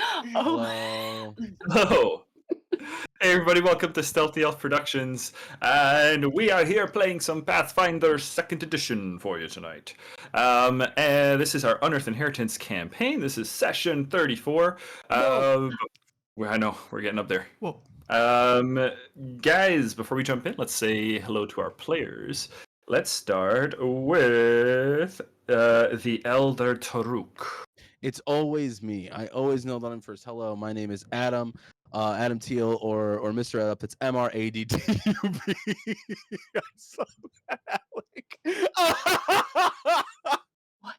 Oh. Hello. Hello. Hey everybody, welcome to Stealthy Elf Productions, and we are here playing some Pathfinder 2nd Edition for you tonight. And this is our Unearthed Inheritance campaign. This is session 34. I know, we're getting up there. Whoa. Guys, before we jump in, let's say hello to our players. Let's start with the Elder Taruk. It's always me. I always know that I'm first. Hello, my name is Adam. Adam Teal or Mr. Up. It's MRADDUB. I'm so bad, Alec. What?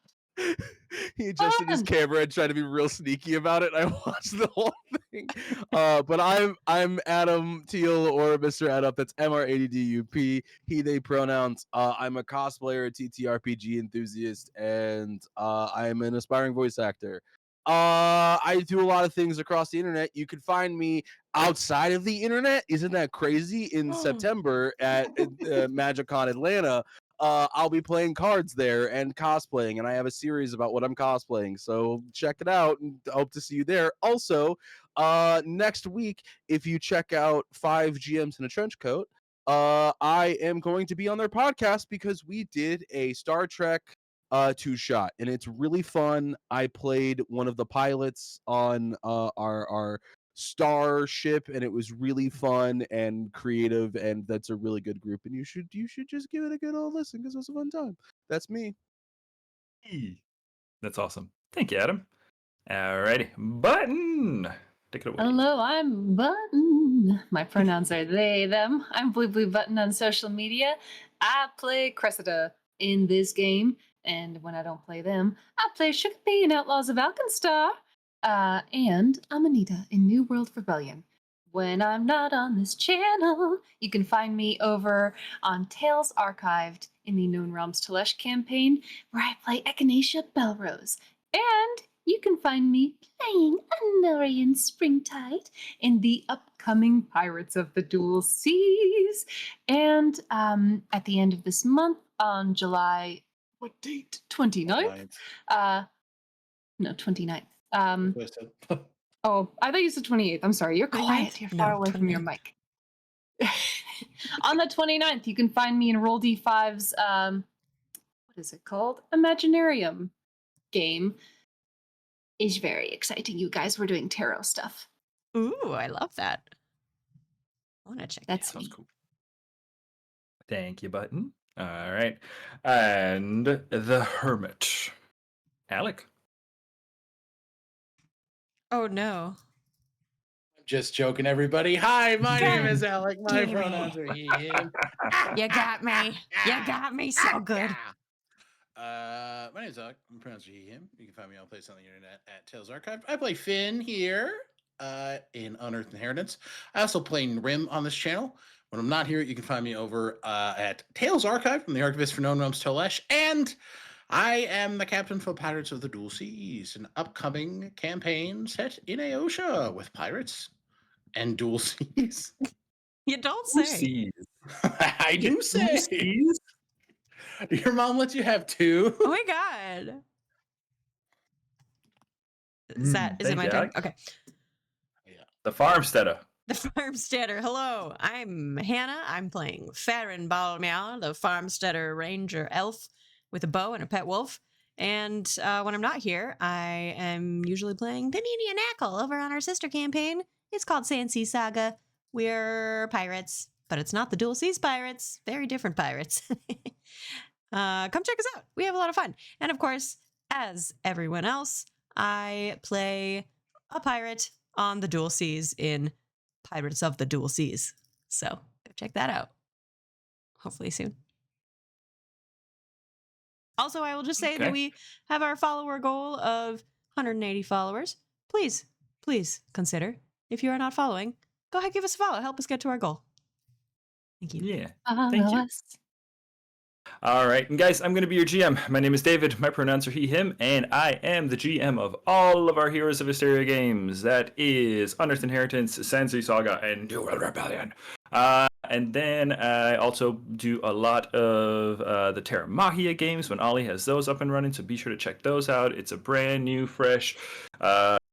He adjusted his camera and tried to be real sneaky about it. I watched the whole thing. But I'm Adam Teal or Mr. Up. That's MRADDUP. He, they pronouns. I'm a cosplayer, a TTRPG enthusiast, and I'm an aspiring voice actor. I do a lot of things across the internet. You can find me outside of the internet. Isn't that crazy? In September at MagicCon Atlanta, I'll be playing cards there and cosplaying, and I have a series about what I'm cosplaying. So check it out, and hope to see you there. Also, next week, if you check out 5 GMs in a Trench Coat, I am going to be on their podcast because we did a Star Trek 2-shot, and it's really fun. I played one of the pilots on our starship, and it was really fun and creative, and that's a really good group, and you should just give it a good old listen because it was a fun time. That's me. That's awesome. Thank you, Adam. Alrighty, Button. Take it away. Hello, I'm Button. My pronouns are they, them. I'm Blue Button on social media. I play Cressida in this game, and when I don't play them, I play Sugar Bee in Outlaws of Alkenstar. And I'm Anita in New World Rebellion. When I'm not on this channel, you can find me over on Tales Archived in the Known Realms Telesh campaign, where I play Echinacea Belrose. And you can find me playing Anorian Springtide in the upcoming Pirates of the Dual Seas. And at the end of this month, on July, what date? 29th? No, 29th. Oh, I thought you said 28th. I'm sorry. You're quiet. You're far away from your mic. On the 29th, you can find me in Roll D5's, what is it called? Imaginarium game. Is very exciting, you guys. We're doing tarot stuff. Ooh, I love that. I want to check. That's Sounds cool. Thank you, Button. All right. And the Hermit. Alec. Oh no. Just joking, everybody. Hi, my name is Alec. My pronouns are he, him. You got me. You got me so good. My name is Alec. My pronouns are he, him. You can find me on place on the internet at Tales Archive. I play Finn here in Unearthed Inheritance. I also play Rim on this channel. When I'm not here, you can find me over at Tales Archive from the Archivist for Known Realms Telesh. And I am the captain for Pirates of the Dual Seas, an upcoming campaign set in Aosha with pirates and dual seas. You don't say. I do say. Seas? Your mom lets you have 2? Oh my god. Is it my turn? Okay. Yeah. The Farmsteader. The Farmsteader. Hello, I'm Hannah. I'm playing Farron Balmeow, the Farmsteader Ranger Elf with a bow and a pet wolf. And when I'm not here, I am usually playing Panini and Ackle over on our sister campaign. It's called Sandsea Saga. We're pirates, but it's not the Dual Seas pirates. Very different pirates. Come check us out. We have a lot of fun. And of course, as everyone else, I play a pirate on the Dual Seas in Pirates of the Dual Seas. So go check that out. Hopefully soon. Also, I will just say that we have our follower goal of 180 followers. Please consider, if you are not following, go ahead, give us a follow. Help us get to our goal. Thank you. Yeah. Thank you. All right. And guys, I'm going to be your GM. My name is David. My pronouns are he, him, and I am the GM of all of our Heroes of Histaeria games. That is Unearthed Inheritance, Sandsea Saga, and New World Rebellion. And then I also do a lot of the Terra Magia games when Ollie has those up and running, so be sure to check those out. It's a brand new, fresh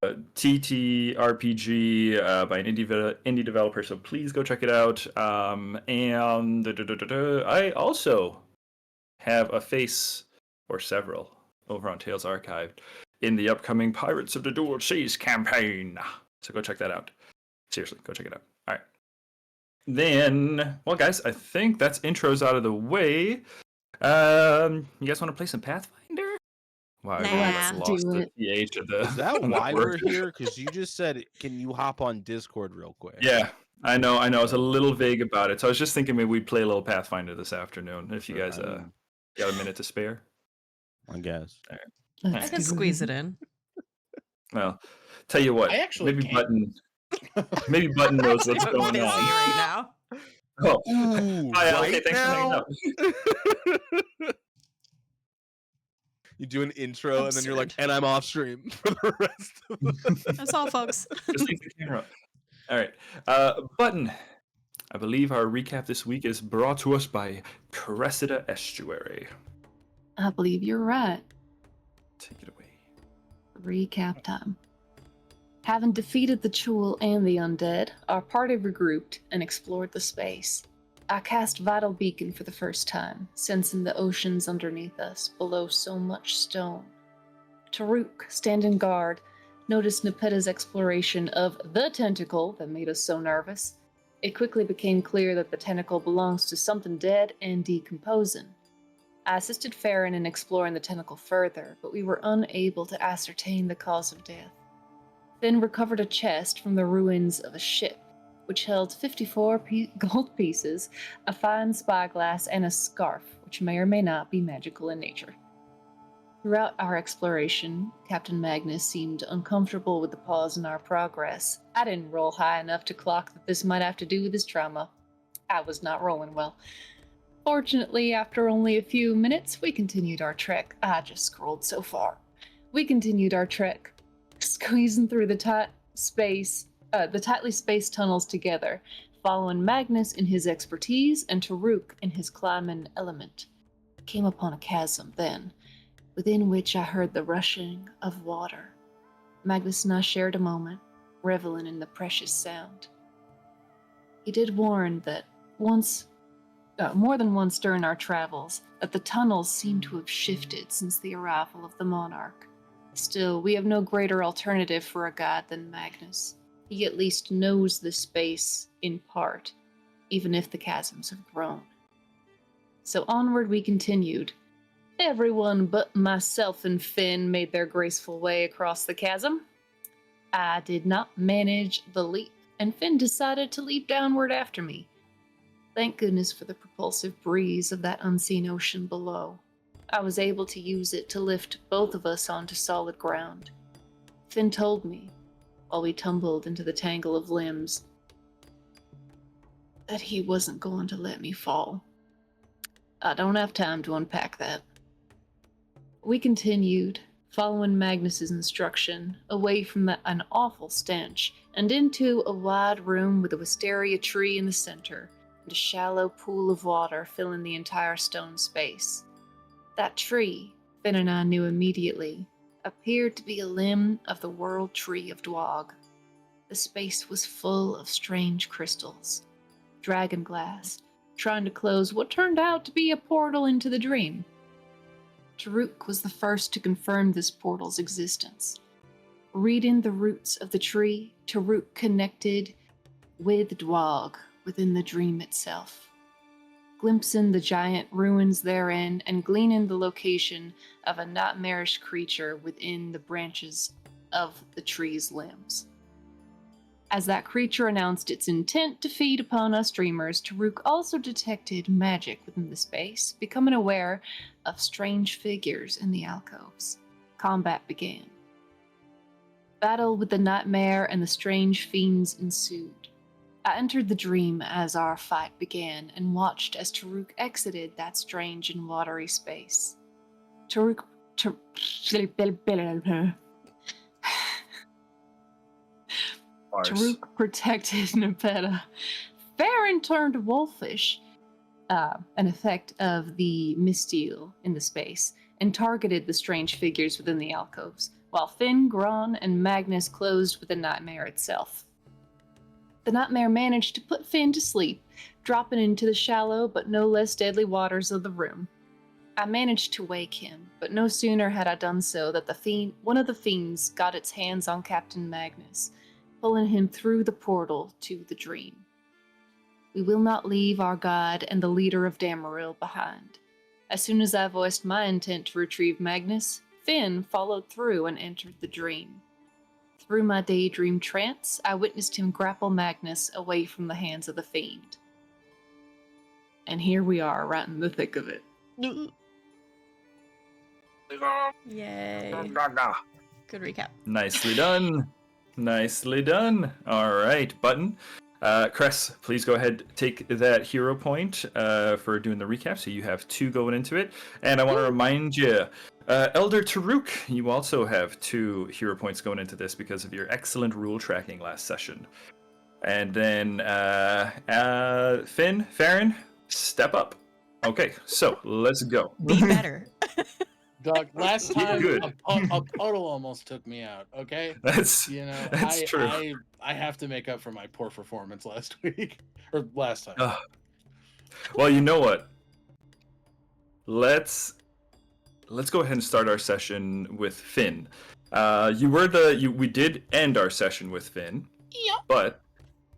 TTRPG by an indie developer, so please go check it out. And I also have a face, or several, over on Tales Archived in the upcoming Pirates of the Dual Seas campaign. So go check that out. Seriously, go check it out. All right. Then, well, guys, I think that's intros out of the way. You guys want to play some Pathfinder? Wow, Nah. everyone Let's lost do the it. PH of the. Is that of the why word. we're here? Because you just said, can you hop on Discord real quick? Yeah, I know. I was a little vague about it, so I was just thinking maybe we'd play a little Pathfinder this afternoon if you guys got a minute to spare. I guess. I can squeeze it in. Well, tell you what, I actually maybe can't. Button knows what's I'm going busy on. right now. Oh, Ooh, hi, Al. right Hey, thanks for hanging now? out. You do an intro and then you're like, Absurd. and I'm off stream for the rest of the That's all, folks. Just leave the camera up. All right, Button. I believe our recap this week is brought to us by Cressida Estuary. I believe you're right. Take it away. Recap time. Having defeated the Chul and the undead, our party regrouped and explored the space. I cast Vital Beacon for the first time, sensing the oceans underneath us, below so much stone. Taruk, standing guard, noticed Nepetta's exploration of the tentacle that made us so nervous. It quickly became clear that the tentacle belongs to something dead and decomposing. I assisted Farron in exploring the tentacle further, but we were unable to ascertain the cause of death. Finn recovered a chest from the ruins of a ship, which held 54 gold pieces, a fine spyglass, and a scarf, which may or may not be magical in nature. Throughout our exploration, Captain Magnus seemed uncomfortable with the pause in our progress. I didn't roll high enough to clock that this might have to do with his trauma. I was not rolling well. Fortunately, after only a few minutes, we continued our trek. I just scrolled so far. We continued our trek, squeezing through the tightly spaced tunnels together, following Magnus in his expertise and Taruk in his climbing element. I came upon a chasm then, within which I heard the rushing of water. Magnus and I shared a moment, reveling in the precious sound. He did warn that more than once during our travels, that the tunnels seem to have shifted since the arrival of the monarch. Still, we have no greater alternative for a god than Magnus. He at least knows the space in part, even if the chasms have grown. So onward we continued. Everyone but myself and Finn made their graceful way across the chasm. I did not manage the leap, and Finn decided to leap downward after me. Thank goodness for the propulsive breeze of that unseen ocean below. I was able to use it to lift both of us onto solid ground. Finn told me, while we tumbled into the tangle of limbs, that he wasn't going to let me fall. I don't have time to unpack that. We continued, following Magnus's instruction, away from an awful stench, and into a wide room with a wisteria tree in the center, and a shallow pool of water filling the entire stone space. That tree, Finn and I knew immediately, appeared to be a limb of the World Tree of Dwog. The space was full of strange crystals, dragon glass, trying to close what turned out to be a portal into the dream. Taruk was the first to confirm this portal's existence. Reading the roots of the tree, Taruk connected with Dwog within the dream itself, glimpsing the giant ruins therein and gleaning the location of a nightmarish creature within the branches of the tree's limbs. As that creature announced its intent to feed upon us dreamers, Taruk also detected magic within the space, becoming aware of strange figures in the alcoves. Combat began. Battle with the nightmare and the strange fiends ensued. I entered the dream as our fight began and watched as Taruk exited that strange and watery space. Taruk protected Nepeta. Farron turned wolfish, an effect of the misteel in the space, and targeted the strange figures within the alcoves. while Finn, Gron, and Magnus closed with the nightmare itself. The nightmare managed to put Finn to sleep, dropping into the shallow but no less deadly waters of the room. I managed to wake him, but no sooner had I done so that one of the fiends got its hands on Captain Magnus, pulling him through the portal to the dream. We will not leave our guide and the leader of Damaril behind. As soon as I voiced my intent to retrieve Magnus, Finn followed through and entered the dream. Through my daydream trance, I witnessed him grapple Magnus away from the hands of the fiend. And here we are, right in the thick of it. Yay. Good recap. Nicely done. Nicely done. All right, Button. Cress, please go ahead, take that hero point for doing the recap. So you have 2 going into it. And I want to remind you, Elder Taruk, you also have 2 hero points going into this because of your excellent rule tracking last session. And then Finn, Farron, step up. Okay, so let's go. Be better. Doug, last You're time good. a puddle almost took me out. Okay, That's true. I have to make up for my poor performance last week or last time. Well, you know what? Let's go ahead and start our session with Finn. We did end our session with Finn. Yeah. But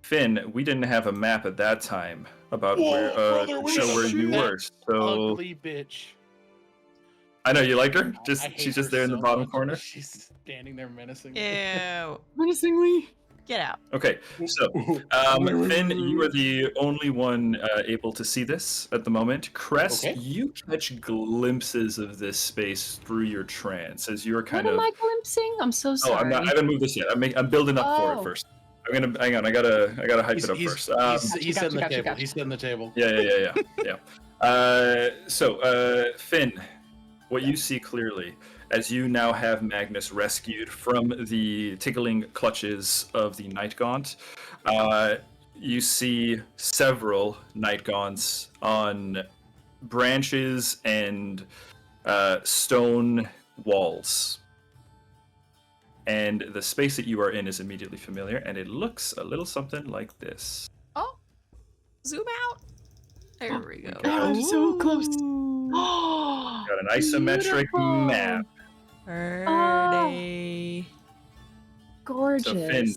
Finn, we didn't have a map at that time about Whoa, brother, where you were. So Ugly bitch. I know you like her. I hate She's just her there in the so bottom much. corner. She's standing there menacing. Ew. Menacingly. Get out. Okay, so Finn, you are the only one able to see this at the moment. Cress, Okay. you catch glimpses of this space through your trance as you're kind What of. am I glimpsing? I'm so Oh, sorry. I haven't moved this yet. I'm building up for it Oh. first. Hang on. I gotta hype it up first. He's setting the table. Gotcha. He's setting the table. Yeah. So Finn, what you see clearly, as you now have Magnus rescued from the tickling clutches of the Night Gaunt, you see several Night Gaunts on branches and stone walls. And the space that you are in is immediately familiar, and it looks a little something like this. Oh. Zoom out. There we go. God, so close. Ooh. Got an isometric Beautiful. map. Pretty. Gorgeous. So Finn,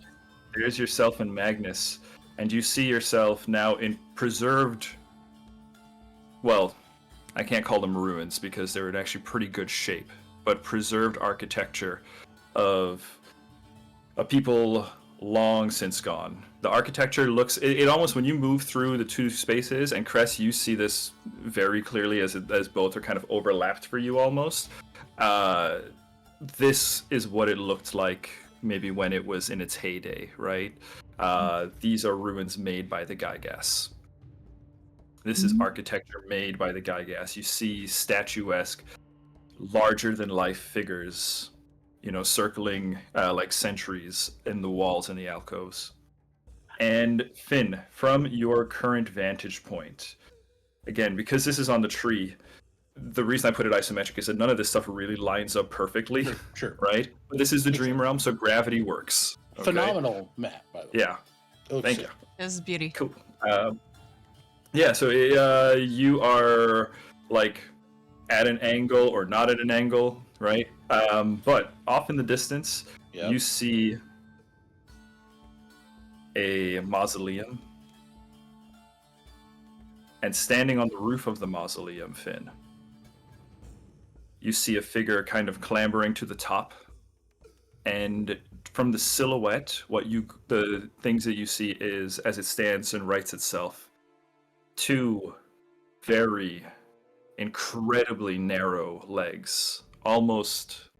there's yourself and Magnus, and you see yourself now in preserved. Well, I can't call them ruins because they're in actually pretty good shape, but preserved architecture of a people long since gone. The architecture looks, it almost, when you move through the 2 spaces, and Cress, you see this very clearly as both are kind of overlapped for you almost. This is what it looked like maybe when it was in its heyday, right? These are ruins made by the Gygas. This is architecture made by the Gygas. You see statuesque, larger than life figures, circling like sentries in the walls and the alcoves. And Finn, from your current vantage point, again, because this is on the tree, the reason I put it isometric is that none of this stuff really lines up perfectly, Sure. right? But this is the dream realm, so gravity works. Okay? Phenomenal map, by the way. Yeah. Thank you. This is beauty. Cool. Yeah, so you are like at an angle or not at an angle, right? But off in the distance, Yep. you see a mausoleum. And standing on the roof of the mausoleum, Finn, you see a figure kind of clambering to the top. And from the silhouette, the things that you see is, as it stands and rights itself, 2 very incredibly narrow legs, almost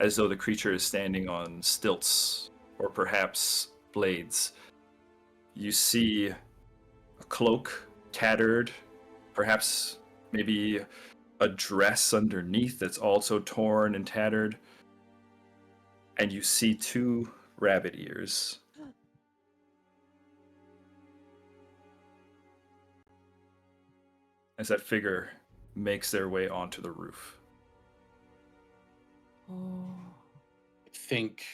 as though the creature is standing on stilts or perhaps blades. You see a cloak, tattered, perhaps maybe a dress underneath that's also torn and tattered. And you see 2 rabbit ears. As that figure makes their way onto the roof. Oh. think,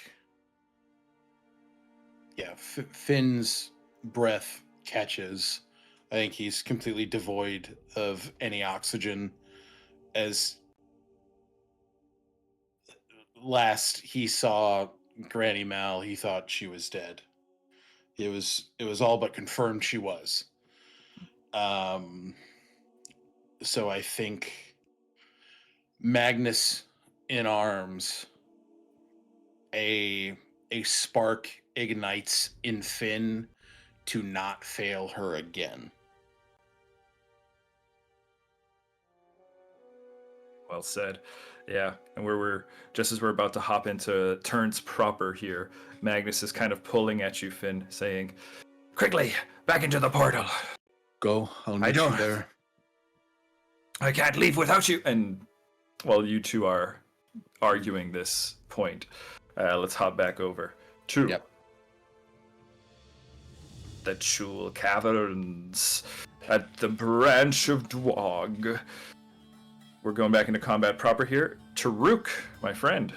Finn's breath catches. I think he's completely devoid of any oxygen. As last he saw Granny Mal, he thought she was dead. It was all but confirmed she was. So I think Magnus in arms, a spark ignites in Finn to not fail her again. Well said. Yeah, and we're just as we're about to hop into turns proper here, Magnus is kind of pulling at you, Finn, saying, "Quickly, back into the portal. Go, I'll I meet you don't- there. I can't leave without you." And while you two are arguing this point, let's hop back over to Yep. the Chul Caverns at the branch of Dwog. We're going back into combat proper here. Taruk, my friend,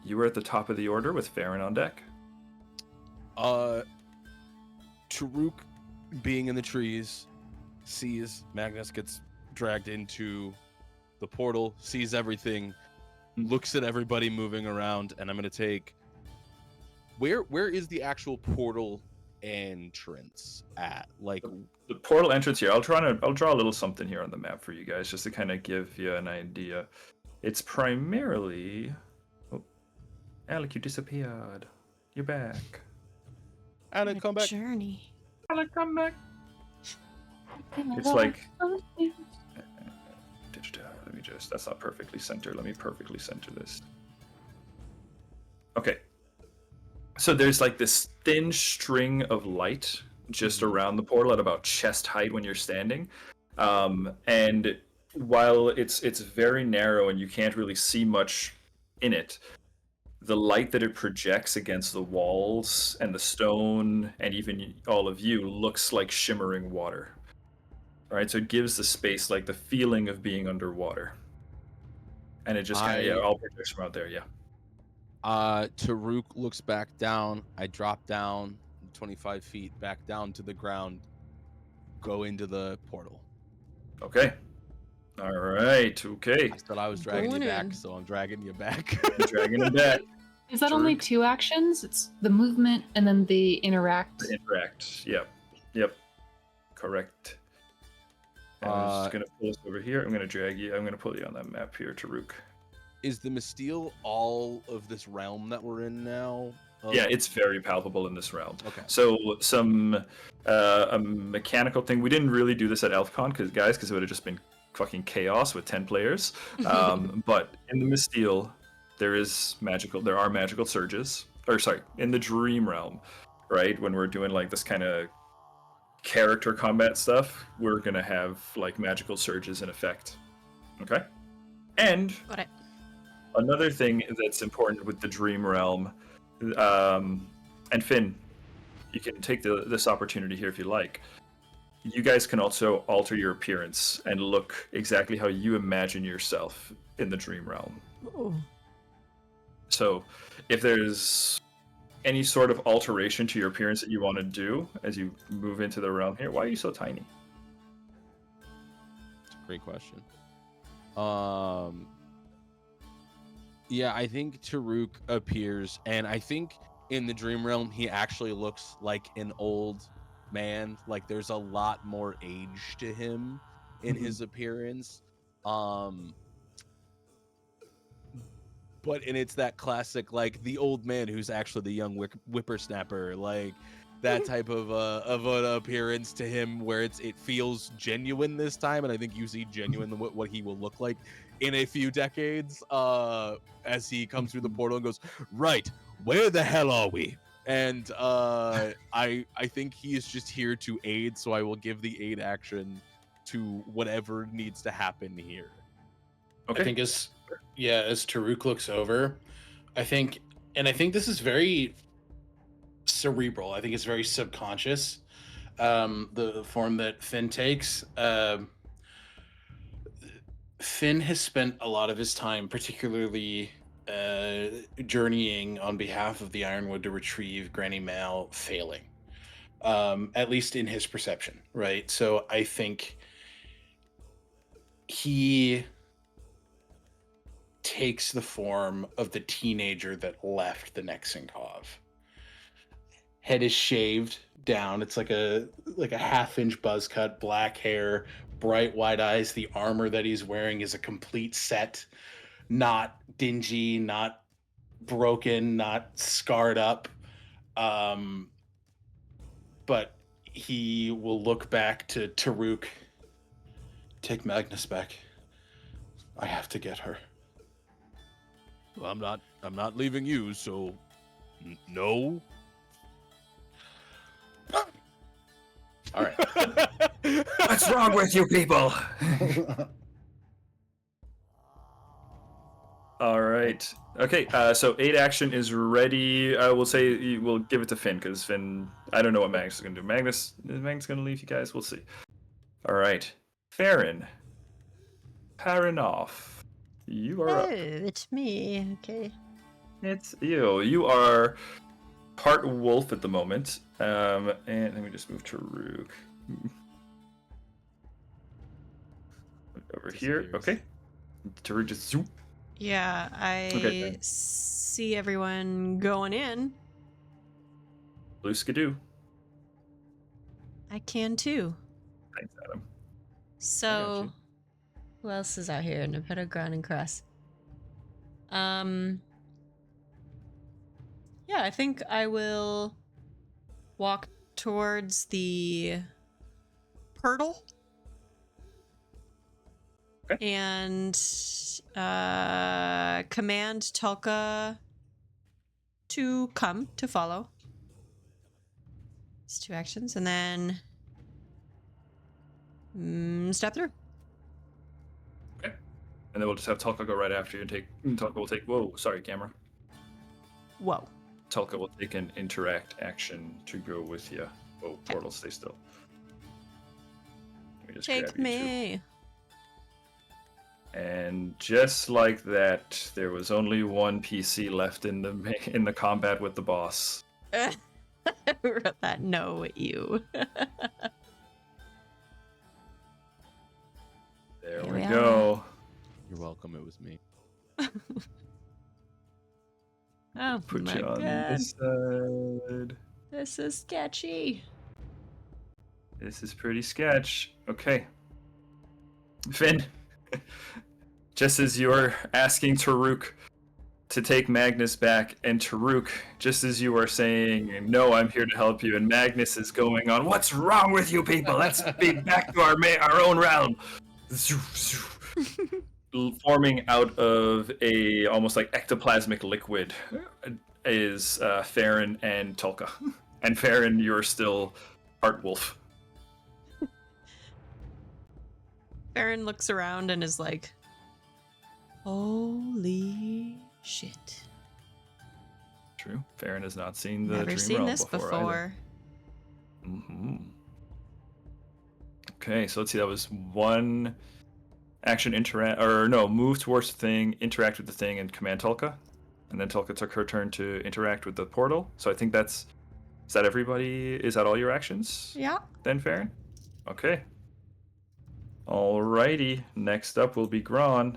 you were at the top of the order with Farron on deck. Taruk, being in the trees, sees Magnus gets dragged into the portal, sees everything, looks at everybody moving around, and I'm gonna take. Where is the actual portal entrance at? Like, The portal entrance here, I'll draw a little something here on the map for you guys, just to kind of give you an idea. It's primarily... Oh, Alec, you disappeared. You're back. Alec, come back. Journey. Alec, come back. It's like... Let me just... That's not perfectly centered. Let me perfectly center this. Okay. So there's like this thin string of light just around the portal at about chest height when you're standing. And while it's very narrow and you can't really see much in it, the light that it projects against the walls and the stone and even all of you looks like shimmering water. Right? So it gives the space like the feeling of being underwater. And it just kind of, all projects from out there, yeah. Taruk looks back down. I drop down 25 feet back down to the ground, go into the portal. Okay. All right. Okay. I said I was dragging Going you back, in. so I'm dragging you back. Dragging it back. Is that only Taruk. 2 actions? It's the movement and then the interact. Interact. Yep. Correct. And I'm just gonna pull this over here. I'm gonna drag you. I'm gonna pull you on that map here, Taruk. Is the Misteel all of this realm that we're in now? Yeah, it's very palpable in this realm. Okay. So some a mechanical thing. We didn't really do this at ElfCon because it would have just been fucking chaos with 10 players. But in the Misteel, there are magical surges. Or sorry, in the Dream Realm, right? When we're doing like this kind of character combat stuff, we're gonna have like magical surges in effect. Okay. And Got it. another thing that's important with the Dream Realm. And Finn, you can take this opportunity here if you like. You guys can also alter your appearance and look exactly how you imagine yourself in the Dream Realm. Ooh. So if there's any sort of alteration to your appearance that you want to do as you move into the realm here, why are you so tiny? It's a great question. Yeah, I think Taruk appears, and I think in the Dream Realm he actually looks like an old man. Like there's a lot more age to him in his appearance. But it's that classic, like the old man who's actually the young whippersnapper, like that type of an appearance to him, where it feels genuine this time, and I think you see genuine what he will look like in a few decades, as he comes through the portal and goes, right, where the hell are we? And I think he is just here to aid, so I will give the aid action to whatever needs to happen here. Okay. I think as Taruk looks over, I think this is very cerebral. I think it's very subconscious. The form that Finn takes. Finn has spent a lot of his time, particularly journeying on behalf of the Ironwood to retrieve Granny Mal failing, at least in his perception, right? So I think he takes the form of the teenager that left the Nexenkov. Head is shaved down. It's like a half-inch buzz cut, black hair, bright white eyes. The armor that he's wearing is a complete set, not dingy, not broken, not scarred up. But he will look back to Taruk. Take Magnus back. I have to get her. Well, I'm not leaving you, so no. All right. What's wrong with you people? All right. Okay. So 8 action is ready. We'll say we'll give it to Finn because Finn. I don't know what Magnus is gonna do. Is Magnus gonna leave you guys? We'll see. All right. Farron. Paranoff. You are Oh, up. it's me. Okay. It's you. You are part wolf at the moment. And let me just move Taruk over here. Okay. Taruk just zoom. Yeah, I Okay. see everyone going in. Blue skidoo. I can too. Thanks, Adam. So, you. who else is out here in a bit of ground and cross? Yeah, I think I will walk towards the portal. Okay. And command Tulka to come, to follow. It's 2 actions, and then step through. Okay. And then we'll just have Tulka go right after you and Tulka will take. Whoa, sorry, camera. Whoa. Tulka will take an interact action to go with you. Oh, portal, stay still. Let me just grab Take you me. two. And just like that, there was only one PC left in the combat with the boss. Who wrote that? No, you. There Here we we go. You're welcome. It was me. Oh Put my you on god. this side. This is sketchy. This is pretty sketch. Okay. Finn, just as you're asking Taruk to take Magnus back, and Taruk, just as you are saying, no, I'm here to help you, and Magnus is going on, what's wrong with you people? Let's be back to our own realm. Forming out of a almost like ectoplasmic liquid is Farron and Tulka. And Farron, you're still part wolf. Farron looks around and is like, holy shit. True. Farron has not seen the Never Dream seen Realm this before. Mm-hmm. Okay, so let's see. That was 1 action move towards the thing, interact with the thing, and command Tulka. And then Tulka took her turn to interact with the portal. So I think is that everybody? Is that all your actions? Yeah. Then, Farron? Okay. Alrighty. Next up will be Gron.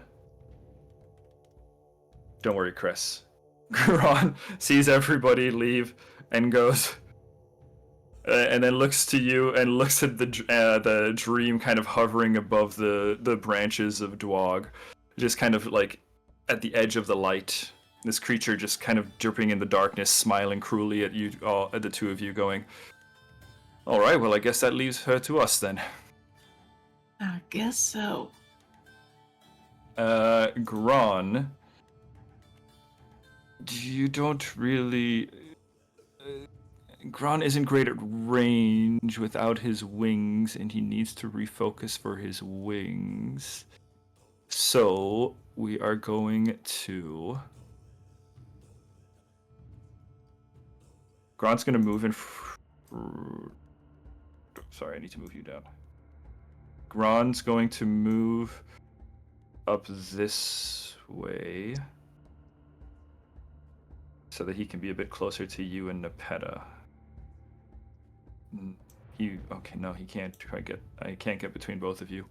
Don't worry, Chris. Gron sees everybody leave and goes, and then looks to you and looks at the dream kind of hovering above the branches of Dwog, just kind of like at the edge of the light. This creature just kind of dripping in the darkness, smiling cruelly at you, at the two of you, going, "All right, well, I guess that leaves her to us then." I guess so. Gron, you don't really. Gron isn't great at range without his wings, and he needs to refocus for his wings. So we are going to. Gron's going to move in. Sorry, I need to move you down. Gron's going to move up this way. so that he can be a bit closer to you and Nepeta. Okay, no, he can't quite get. I can't get between both of you.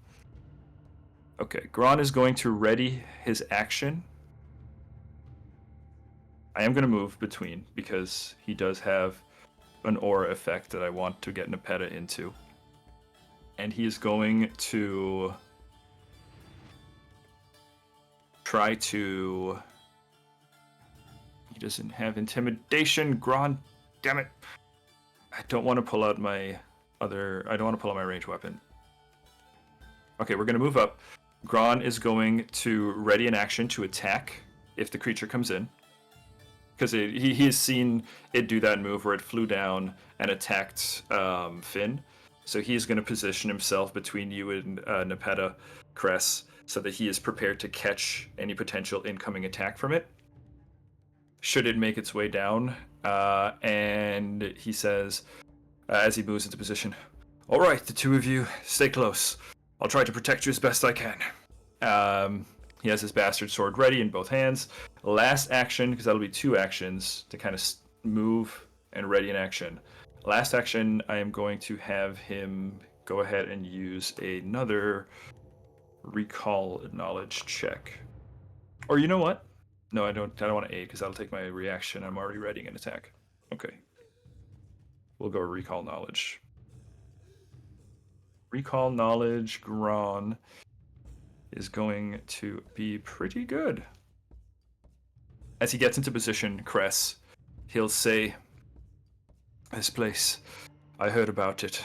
Okay, Gron is going to ready his action. I am going to move between because he does have an aura effect that I want to get Nepeta into. And he is going to try to... He doesn't have intimidation. Gron, damn it. I don't want to pull out my ranged weapon. Okay, we're going to move up. Gron is going to ready an action to attack if the creature comes in. Because he has seen it do that move where it flew down and attacked Finn. So he's going to position himself between you and Nepeta, Cress, so that he is prepared to catch any potential incoming attack from it. Should it make its way down, and he says, as he moves into position, "All right, the two of you, stay close. I'll try to protect you as best I can." He has his bastard sword ready in both hands. Last action, because that'll be 2 actions to kind of move and ready an action. Last action, I am going to have him go ahead and use another recall knowledge check. Or you know what? No, I don't want to aid because that'll take my reaction. I'm already readying an attack. Okay. We'll go recall knowledge. Recall knowledge, Gron, is going to be pretty good. As he gets into position, Cress, he'll say, "This place, I heard about it.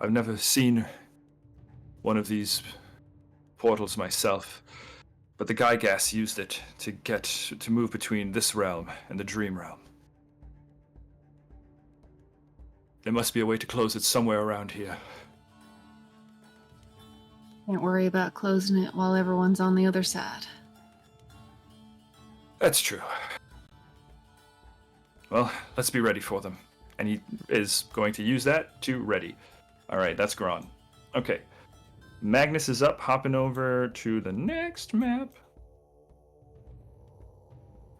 I've never seen one of these portals myself, but the Gygas used it to move between this realm and the dream realm. There must be a way to close it somewhere around here." Can't worry about closing it while everyone's on the other side. That's true. Well, let's be ready for them. And he is going to use that to ready. Alright, that's Gron. Okay. Magnus is up, hopping over to the next map.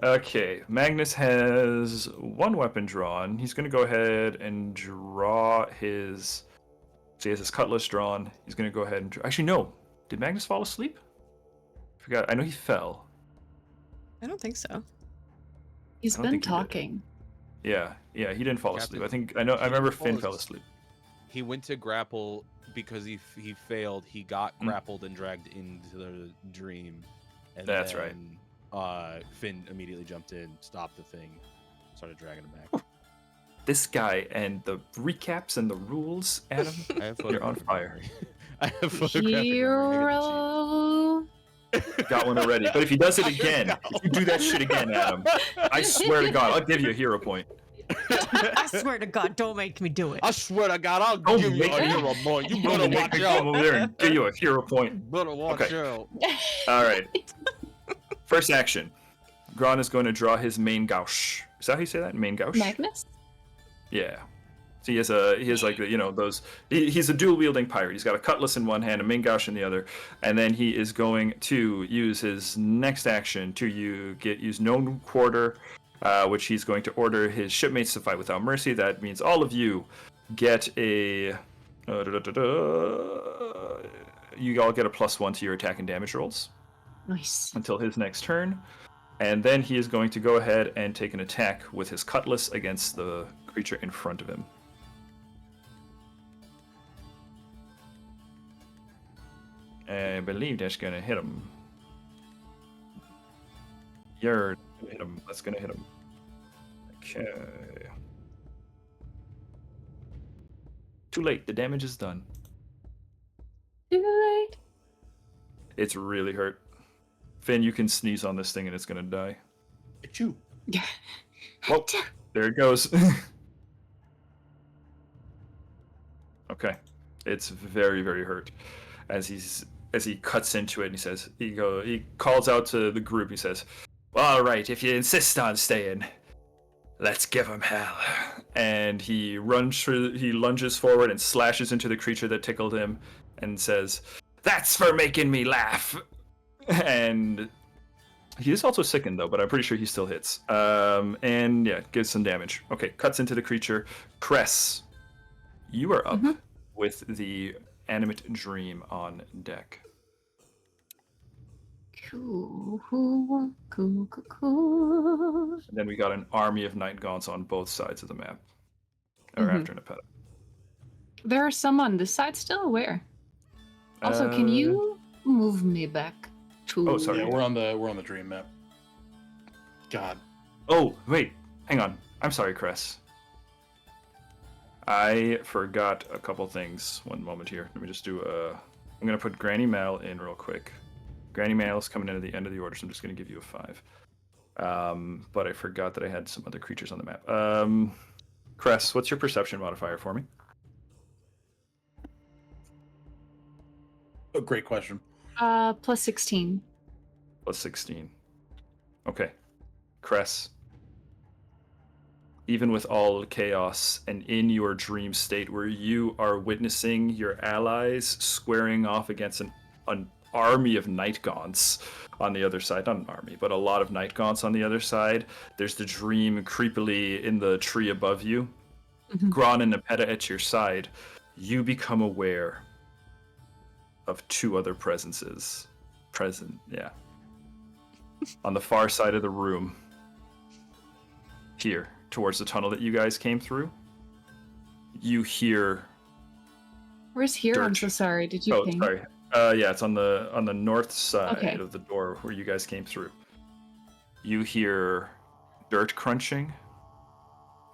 Okay, Magnus has 1 weapon drawn. He's going to go ahead and draw his... So he has his cutlass drawn. He's going to go ahead and... Actually, no. Did Magnus fall asleep? I forgot. I know he fell. I don't think so. He's I don't been think he did. talking. Yeah, I didn't fall Captain, asleep. I remember Finn falls fell asleep. He went to grapple because he failed. He got grappled and dragged into the dream. And That's then, right. Finn immediately jumped in, stopped the thing, started dragging him back. This guy and the recaps and the rules, Adam, I have you're on photographic fire. memory. I have photographic memory. I get Hero. Got one already. But if he does it again, if you do that shit again, Adam, I swear to God, I'll give you a hero point. I swear to God, don't make me do it. I swear to God, I'll Don't give you make a me- hero point. You better Don't make watch me come out. over there and give you a hero point. You better watch Okay. out. All right. First action. Gron is going to draw his main gauche. Is that how you say that? Main gauche? Magnus? Yeah. So he has like, you know, those, he's a dual wielding pirate. He's got a cutlass in one hand, a main gauche in the other, and then he is going to use his next action to use known quarter, which he's going to order his shipmates to fight without mercy. That means all of you get a, you all get a +1 to your attack and damage rolls Nice. until his next turn. And then he is going to go ahead and take an attack with his cutlass against the creature in front of him. I believe that's gonna hit him. You're gonna hit him. That's gonna hit him. Okay. Too late. The damage is done. Too late. It's really hurt. Finn, you can sneeze on this thing and it's gonna die. Achoo. Well, there it goes. Okay. It's very, very hurt. As he cuts into it and he calls out to the group, he says, "Well, all right, if you insist on staying, let's give him hell." And he lunges forward and slashes into the creature that tickled him and says, "That's for making me laugh." And He is also sickened though, but I'm pretty sure he still hits. And yeah, gives some damage. Okay, cuts into the creature. Cress, you are up with the animate dream on deck. Cool. Cool. And then we got an army of night gaunts on both sides of the map. Or after Nepeta. There are some on this side still. Where? Also, can you move me back to? Oh, sorry. Yeah, we're on the dream map. God. Oh, wait. Hang on. I'm sorry, Cress. I forgot a couple things. One moment here. Let me just do I'm going to put Granny Mal in real quick. Granny Mal's coming in at the end of the order, so I'm just going to give you a 5. But I forgot that I had some other creatures on the map. Cress, what's your perception modifier for me? A great question. Plus 16. Plus 16. Okay. Cress. Even with all chaos and in your dream state where you are witnessing your allies squaring off against an army of night gaunts on the other side, not an army, but a lot of night gaunts on the other side, there's the dream creepily in the tree above you. Gron and Nepeta at your side, you become aware of 2 other presences. On the far side of the room, here, towards the tunnel that you guys came through, you hear... Where's here? Dirt. I'm so sorry. Did you ping? Sorry. Yeah, it's on the north side of the door where you guys came through. You hear dirt crunching,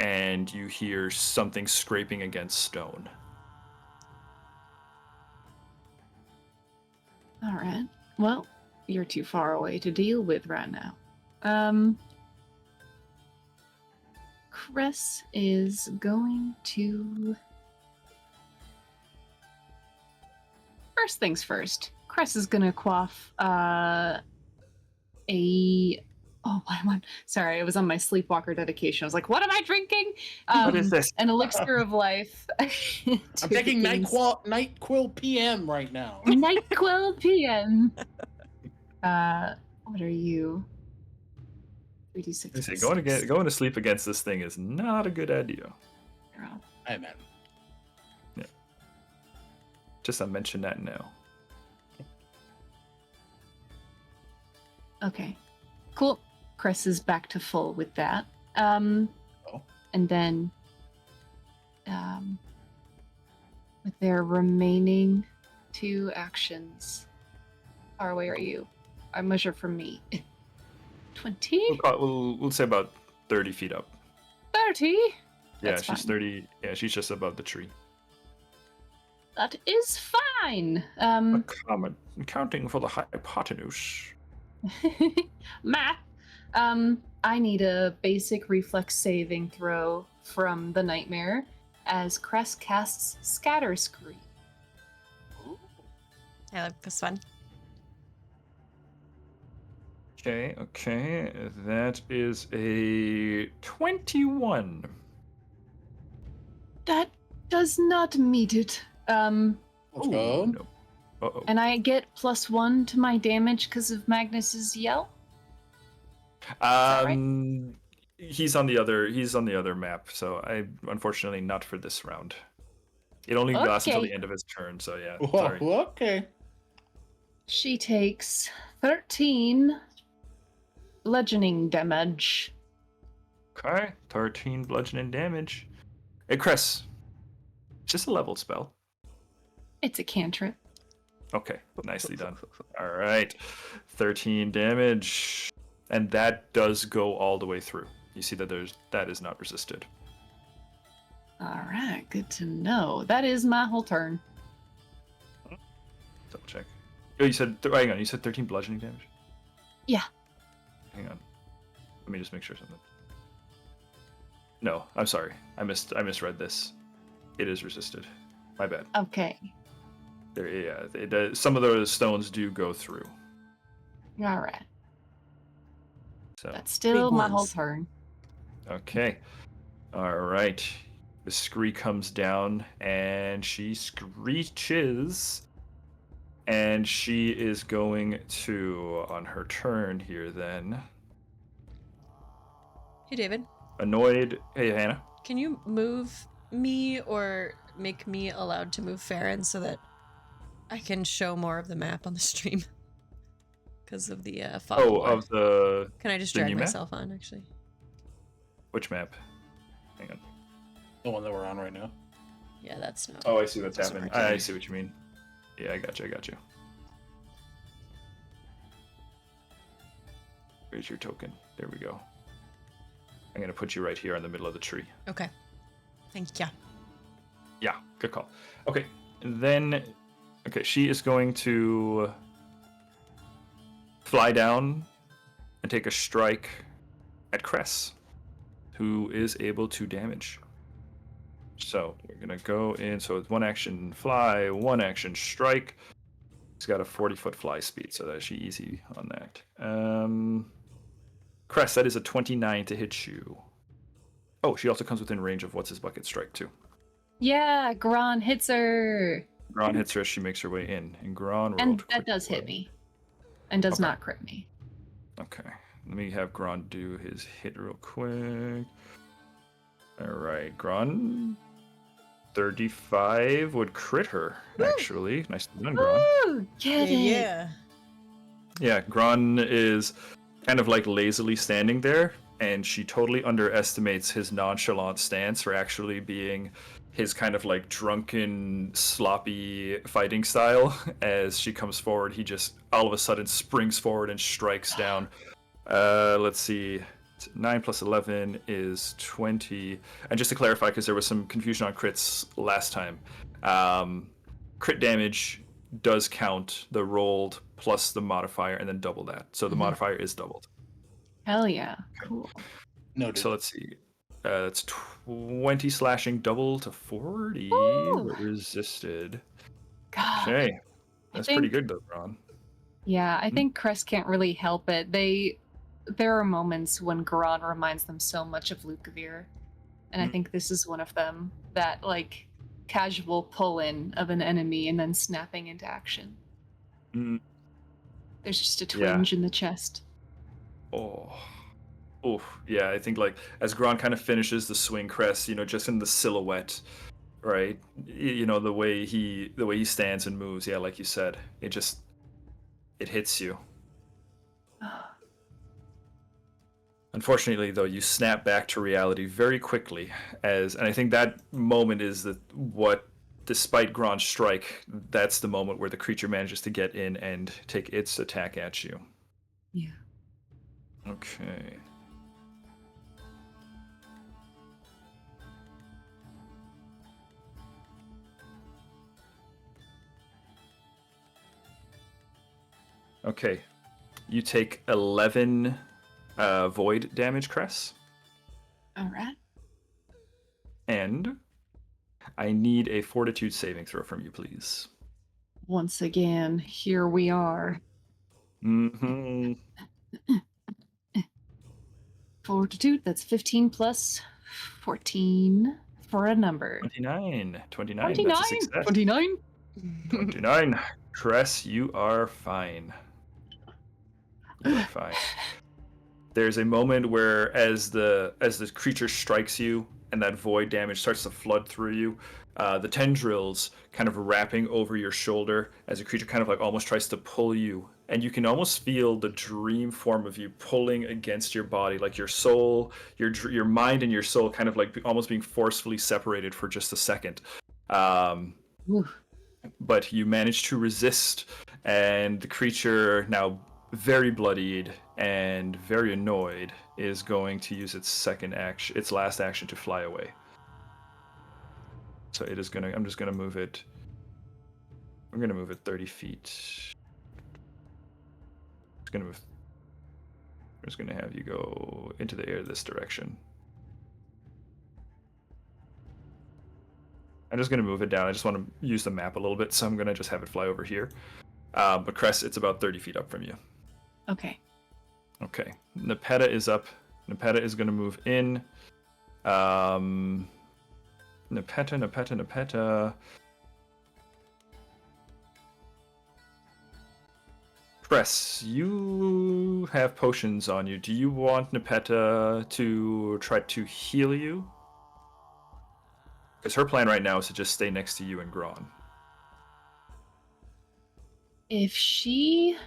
and you hear something scraping against stone. All right. Well, you're too far away to deal with right now. Cress is going to... First things first. Cress is gonna quaff sorry, I was on my sleepwalker dedication. I was like, what am I drinking? What is this? An elixir of life. I'm taking NyQuil PM right now. NyQuil PM. What are you? 3d6. I say going to sleep against this thing is not a good idea. I imagine. Yeah. Just I mention that now. Okay. Cool. Cress is back to full with that. And then with their remaining 2 actions. How far away are you? I measure from me. 20? We'll say about 30 feet up. 30? Yeah, That's she's fine. 30. Yeah, she's just above the tree. That is fine. A comet. Counting for the hypotenuse. Math. I need a basic reflex saving throw from the nightmare as Cress casts Scatter Screen. I like this one. Okay. That is a 21. That does not meet it. Let's go. No. Uh-oh. And I get +1 to my damage because of Magnus's yell. Right? He's on the other map, so unfortunately not for this round. It only lasts until Okay. the end of his turn, so yeah. Whoa, Sorry. okay. She takes 13 bludgeoning damage. Okay, 13 bludgeoning damage. Hey, Chris. Is this a leveled spell? It's a cantrip. Okay, nicely done. All right, 13 damage, and that does go all the way through. You see that that is not resisted. All right, good to know. That is my whole turn. Double check. Oh, you said hang on. You said 13 bludgeoning damage. Yeah. Hang on. Let me just make sure something. No, I'm sorry. I misread this. It is resisted. My bad. Okay. Some of those stones do go through. All right. So That's still Big my whole ones. turn. okay. All right. The scree comes down and she screeches. And she is going to, on her turn here then, Hey, David. annoyed. Hey, Hannah. Can you move me or make me allowed to move Farron so that I can show more of the map on the stream? Because of the fog of war. Of the. Can I just the drag new map? myself on, actually? Which map? Hang on. The one that we're on right now. Yeah, that's not. Oh, I see what's Sorry, happening. Kenny. I see what you mean. Yeah, I got you. Where's your token? There we go. I'm gonna put you right here in the middle of the tree. Okay. Thank you. Yeah, good call. Okay, and then, okay, she is going to fly down and take a strike at Cress, who is able to damage. So we're gonna go in. So it's 1 action fly, 1 action strike. He's got a 40-foot fly speed, so that's actually easy on that. Cress, that is a 29 to hit you. Oh, she also comes within range of what's his bucket strike too. Yeah, Gron hits her. Gron hits her as she makes her way in, and Gron rolled. And that quick does hit blood. me. And does Okay. not crit me. Okay, let me have Gron do his hit real quick. All right, Gron. 35 would crit her, actually. Nice done, Gron. Woo! Get it. Yeah. Yeah, Gron is kind of like lazily standing there, and she totally underestimates his nonchalant stance for actually being his kind of like drunken, sloppy fighting style. As she comes forward, he just all of a sudden springs forward and strikes down. Let's see. 9 plus 11 is 20. And just to clarify, because there was some confusion on crits last time, crit damage does count the rolled plus the modifier and then double that. So the modifier is doubled. Hell yeah. Cool. Noted. So let's see. That's 20 slashing double to 40. Woo! Resisted. God. Okay. That's pretty think- good though, Ron. Yeah, I think Crest can't really help it. There are moments when Garon reminds them so much of Lukavir. And I think this is one of them. That like casual pull-in of an enemy and then snapping into action. Mm. There's just a Yeah. twinge in the chest. Oh. Oof. Yeah, I think like as Gron kind of finishes the swing crest, just in the silhouette, right? The way he stands and moves, yeah, like you said, it hits you. Unfortunately, though, you snap back to reality very quickly, and I think that moment is what, despite Gron's strike, that's the moment where the creature manages to get in and take its attack at you. Yeah. Okay. Okay. You take 11 void damage, Cress. All right. And I need a fortitude saving throw from you, please. Once again, here we are. Mm-hmm. Fortitude, that's 15 plus 14 for a number. 29. 29. 29? That's a success. 29? 29. Cress, you are fine. You are fine. There's a moment where as the creature strikes you and that void damage starts to flood through you, the tendrils kind of wrapping over your shoulder as the creature kind of like almost tries to pull you, and you can almost feel the dream form of you pulling against your body, like your soul, your mind and your soul kind of like almost being forcefully separated for just a second. But you manage to resist, and the creature, now very bloodied and very annoyed, is going to use its last action to fly away. So it is gonna. I'm just gonna move it. I'm gonna move it 30 feet. I'm just gonna have you go into the air this direction. I'm just gonna move it down. I just want to use the map a little bit, so I'm gonna just have it fly over here. But Cress, it's about 30 feet up from you. Okay. Okay. Nepeta is up. Nepeta is gonna move in. Nepeta. Cress, you have potions on you. Do you want Nepeta to try to heal you? Because her plan right now is to just stay next to you and Gron. If she...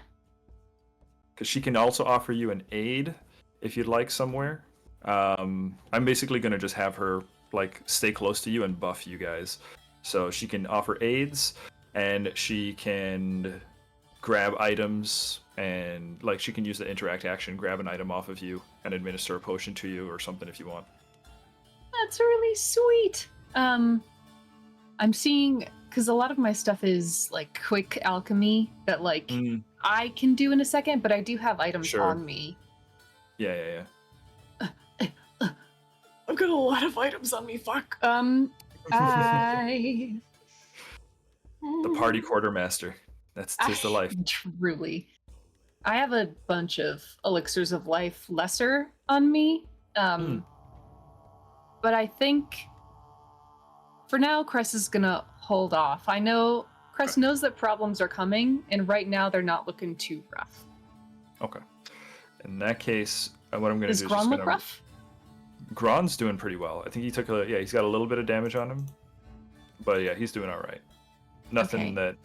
Because she can also offer you an aid if you'd like somewhere. I'm basically going to just have her like stay close to you and buff you guys. So she can offer aids, and she can grab items, and like she can use the interact action, grab an item off of you, and administer a potion to you or something if you want. That's really sweet. I'm seeing, because a lot of my stuff is like quick alchemy that like I can do in a second, but I do have items Sure. on me. Yeah. I've got a lot of items on me. Fuck. I. The party quartermaster. That's tis the life. Truly. I have a bunch of elixirs of life lesser on me. But I think for now, Cress is gonna hold off. I know Cress knows that problems are coming, and right now they're not looking too rough. Okay. In that case, what I'm gonna Does do is Gron just look gonna... rough? Gron's doing pretty well. I think he took he's got a little bit of damage on him. But yeah, he's doing all right. Nothing that,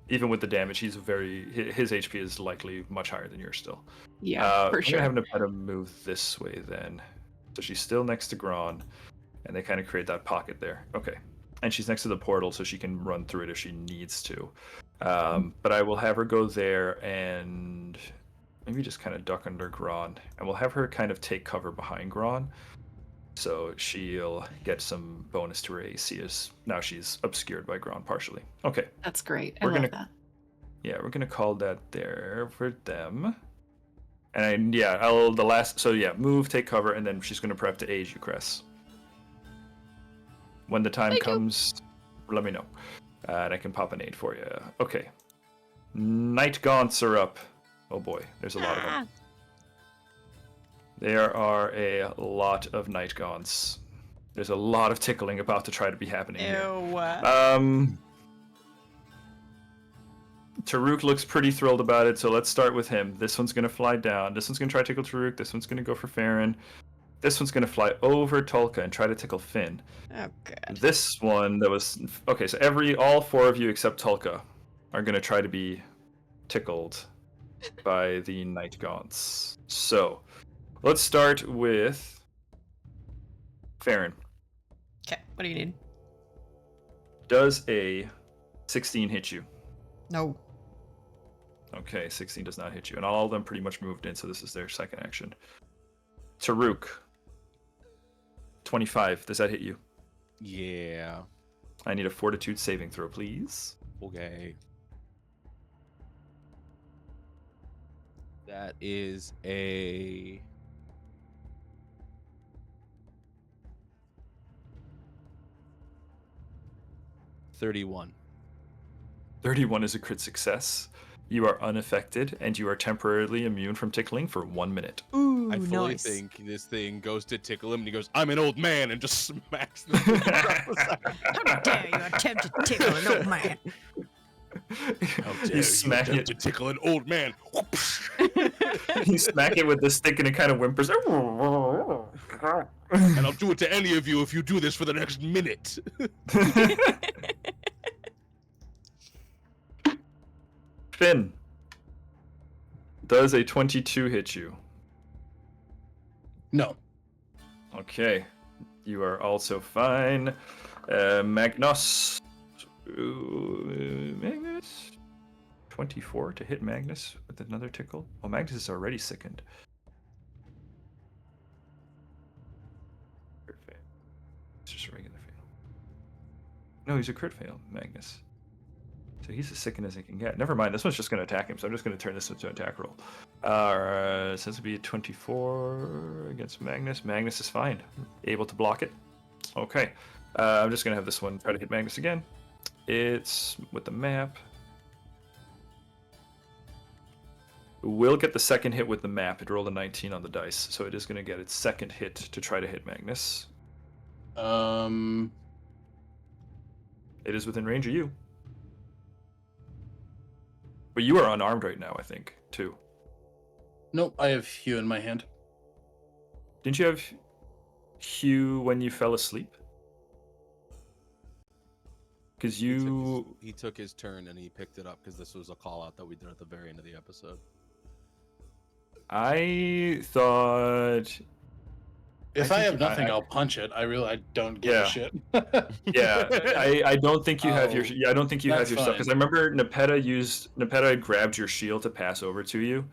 even with the damage, his HP is likely much higher than yours still. Yeah, for sure. I'm gonna have Nepeta move this way then. So she's still next to Gron, and they kind of create that pocket there. Okay. And she's next to the portal, so she can run through it if she needs to. But I will have her go there and maybe just kind of duck under Gron, and we'll have her kind of take cover behind Gron, so she'll get some bonus to her AC as now she's obscured by Gron partially. Okay. That's great. We're I love gonna- that. Yeah, we're gonna call that there for them. And move, take cover, and then she's gonna prep to aid you, Cress. When the time Thank you. comes, let me know, and I can pop an aid for you. Okay. Night Gaunts are up. Oh boy, there's a lot of them. There are a lot of Night Gaunts. There's a lot of tickling about to try to be happening here. Taruk looks pretty thrilled about it, so let's start with him. This one's gonna fly down. This one's gonna try to tickle Taruk. This one's gonna go for Farron. This one's gonna fly over Tolka and try to tickle Finn. Oh god. This one that was okay. So all four of you except Tolka are gonna try to be tickled by the Night Gaunts. So let's start with Farron. Okay, what do you need? Does a 16 hit you? No. Okay, 16 does not hit you. And all of them pretty much moved in, so this is their second action. Taruk. 25. Does that hit you? Yeah. I need a fortitude saving throw, please. Okay. That is a 31. 31 is a crit success. You are unaffected, and you are temporarily immune from tickling for 1 minute. Ooh, I fully nice. think this thing goes to tickle him, and he goes, "I'm an old man," and just smacks the thing across the side. How dare you attempt to tickle an old man? How dare You smack attempt it. to tickle an old man. You smack it with the stick, and it kind of whimpers. And I'll do it to any of you if you do this for the next minute. Finn, does a 22 hit you? No. Okay, you are also fine. Magnus. Magnus? 24 to hit Magnus with another tickle? Oh, Magnus is already sickened. Crit fail. It's just a regular fail. No, he's a crit fail, Magnus. So he's as sickened as he can get. Never mind, this one's just going to attack him, so I'm just going to turn this into an attack roll. So this will be a 24 against Magnus. Magnus is fine. Able to block it. Okay. I'm just going to have this one try to hit Magnus again. It's with the map. Will get the second hit with the map. It rolled a 19 on the dice, so it is going to get its second hit to try to hit Magnus. It is within range of you. But you are unarmed right now, I think, too. Nope, I have Hugh in my hand. Didn't you have Hugh when you fell asleep? Because He took his turn and he picked it up because this was a call out that we did at the very end of the episode. I thought. If I I think have nothing, I'll punch it. I don't give Yeah. a shit. Yeah, I don't think you have your. Oh, Yeah, I don't think you have that's your stuff because I fine. remember Nepeta had grabbed your shield to pass over to you,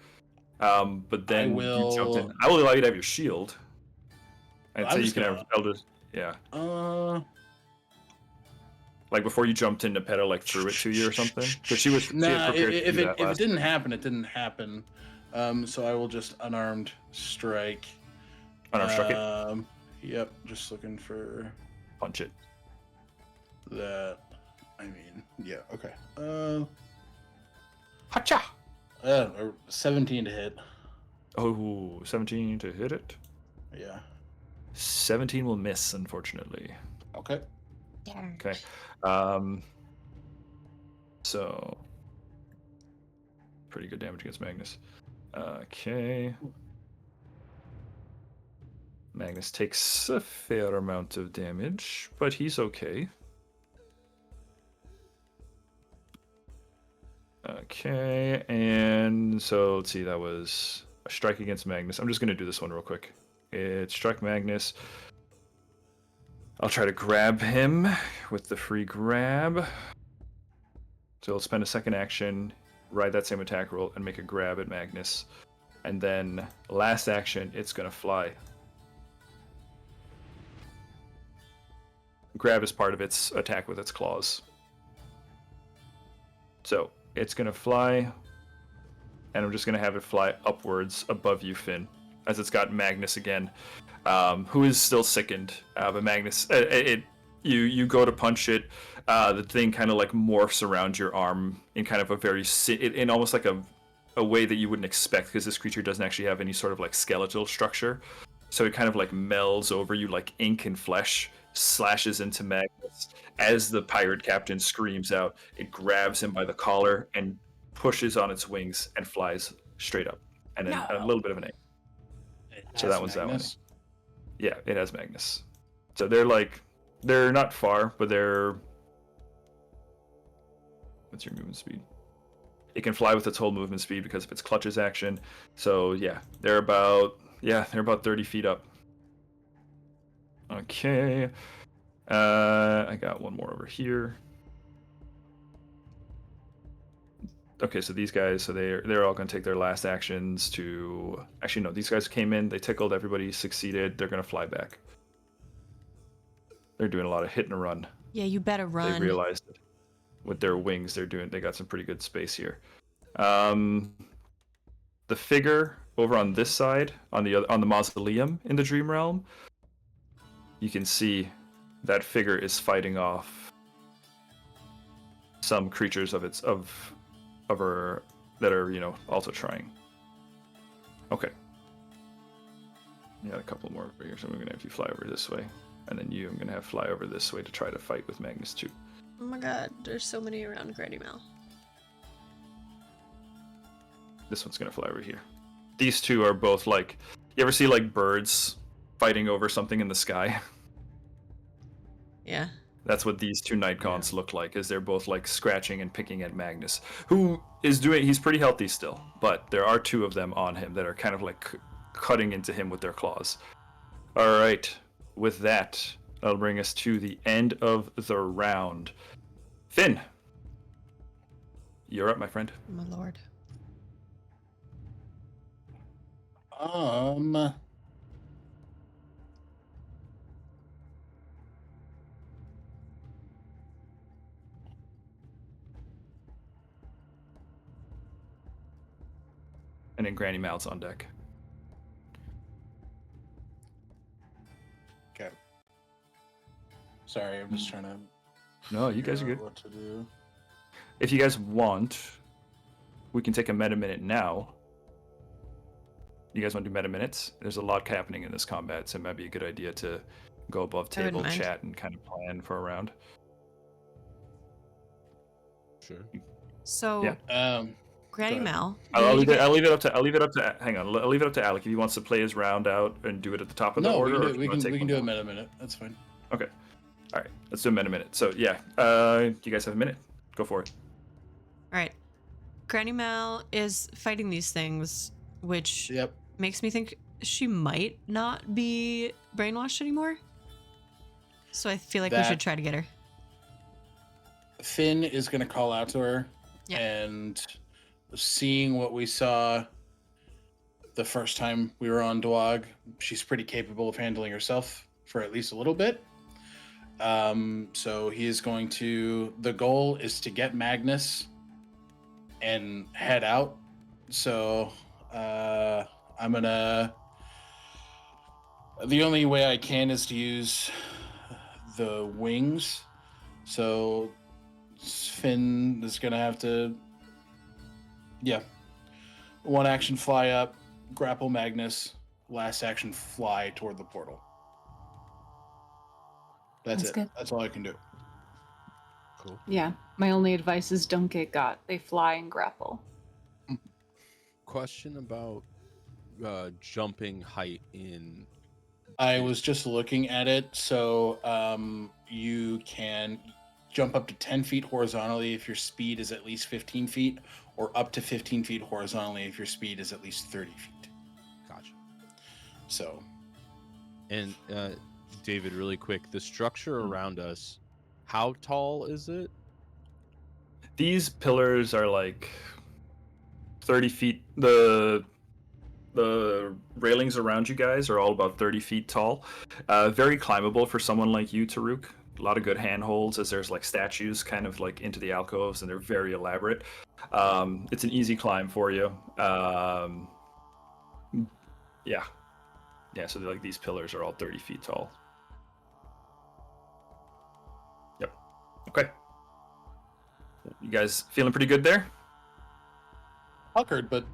but then you jumped in. will- I will allow you to have your shield. I'd I'm say you just can gonna- have elders. Yeah, Uh, like before you jumped in, Nepeta like threw it to you or something because she had nah. prepared to If do it that if it last. didn't happen, it didn't happen. So I will just unarmed strike. Unarmed struck it. Yep. Just looking for Punch it. that. I mean, yeah. Okay. Hacha! 17 to hit. Oh, 17 to hit it. Yeah. 17 will miss, unfortunately. Okay. Okay. So pretty good damage against Magnus. Okay. Magnus takes a fair amount of damage, but he's okay. Okay, and so let's see, that was a strike against Magnus. I'm just going to do this one real quick. It struck Magnus. I'll try to grab him with the free grab. So he'll spend a second action, ride that same attack roll, and make a grab at Magnus. And then last action, it's going to fly. Grab is part of its attack with its claws. So it's going to fly, and I'm just going to have it fly upwards above you, Finn, as it's got Magnus again, who is still sickened. But Magnus, you go to punch it, the thing kind of like morphs around your arm in kind of a very, in almost like a way that you wouldn't expect, because this creature doesn't actually have any sort of like skeletal structure. So it kind of like melds over you like ink and flesh, slashes into Magnus. As the pirate captain screams out, it grabs him by the collar and pushes on its wings and flies straight up. And then a little bit of an aim. So that one's Magnus. that one. Yeah, it has Magnus. So they're not far, but they're... What's your movement speed? It can fly with its whole movement speed because of its clutches action. So yeah, they're about 30 feet up. Okay. I got one more over here. Okay, so these guys, so they're all going to take their last actions to... Actually, no, these guys came in, they tickled, everybody succeeded, they're going to fly back. They're doing a lot of hit and run. Yeah, you better run. They realized it. With their wings, they got some pretty good space here. The figure over on this side, on the mausoleum in the Dream Realm, you can see that figure is fighting off some creatures of her that are, also trying. Okay. You got a couple more over here, so I'm gonna have you fly over this way. And then I'm gonna have fly over this way to try to fight with Magnus too. Oh my god, there's so many around Granny Mal. This one's gonna fly over here. These two are both like, you ever see like birds fighting over something in the sky? Yeah. That's what these two Nightgaunts look like, is they're both like scratching and picking at Magnus, who is he's pretty healthy still, but there are two of them on him that are kind of like cutting into him with their claws. All right, with that, that'll bring us to the end of the round. Finn, you're up, my friend. My lord. And then Granny Mal's on deck. Okay. Sorry, I'm just trying to. No, you guys are figure good. out What to do? If you guys want, we can take a meta minute now. You guys want to do meta minutes? There's a lot happening in this combat, so it might be a good idea to go above I wouldn't table mind. chat and kind of plan for a round. Sure. So Yeah. Granny ahead. Mel. I'll you leave get- I'll leave it up to. Hang on. I'll leave it up to Alec if he wants to play his round out and do it at the top of the No, order. we or if you can wanna take do one it more. minute. That's fine. Okay. All right. Let's do a minute. So yeah. You guys have a minute. Go for it. All right. Granny Mel is fighting these things, which Yep. makes me think she might not be brainwashed anymore. So I feel like we That- should try to get her. Finn is going to call out to her, Yeah. and seeing what we saw the first time we were on Dwag, she's pretty capable of handling herself for at least a little bit. So he is going to. The goal is to get Magnus and head out. So I'm gonna. The only way I can is to use the wings. So Finn is gonna have to, one action fly up, grapple Magnus, last action fly toward the portal. That's That's it. good. That's all I can do. Cool. Yeah. My only advice is don't get got. They fly and grapple. Question about jumping height in. I was just looking at it. So you can jump up to 10 feet horizontally if your speed is at least 15 feet, or up to 15 feet horizontally if your speed is at least 30 feet. Gotcha. So And David, really quick, the structure around us, how tall is it? These pillars are like 30 feet. The railings around you guys are all about 30 feet tall. Very climbable for someone like you, Taruk. A lot of good handholds as there's like statues kind of like into the alcoves, and they're very elaborate. It's an easy climb for you. Yeah. So like these pillars are all 30 feet tall. Yep. Okay. You guys feeling pretty good there? puckered, but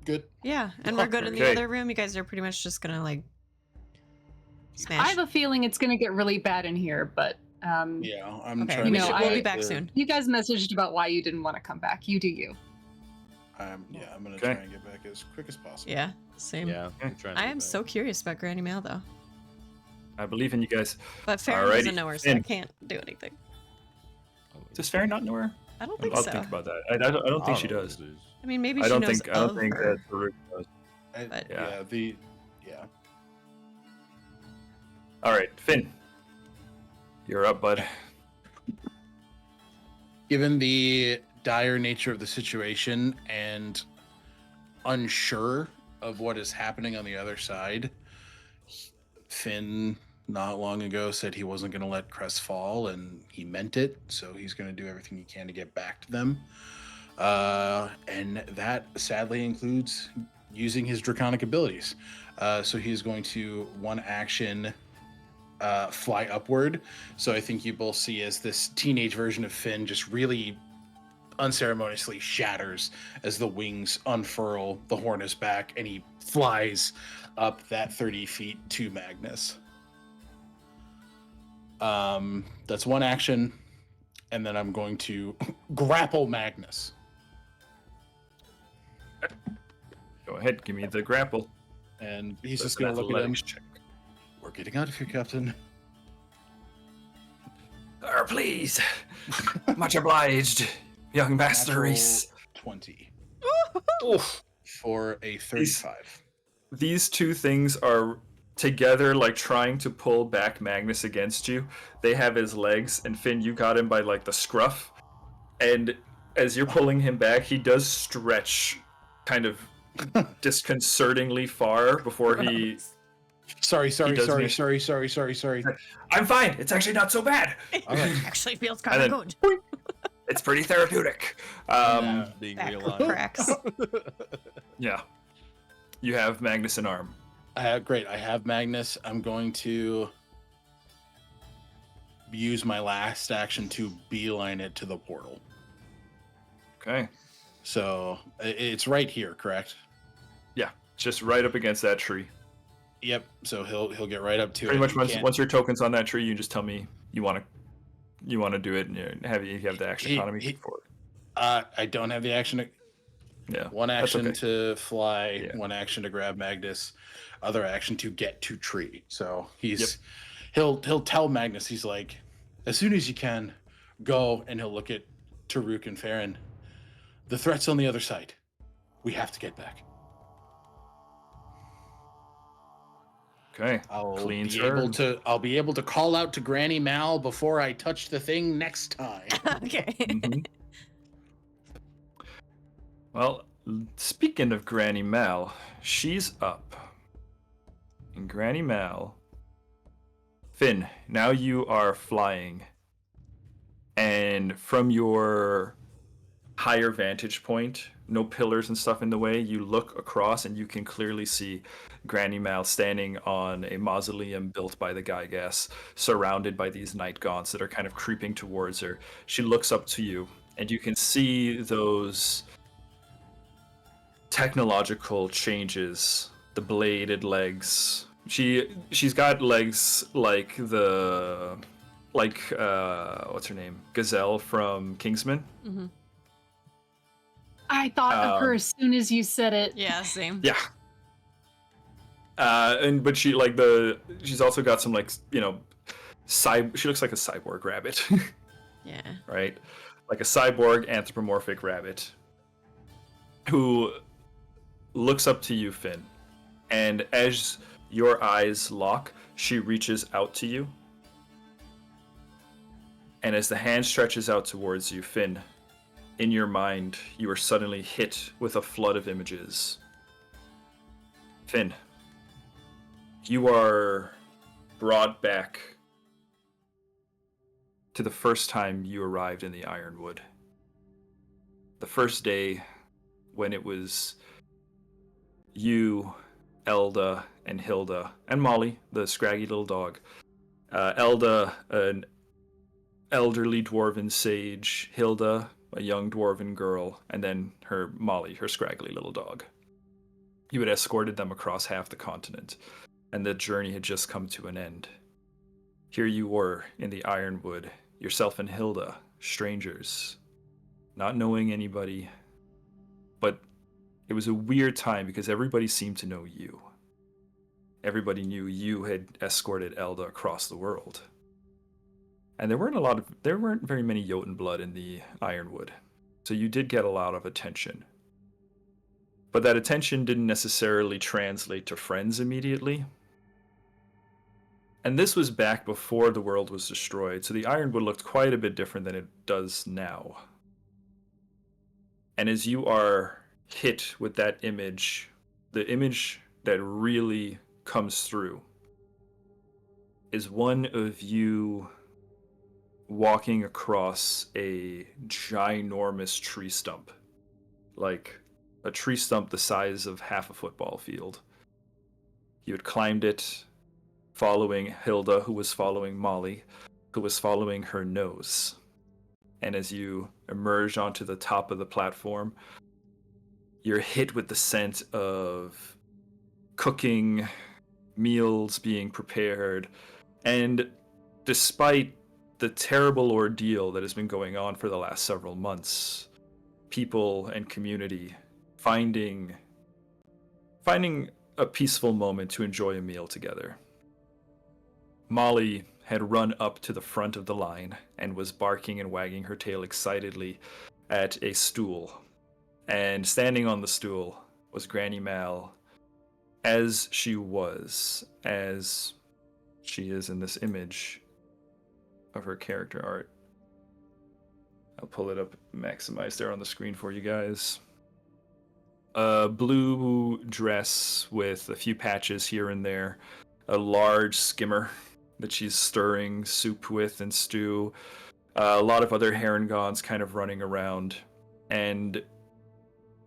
good. Yeah, and we're good in the Okay. other room. You guys are pretty much just gonna like I smash. have a feeling it's going to get really bad in here, but Yeah, I'm Okay, trying you to. know, we'll I- be back soon. you guys messaged about why you didn't want to come back. You do you. I'm gonna Okay. try and get back as quick as possible. Yeah, same. Yeah, I'm trying to I get am back. so curious about Granny Mail though, I believe in you guys. but Farron Alrighty, doesn't know her, so I Finn. can't do anything. Does Farron not know her? I don't think I'll so. think about that. I don't think she know what does. it is. I mean, maybe I she don't knows think. I don't of think her. that Farouk does. But- Yeah. All right, Finn. You're up, bud. Given the dire nature of the situation and unsure of what is happening on the other side, Finn not long ago said he wasn't going to let Crest fall, and he meant it. So he's going to do everything he can to get back to them. And that sadly includes using his draconic abilities. So he's going to one action fly upward. So I think you both see as this teenage version of Finn just really unceremoniously shatters as the wings unfurl, the horn is back, and he flies up that 30 feet to Magnus. That's one action, and then I'm going to grapple Magnus. Go ahead, give me the grapple. And he's That's just going an to look at him. athletics check. We're getting out of here, Captain. Please. Much obliged, young master Natural Reese. 20 Oof. for a 35. These two things are together, like trying to pull back Magnus against you. They have his legs, and Finn, you got him by like the scruff. And as you're pulling him back, he does stretch kind of disconcertingly far before he. Sorry. does I'm fine. It's actually not so bad. All right. Actually feels And kind of then- good. It's pretty therapeutic. Being Back realigned. cracks. Yeah. You have Magnus in arm. Great. I have Magnus. I'm going to use my last action to beeline it to the portal. Okay. So it's right here, correct? Yeah. Just right up against that tree. Yep. So he'll get right up to Pretty it. much He once can't- once your token's on that tree, you just tell me you want to do it, and you have the action He- economy he- for it. I don't have the action. Yeah. One that's action okay. to fly, Yeah. one action to grab Magnus, other action to get to tree. So he'll tell Magnus, he's like, as soon as you can, go, and he'll look at Taruk and Farron. The threat's on the other side. We have to get back. Okay. I'll Clean be able to call out to Granny Mal before I touch the thing next time. Okay. Mhm. Well, speaking of Granny Mal, she's up. And Granny Mal, Finn, now you are flying. And from your higher vantage point, no pillars and stuff in the way, you look across and you can clearly see Granny Mal standing on a mausoleum built by the Gygas, surrounded by these night gaunts that are kind of creeping towards her. She looks up to you, and you can see those technological changes, the bladed legs. She's got legs like what's her name? Gazelle from Kingsman. Hmm. I thought of her as soon as you said it. Yeah, same. Yeah. But she's also got some she looks like a cyborg rabbit. Yeah. Right? Like a cyborg anthropomorphic rabbit who looks up to you, Finn. And as your eyes lock, she reaches out to you. And as the hand stretches out towards you, Finn, in your mind, you are suddenly hit with a flood of images. Finn, you are brought back to the first time you arrived in the Ironwood. The first day when it was you, Elda, and Hilda, and Molly, the scraggy little dog. Elda, an elderly dwarven sage, Hilda, a young dwarven girl, and then her Molly, her scraggly little dog. You had escorted them across half the continent, and the journey had just come to an end. Here you were in the Ironwood, yourself and Hilda, strangers, not knowing anybody, but it was a weird time because everybody seemed to know you. Everybody knew you had escorted Elda across the world. And there weren't very many Jotun blood in the Ironwood, so you did get a lot of attention. But that attention didn't necessarily translate to friends immediately. And this was back before the world was destroyed, so the Ironwood looked quite a bit different than it does now. And as you are hit with that image, the image that really comes through is one of you walking across a ginormous tree stump, like a tree stump the size of half a football field. You had climbed it, following Hilda, who was following Molly, who was following her nose. And as you emerge onto the top of the platform, you're hit with the scent of cooking, meals being prepared, and despite the terrible ordeal that has been going on for the last several months, people and community finding a peaceful moment to enjoy a meal together. Molly had run up to the front of the line and was barking and wagging her tail excitedly at a stool. And standing on the stool was Granny Mal, as she is in this image of her character art. I'll pull it up, maximize there on the screen for you guys. A blue dress with a few patches here and there, a large skimmer that she's stirring soup with and stew, a lot of other herringons kind of running around, and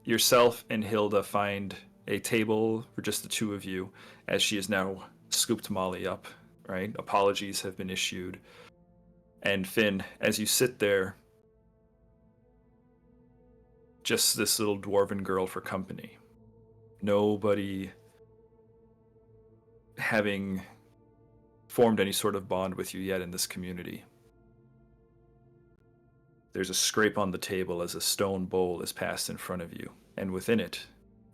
yourself and Hilda find a table for just the two of you, as she has now scooped Molly up, right? Apologies have been issued. And Finn, as you sit there, just this little dwarven girl for company. Nobody having formed any sort of bond with you yet in this community. There's a scrape on the table as a stone bowl is passed in front of you, and within it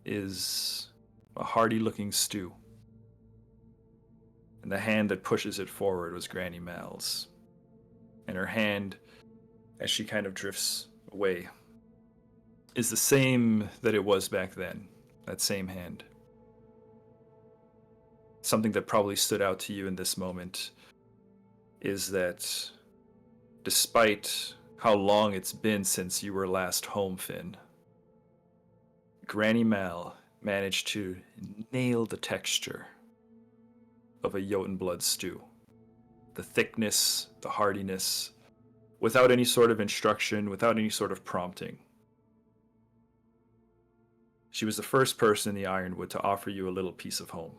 is a hearty-looking stew. And the hand that pushes it forward was Granny Mal's. And her hand, as she kind of drifts away, is the same that it was back then. That same hand. Something that probably stood out to you in this moment is that despite how long it's been since you were last home, Finn, Granny Mal managed to nail the texture of a Jotunblood stew. The thickness, the hardiness, without any sort of instruction, without any sort of prompting. She was the first person in the Ironwood to offer you a little piece of home.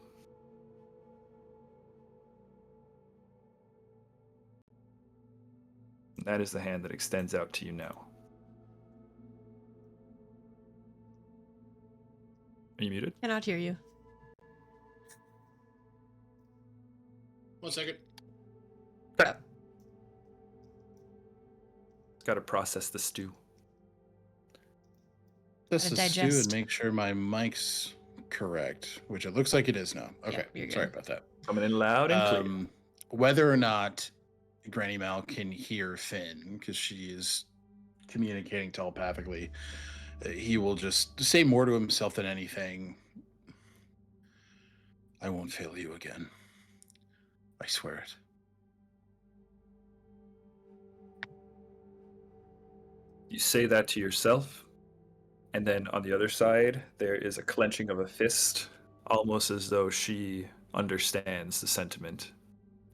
That is the hand that extends out to you now. Are you muted? Cannot hear you. 1 second. Got to process the stew. This Gotta is stew digest. and make sure my mic's correct, which it looks like it is now. Okay, you're sorry good. about that. Coming in loud and clear. Whether or not Granny Mal can hear Finn, because she is communicating telepathically, he will just say more to himself than anything. I won't fail you again. I swear it. You say that to yourself, and then on the other side, there is a clenching of a fist, almost as though she understands the sentiment,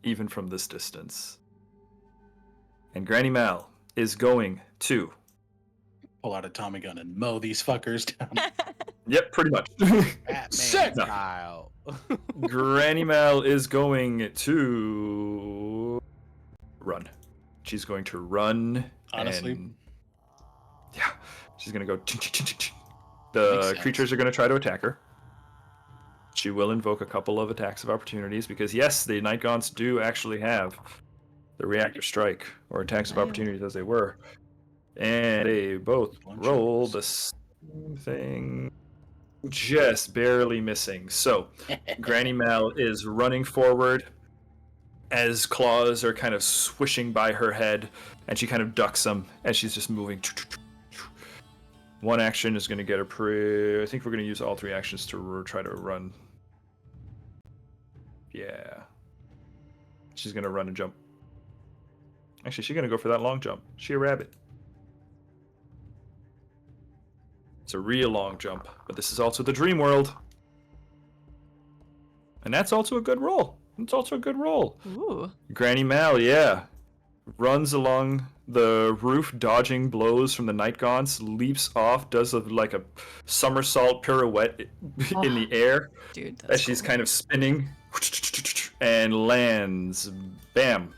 even from this distance. And Granny Mal is going to... Pull out a Tommy gun and mow these fuckers down. Yep, pretty much. Batman Sick! style. Granny Mal is going to run. She's going to run. Honestly? and- yeah, she's going to go. Makes The sense. creatures are going to try to attack her. She will invoke a couple of attacks of opportunities because, yes, the Night Gaunts do actually have the reactor strike or attacks of Wow. opportunities as they were. And they both One roll chance. the same thing, just barely missing. So, Granny Mal is running forward as claws are kind of swishing by her head, and she kind of ducks them as she's just moving. One action is going to get her I think we're going to use all three actions to try to run. Yeah. She's going to run and jump. Actually, she's going to go for that long jump. She a rabbit. It's a real long jump, but this is also the dream world. And that's also a good roll. It's also a good roll. Ooh. Granny Mal, yeah. Runs along the roof, dodging blows from the Night Gaunts, leaps off, does like a somersault pirouette in the air Dude, that's as she's cool. kind of spinning and lands. Bam.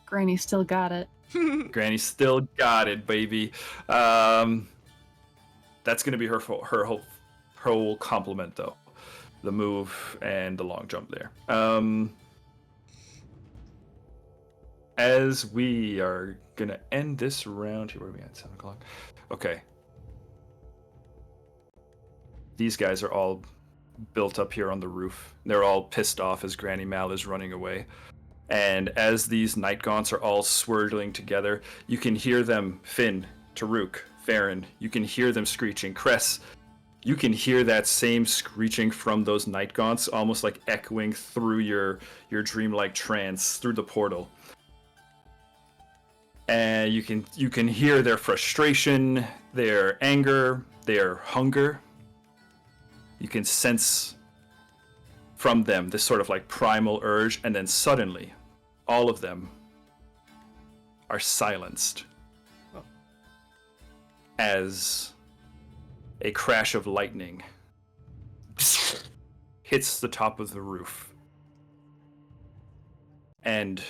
Granny still got it. Granny still got it, baby. That's going to be her whole compliment, though. The move and the long jump there. As we are going to end this round here, where are we at? 7 o'clock? Okay. These guys are all built up here on the roof. They're all pissed off as Granny Mal is running away. And as these Night Gaunts are all swirling together, you can hear them, Finn, Taruk, Farron, you can hear them screeching. Cress, you can hear that same screeching from those Night Gaunts, almost like echoing through your dreamlike trance, through the portal. And you can hear their frustration, their anger, their hunger. You can sense from them this sort of like primal urge, and then suddenly all of them are silenced as a crash of lightning hits the top of the roof. And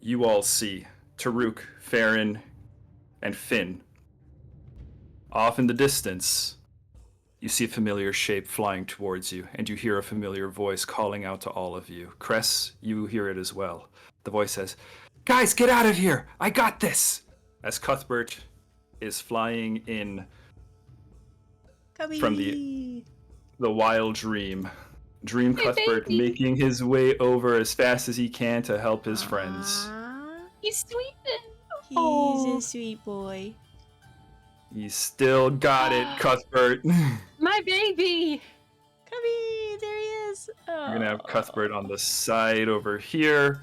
you all see Taruk, Farron, and Finn. Off in the distance, you see a familiar shape flying towards you, and you hear a familiar voice calling out to all of you. Cress, you hear it as well. The voice says, "Guys, get out of here! I got this!" As Cuthbert is flying in from the wild dream. Dream Hey, Cuthbert baby. making his way over as fast as he can to help his friends. He's sweet. He's Oh. a sweet boy. He's still got it, Cuthbert. My baby. Cubby, there he is. We're gonna have Cuthbert on the side over here,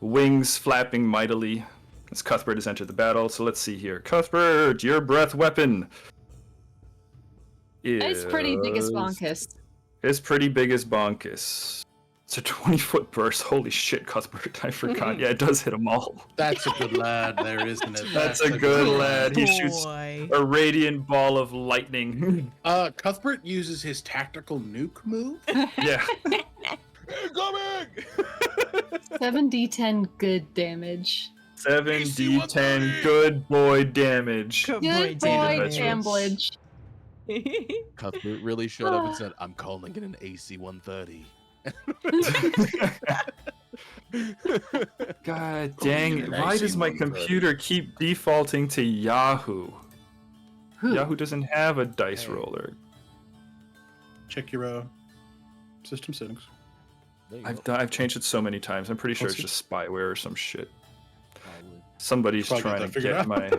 wings flapping mightily as Cuthbert has entered the battle. So let's see here. Cuthbert, your breath weapon It's pretty big as is- bonkus. It's pretty big as bonkus. It's a 20-foot burst. Holy shit, Cuthbert. I forgot. Yeah, it does hit them all. That's a good lad there, isn't it? That's a good lad. He shoots Boy. a radiant ball of lightning. Cuthbert uses his tactical nuke move. Yeah. Incoming! 7d10 good damage. 7d10 good boy damage. Good Good boy damage. damage. Cuthbert really showed up and said, I'm calling it an AC 130. God dang it. an Why does my AC-130. computer keep defaulting to Yahoo? Who? Yahoo doesn't have a dice Hey. roller. Check your system settings. There you I've changed it so many times. I'm pretty sure What's it's just spyware or some shit. Probably. Somebody's Probably got trying that to figured get out. my.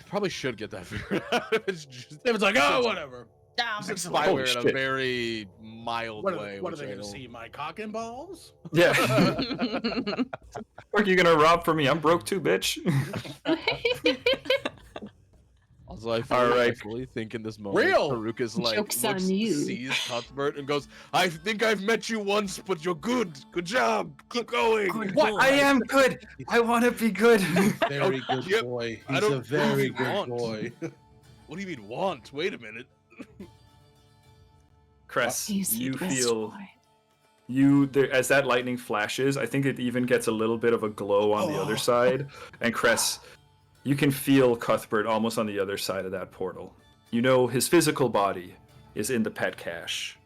Probably should get that figured out. It's just David's like, oh, whatever. it's Holy spyware in a shit. very mild What way. are which they I going to don't- see? My cock and balls? Yeah. What are you gonna rob from me? I'm broke too, bitch. Also, I Alright. fully think in this moment, Real. Farouk is like, Joke's on you. sees Cuthbert and goes, I think I've met you once, but you're good. Good job. Keep going. What? I am good. I want to be good. Very good Yep. boy. I He's don't a very really good want. boy. What do you mean want? Wait a minute. Cress, He's the you best feel boy. there, as that lightning flashes. I think it even gets a little bit of a glow on the other Oh. side. And Cress, you can feel Cuthbert almost on the other side of that portal. You know his physical body is in the pet cache,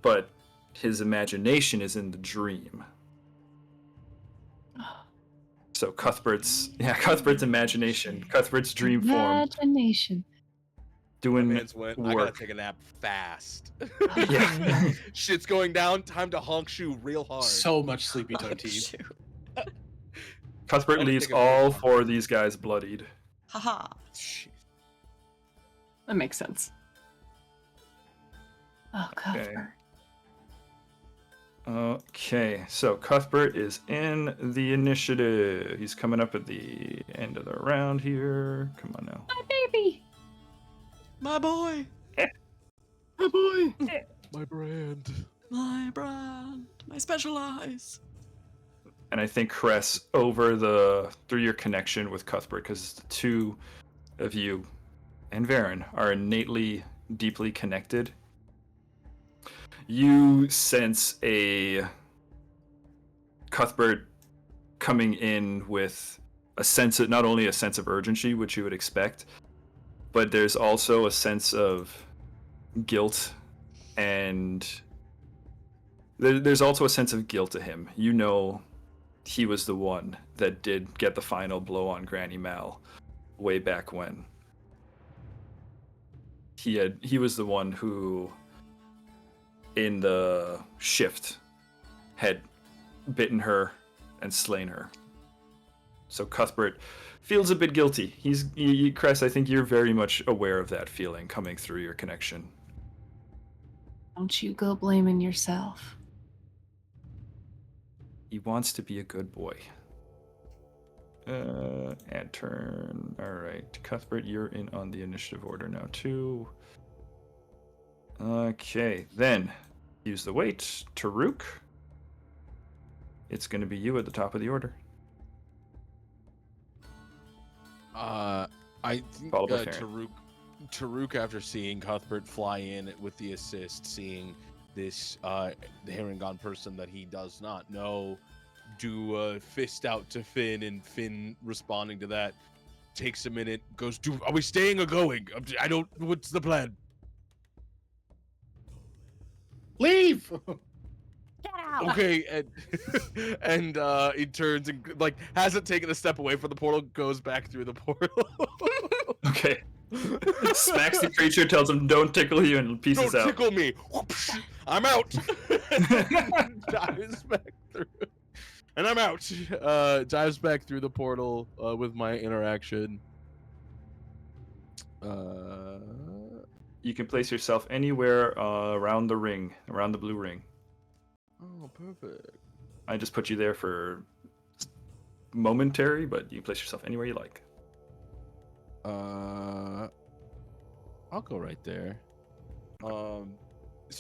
but his imagination is in the dream. So Cuthbert's imagination, Cuthbert's dream form, Imagination. My doing man's went, I gotta work. take a nap fast. Yeah. Shit's going down. Time to honk shoe real hard. So much sleepy toe teeth. Cuthbert I'll leaves take a all break. 4 of these guys bloodied. Haha. Jeez. That makes sense. Oh, Cuthbert. Okay, so Cuthbert is in the initiative. He's coming up at the end of the round here. Come on now. My baby. My boy. My boy. My brand. My brand. My special eyes. And I think Cress, through your connection with Cuthbert, because the two of you and Varen are innately deeply connected, you sense a Cuthbert coming in with not only a sense of urgency, which you would expect, but there's also a sense of guilt, and there's also a sense of guilt to him. You know, he was the one that did get the final blow on Granny Mal way back when. He was the one who, in the shift, had bitten her and slain her. So Cuthbert feels a bit guilty. Cress, I think you're very much aware of that feeling coming through your connection. Don't you go blaming yourself. He wants to be a good boy. Add turn. Alright. Cuthbert, you're in on the initiative order now, too. Okay, then. Use the weight. Taruk. It's going to be you at the top of the order. I think Followed by Farron. Taruk, after seeing Cuthbert fly in with the assist, seeing this the Harengon person that he does not know, do a fist out to Finn, and Finn responding to that takes a minute, goes, are we staying or going? What's the plan? Leave! Get out. Okay, and he turns and like hasn't taken a step away from the portal, goes back through the portal. Okay. Smacks the creature, tells him don't tickle you, and pieces Don't out. tickle me. I'm out. Dives back through. And I'm out. Dives back through the portal with my interaction. You can place yourself anywhere around the ring, around the blue ring. Oh, perfect. I just put you there for momentary, but you can place yourself anywhere you like. I'll go right there. So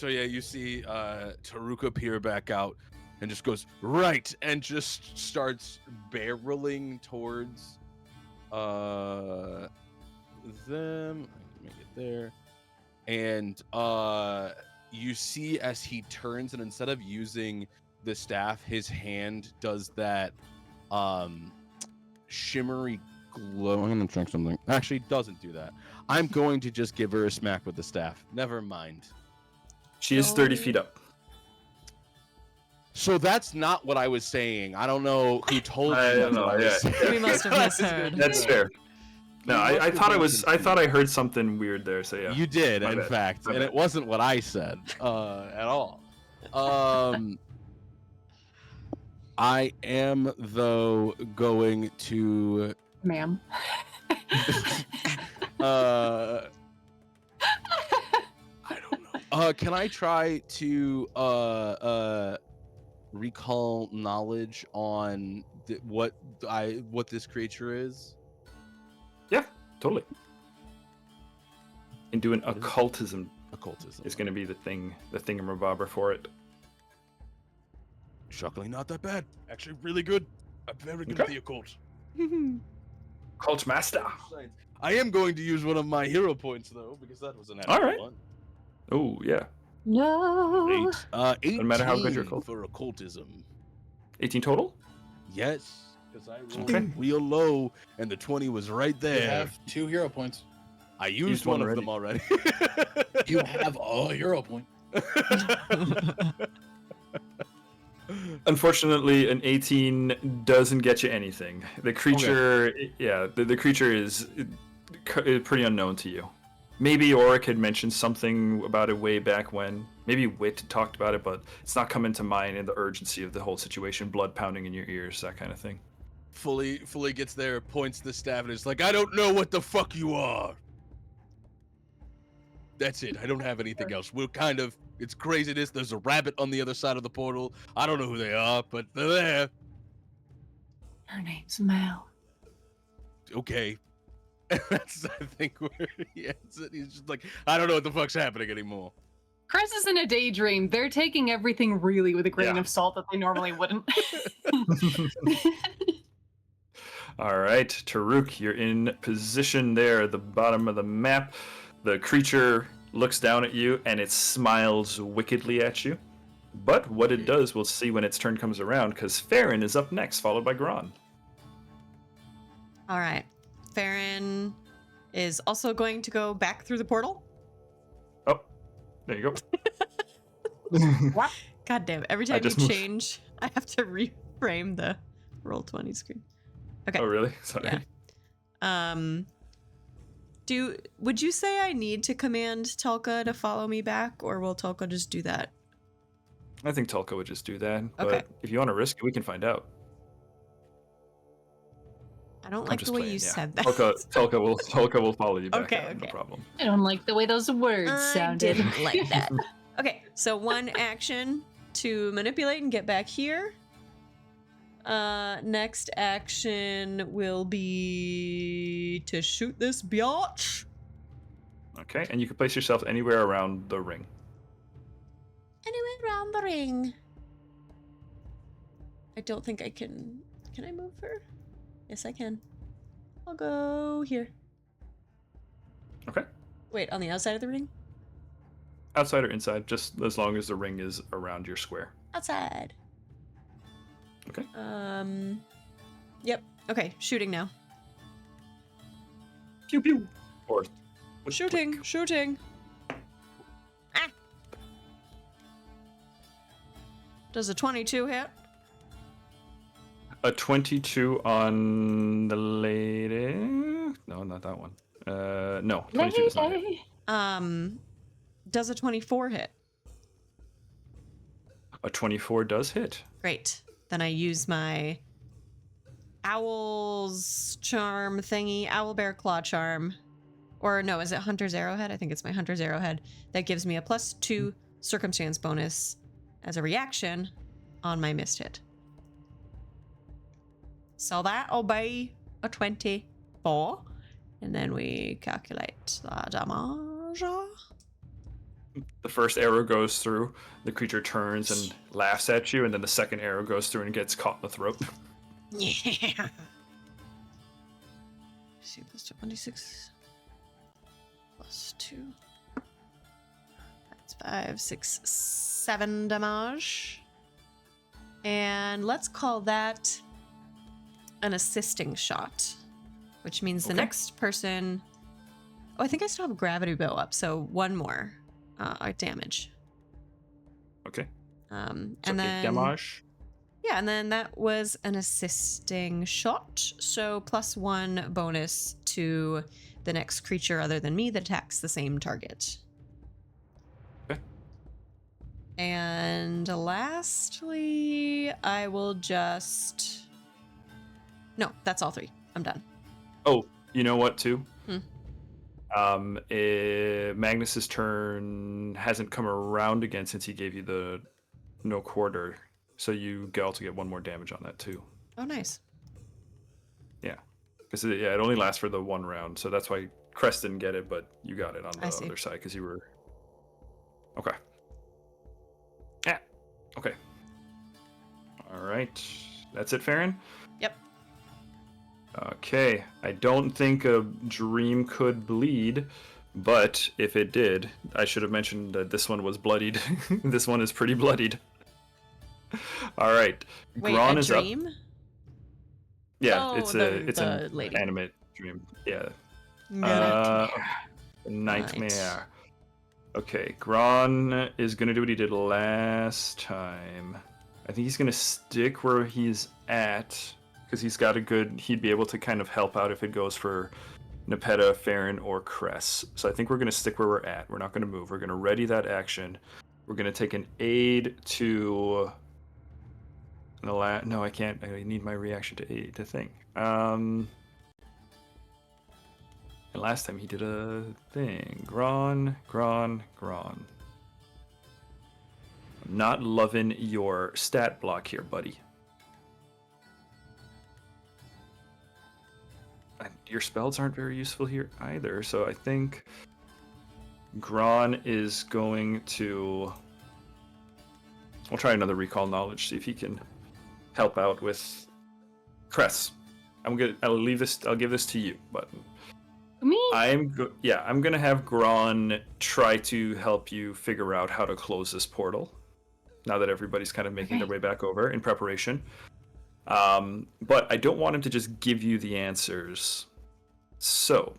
yeah, you see Taruka peer back out and just goes right and just starts barreling towards them. Make it there. And you see as he turns, and instead of using the staff, his hand does that shimmery glow. I'm gonna check something. Actually, it doesn't do that. I'm going to just give her a smack with the staff. Never mind. She is 30 feet up. So that's not what I was saying. I don't know who told you. I don't that's know, what I was yeah. saying. We must have misheard. That's fair. No, You must I have thought been I thought I heard something weird there. So yeah. You did, My in bad. fact, My and bad. it wasn't what I said at all. I am though going to Ma'am. I don't know. Can I try to recall knowledge on what this creature is? Yeah, totally. And doing What is it? occultism Occultism. is going to be the thingamabobber for it. Shockingly not that bad. Actually, really good. I'm very good at Okay. the occult. Cult master. I am going to use one of my hero points though, because that was an All right. one. Oh yeah, No. 18 No matter how good your occult- for occultism. 18 total. Yes, because I rolled Okay. real low, and the 20 was right You there. have 2 hero points. I used one of them already. You have a hero point. Unfortunately, an 18 doesn't get you anything. The creature, yeah, the creature is pretty unknown to you. Maybe Auric had mentioned something about it way back when. Maybe Wit talked about it, but it's not coming to mind in the urgency of the whole situation. Blood pounding in your ears, that kind of thing. fully gets there, points the staff, and is like, I don't know what the fuck you are. That's it. I don't have anything else. We're kind of, it's craziness. There's a rabbit on the other side of the portal. I don't know who they are, but they're there. Her name's Mel. Okay. That's, I think, where he ends it. He's just like, I don't know what the fuck's happening anymore. Chris is in a daydream. They're taking everything really with a grain Yeah. of salt that they normally wouldn't. All right, Taruk, you're in position there at the bottom of the map. The creature looks down at you and it smiles wickedly at you. But what it does, we'll see when its turn comes around, because Farron is up next, followed by Gron. All right. Farron is also going to go back through the portal. Oh, there you go. God damn, every I time you just moved. change, I have to reframe the Roll20 screen. Okay. Oh, really? Sorry. Yeah. Would you say I need to command Telka to follow me back, or will Telka just do that? I think Tulka would just do that. But Okay. if you want to risk it, we can find out. I don't I'm like just the way playing, you yeah. said that. Tulka will follow you back. Okay, out, No okay. problem. I don't like the way those words I sounded. didn't like that. Okay, so one action to manipulate and get back here. Next action will be to shoot this biatch. Okay, and you can place yourself anywhere around the ring. Anywhere around the ring. I don't think I can. Can I move her? Yes, I can. I'll go here. Okay. Wait, on the outside of the ring? Outside or inside, just as long as the ring is around your square. Outside. Okay. Yep. Okay, shooting now. Pew pew. Or Shooting. Ah. Does a 22 hit? A 22 on the lady. No, not that one. No, 22 does not hit. Does a 24 hit? A 24 does hit. Great. Then I use my owl's charm thingy, owl bear claw charm. Or no, is it Hunter's Arrowhead? I think it's my Hunter's Arrowhead. That gives me a +2 circumstance bonus as a reaction on my missed hit. So that'll be a 24. And then we calculate the damage. The first arrow goes through, the creature turns and laughs at you, and then the second arrow goes through and gets caught in the throat. Yeah. See, +26 +2. That's 5, 6, 7 damage. And let's call that an assisting shot, which means the next person. Oh, I think I still have gravity bow up, so one more damage. Okay. And So then damage. yeah, and then that was an assisting shot, so +1 bonus to the next creature other than me that attacks the same target. Okay. And lastly, I will just. No, that's all 3. I'm done. Oh, you know what, too? Hmm. Magnus's turn hasn't come around again since he gave you the no quarter, so you also get 1 more damage on that too. Oh, nice. Yeah, because it only lasts for the 1 round, so that's why Crest didn't get it, but you got it on the other side because you were. Okay. Yeah. Okay. All right. That's it, Farron? Yep. Okay, I don't think a dream could bleed, but if it did, I should have mentioned that this one was bloodied. This one is pretty bloodied. All right, Wait, Gron a is dream? up. Yeah, Oh, it's the an lady. animate dream. Yeah. Nightmare. Nightmare. Okay, Gron is gonna do what he did last time. I think he's gonna stick where he's at. Because he'd be able to kind of help out if it goes for Nepeta, Farron, or Cress. So I think we're going to stick where we're at. We're not going to move. We're going to ready that action. We're going to take an aid to... No, I can't. I need my reaction to aid to think. And last time he did a thing. Gron. I'm not loving your stat block here, buddy. Your spells aren't very useful here either, so I think Gron is going to. We'll try another recall knowledge, see if he can help out with Cress. I'll give this to you, but Me? I'm gonna have Gron try to help you figure out how to close this portal. Now that everybody's kind of making their way back over in preparation. But I don't want him to just give you the answers. So,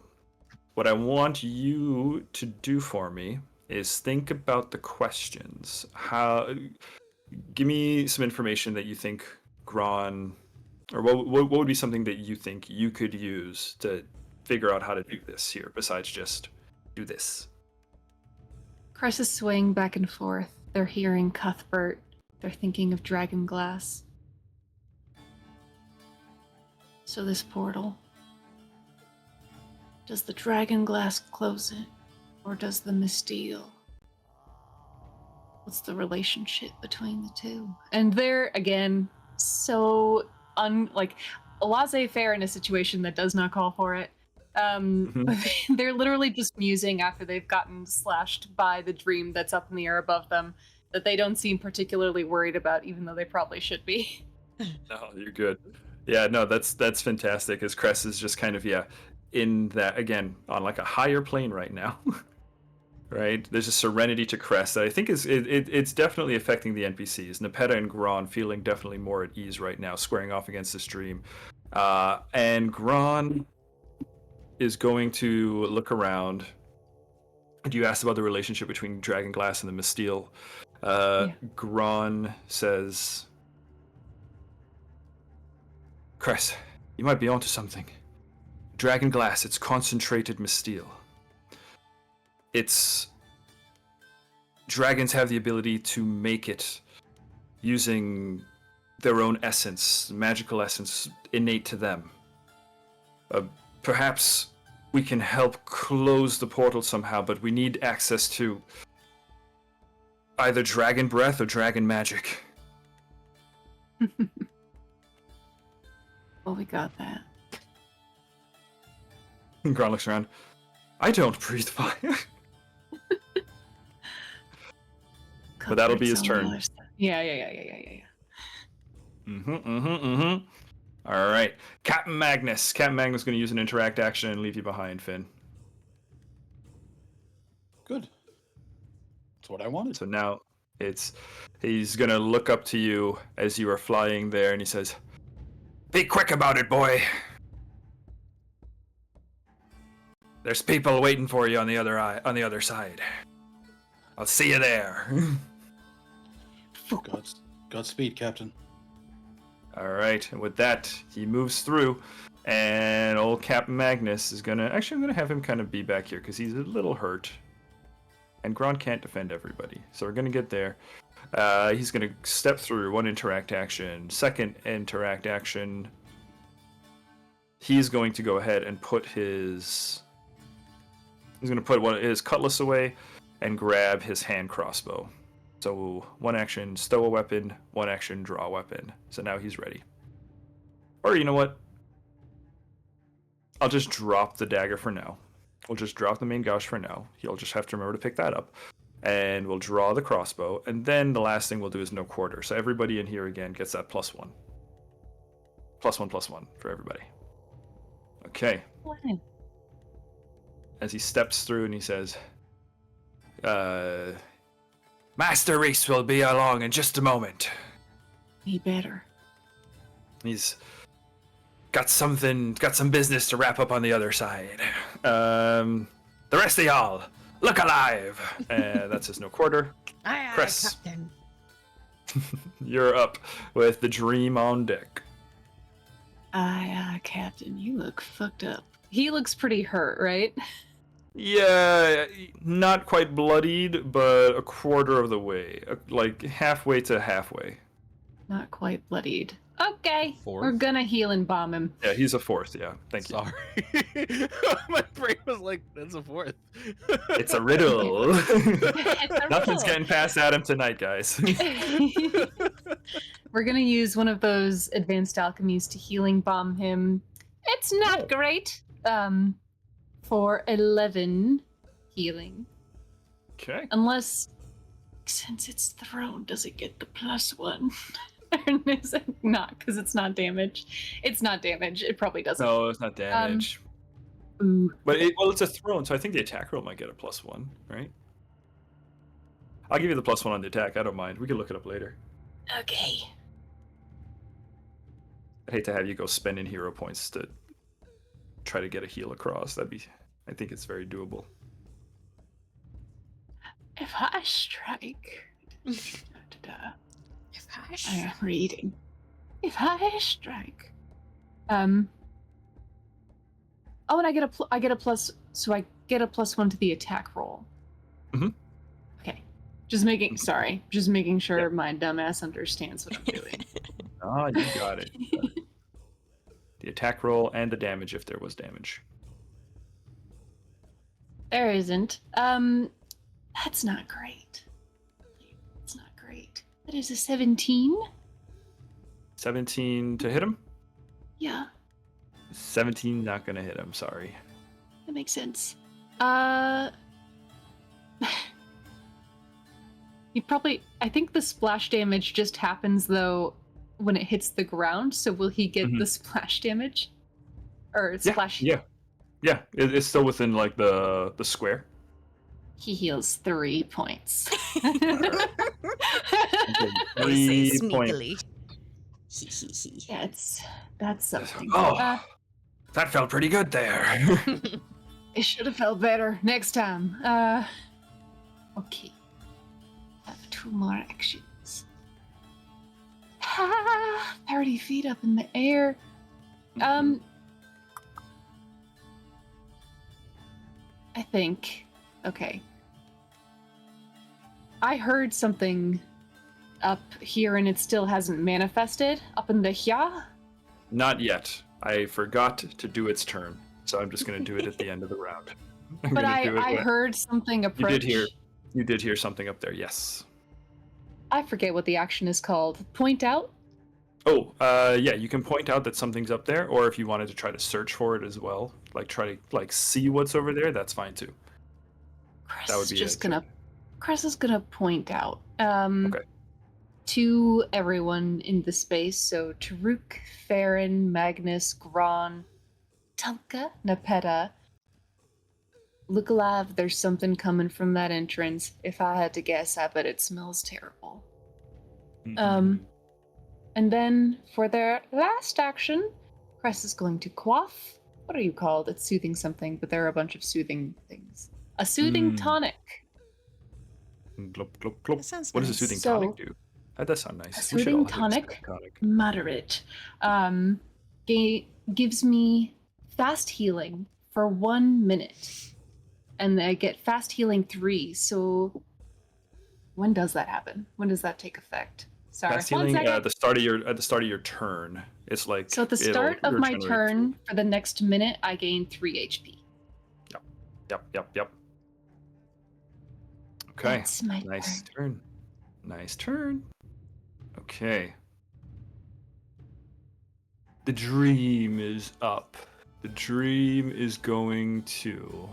what I want you to do for me is think about the questions. Give me some information that you think Gron, or what would be something that you think you could use to figure out how to do this here, besides just do this. Cress is swaying back and forth. They're hearing Cuthbert. They're thinking of Dragon Glass. So this portal, does the Dragon Glass close it, or does the Misteel? What's the relationship between the two? And they're, again, so laissez-faire in a situation that does not call for it. They're literally just musing after they've gotten slashed by the dream that's up in the air above them that they don't seem particularly worried about, even though they probably should be. No, you're good. Yeah, no, that's fantastic. As Cress is just kind of in that, again, on like a higher plane right now. Right? There's a serenity to Cress that I think it's definitely affecting the NPCs. Nepeta and Gron feeling definitely more at ease right now, squaring off against this dream. And Gron is going to look around. You asked about the relationship between Dragon Glass and the Misteel. Gron says, Cress, you might be onto something. dragon glass. It's concentrated misteel. Dragons have the ability to make it using their own essence, magical essence innate to them. Perhaps we can help close the portal somehow, but we need access to either dragon breath or dragon magic. Well, we got that. Gron looks around. I don't breathe fire. But that'll be his turn. Yeah. All right. Captain Magnus. Captain Magnus is going to use an interact action and leave you behind, Finn. Good. That's what I wanted. So now he's going to look up to you as you are flying there, and he says, "Be quick about it, boy. There's people waiting for you on the other side. I'll see you there." Godspeed, Captain. All right, and with that, he moves through, and old Captain Magnus is gonna... Actually, I'm gonna have him kind of be back here, because he's a little hurt. And Gron can't defend everybody, so we're gonna get there. He's gonna step through, one interact action. Second interact action, he's going to go ahead and put his... He's gonna put his cutlass away and grab his hand crossbow. So one action, stow a weapon, one action, draw a weapon. So now he's ready. Or you know what? I'll just drop the dagger for now. We'll just drop the main gauche for now. He'll just have to remember to pick that up. And we'll draw the crossbow. And then the last thing we'll do is no quarter. So everybody in here again gets that +1. +1/+1 for everybody. Okay. As he steps through and he says, Master Reese will be along in just a moment. He better. He's got some business to wrap up on the other side. The rest of y'all, look alive. That's his no quarter. Aye, Chris. Captain. You're up with the dream on deck. Aye, Captain, you look fucked up. He looks pretty hurt, right? Yeah, not quite bloodied, but a quarter of the way. Like halfway to halfway. Not quite bloodied. Okay, Fourth? we're gonna heal and bomb him. Yeah, he's a fourth, yeah. Thank you. Sorry. My brain was like, that's a fourth. It's a riddle. a Nothing's riddle. getting past Adam tonight, guys. We're gonna use one of those advanced alchemies to healing bomb him. It's not great. For 11 healing. Okay. Unless, since it's thrown, does it get the +1? Or is it not? Because it's not damage. It's not damage. It probably doesn't. No, it's not damage. Ooh. But it's a throne, so I think the attack roll might get a +1, right? I'll give you the +1 on the attack. I don't mind. We can look it up later. Okay. I'd hate to have you go spending hero points to try to get a heal across. I think it's very doable. If I strike. If I am reading. If I strike. Oh, and I get a plus. So I get a +1 to the attack roll. Mhm. Okay. Just making sure my dumbass understands what I'm doing. Ah, you got it. The attack roll and the damage if there was damage. There isn't. That's not great. It's not great. That is a 17. 17 to hit him? Yeah, 17 not gonna hit him, sorry. that makes sense. I think the splash damage just happens though when it hits the ground, so will he get the splash damage? Or splash? Yeah. It's still within like the square. He heals 3 points. They say 3 points. sneakily. Yeah, that's something. Oh, that felt pretty good there. It should have felt better next time. Okay. I have 2 more actions. 30 feet up in the air. I think. Okay. I heard something up here and it still hasn't manifested up in the Hya. Not yet. I forgot to do its turn, so I'm just going to do it at the end of the round. I'm But gonna do it I when- heard something approach. You did hear something up there. Yes. I forget what the action is called. Point out? Oh, yeah. You can point out that something's up there, or if you wanted to try to search for it as well, like try to see what's over there, that's fine too. Chris That would is be just it. gonna. Chris is gonna point out. Okay. To everyone in the space. So Taruk, Farron, Magnus, Gron, Tulka, Nepeta. Look alive, there's something coming from that entrance. If I had to guess, I bet it smells terrible. And then for their last action, Cress is going to quaff. What are you called? It's soothing something, but there are a bunch of soothing things. A soothing tonic. Glop, glop, glop. That sounds What does a nice. soothing So- tonic do? That does sound nice. A We should soothing all hit a tonic? soothing tonic. Moderate. Gives me fast healing for 1 minute. And I get fast healing 3. So when does that happen? When does that take effect? Sorry. Fast 1 healing second. at the start of your turn. It's like So at the it'll start of my regenerate. turn, for the next minute, I gain 3 HP. Yep. Okay. That's my Nice turn. turn. Nice turn. Okay. The dream is up. The dream is going to.